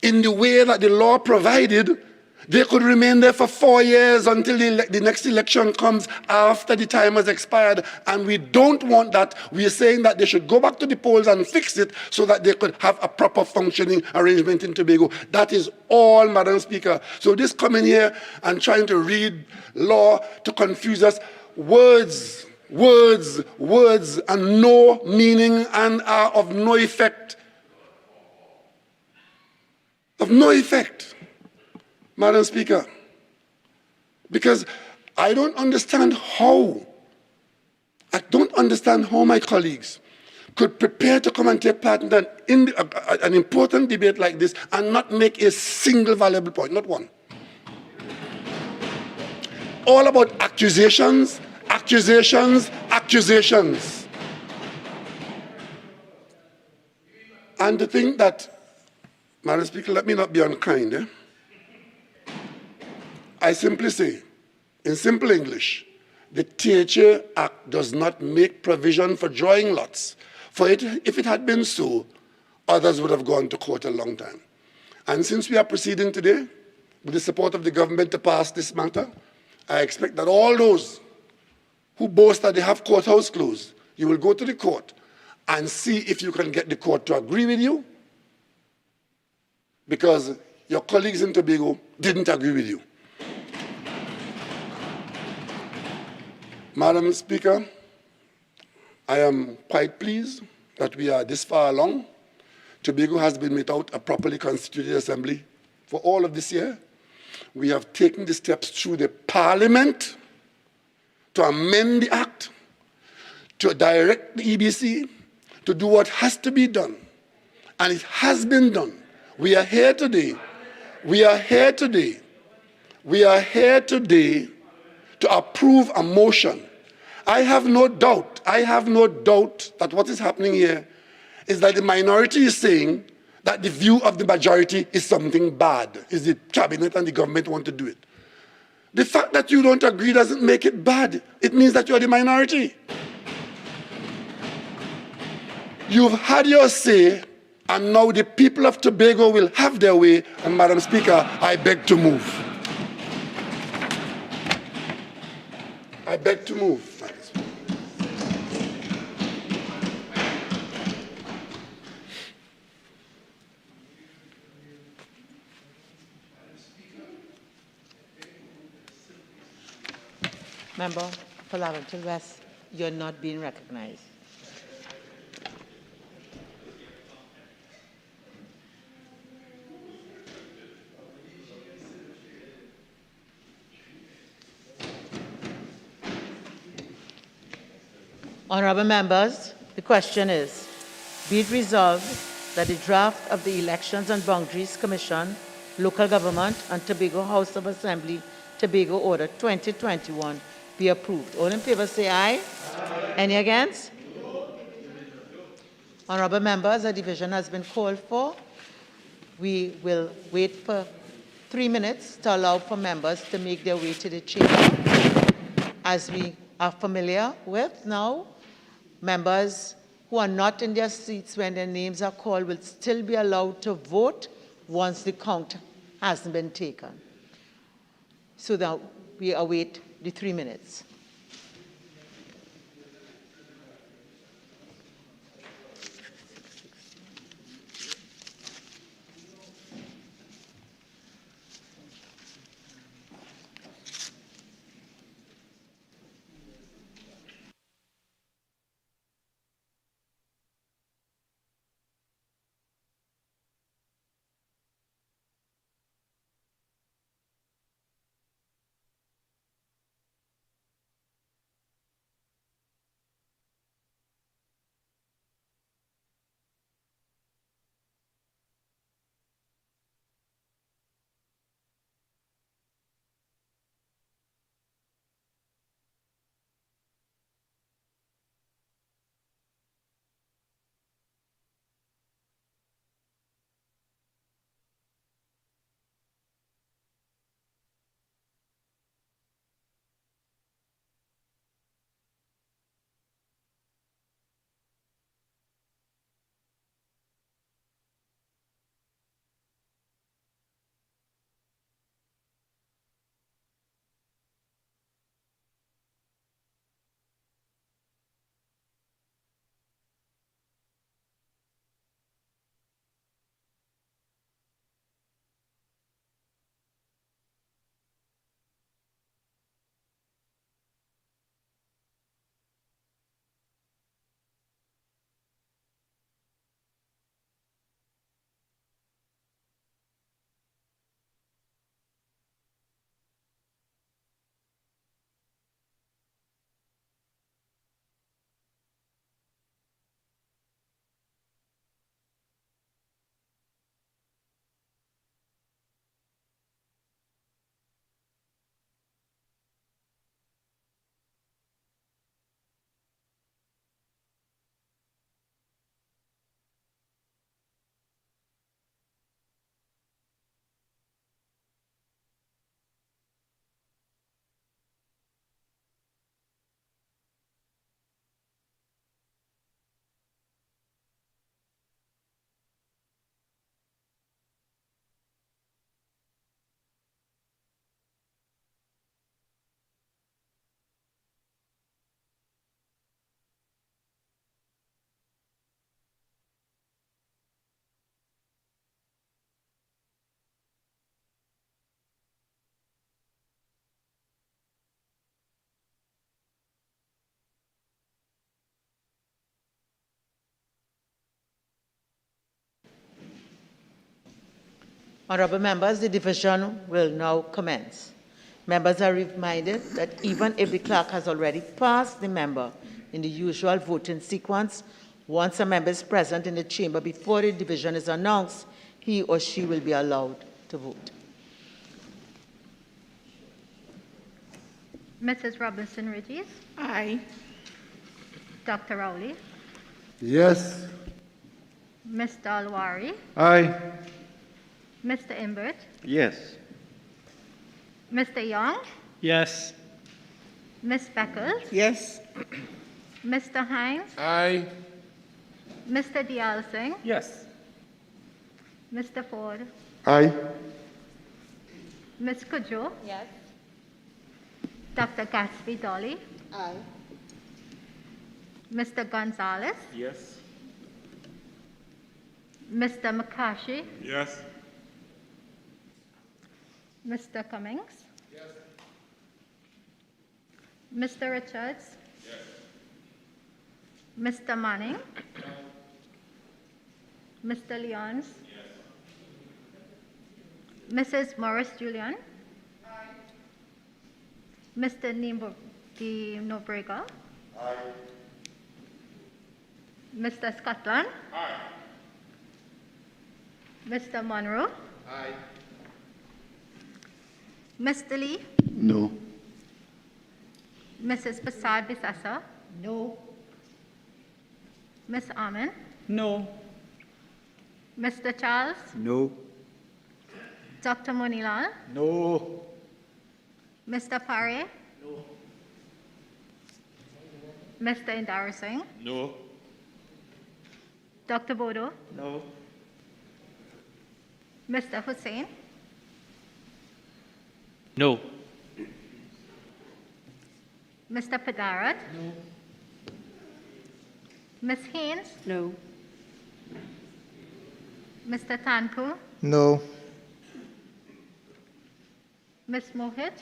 in the way that the law provided, they could remain there for 4 years until the next election comes after the time has expired. And we don't want that. We are saying that they should go back to the polls and fix it so that they could have a proper functioning arrangement in Tobago. That is all, Madam Speaker. So this coming here and trying to read law to confuse us, words, and no meaning and are of no effect. Of no effect. Madam Speaker, because I don't understand how my colleagues could prepare to come and take part in an important debate like this and not make a single valuable point, not one. All about accusations. And to think that, Madam Speaker, let me not be unkind, I simply say, in simple English, the THA Act does not make provision for drawing lots. If it had been so, others would have gone to court a long time. And since we are proceeding today, with the support of the government to pass this matter, I expect that all those who boast that they have courthouse closed, you will go to the court and see if you can get the court to agree with you, because your colleagues in Tobago didn't agree with you. Madam Speaker, I am quite pleased that we are this far along. Tobago has been without a properly constituted assembly for all of this year. We have taken the steps through the Parliament to amend the Act, to direct the EBC, to do what has to be done. And it has been done. We are here today. We are here today to approve a motion. I have no doubt that what is happening here is that the minority is saying that the view of the majority is something bad, is the cabinet and the government want to do it. The fact that you don't agree doesn't make it bad. It means that you're the minority. You've had your say, and now the people of Tobago will have their way, and Madam Speaker, I beg to move. I beg to move. Member for Laventille West, you're not being recognized. Honourable members, the question is, be it resolved that the draft of the Elections and Boundaries Commission, Local Government and Tobago House of Assembly, Tobago Order 2021 be approved. All in favour say aye. Aye. Any against? No. Honourable members, a division has been called for. We will wait for 3 minutes to allow for members to make their way to the chamber. As we are familiar with now, members who are not in their seats when their names are called will still be allowed to vote once the count hasn't been taken. So that we await the 3 minutes. Honourable members, the division will now commence. Members are reminded that even if the clerk has already passed the member in the usual voting sequence, once a member is present in the chamber before the division is announced, he or she will be allowed to vote. Mrs. Robinson-Ridges? Aye. Dr. Rowley? Yes. Mr. Alwari, Aye. Mr. Imbert, Yes. Mr. Young, Yes. Ms. Beckles, Yes. Mr. Hines, Aye. Mr. Dial Singh, Yes. Mr. Ford, Aye. Ms. Kudjo, Yes. Dr. Gatsby Dolly, Aye. Mr. Gonzalez, Yes. Mr. McCarthy, Yes. Mr. Cummings, Mr. Richards, Mr. Manning, Mr. Leons, Mrs. Morris Julian, Mr. Nobrega, Mr. Scotland, Mr. Monroe, Mr. Lee, No. Mrs. Prasad Bisasa, No. Miss Amin, No. Mr. Charles, No. Dr. Monilal, No. Mr. Pare, Mr. Indar Singh, No. Dr. Bodo, No. Mr. Hussain, No. Mr. Padarat, Ms. Haynes, No. Mr. Tanpu, No. Ms. Mohit,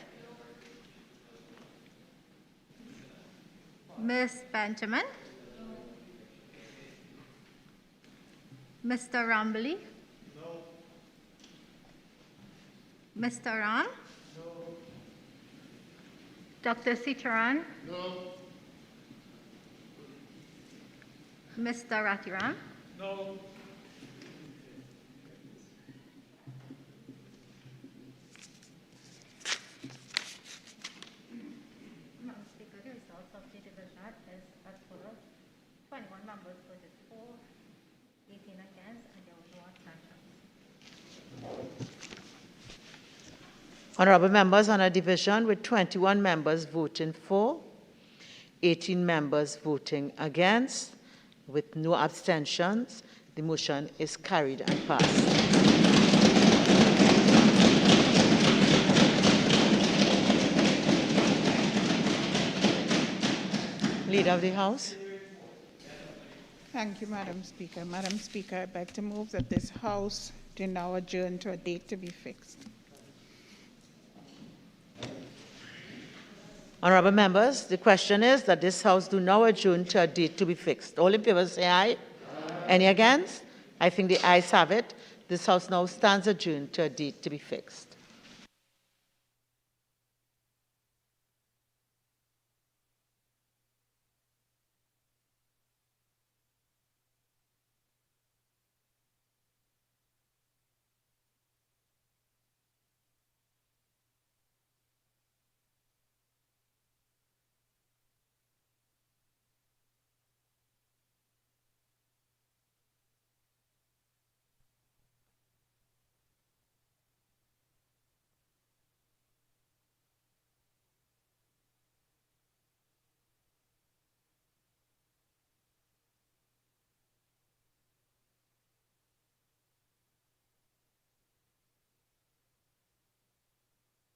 Ms. Benjamin, Mr. Rambali, Mr. Ram, Dr. Sitaran, Mr. Ratiram, No. Madam Speaker, the results of the division is as follows: 21 members voted for, 18 against, and there were no abstentions. Honorable members, on a division with 21 members voting for, 18 members voting against, with no abstentions, the motion is carried and passed. Leader of the House. Thank you, Madam Speaker. Madam Speaker, I beg to move that this House do now adjourn to a date to be fixed. Honorable members, the question is that this House do now adjourn to a date to be fixed. All in favor say aye. Any against? I think the ayes have it. This House now stands adjourned to a date to be fixed.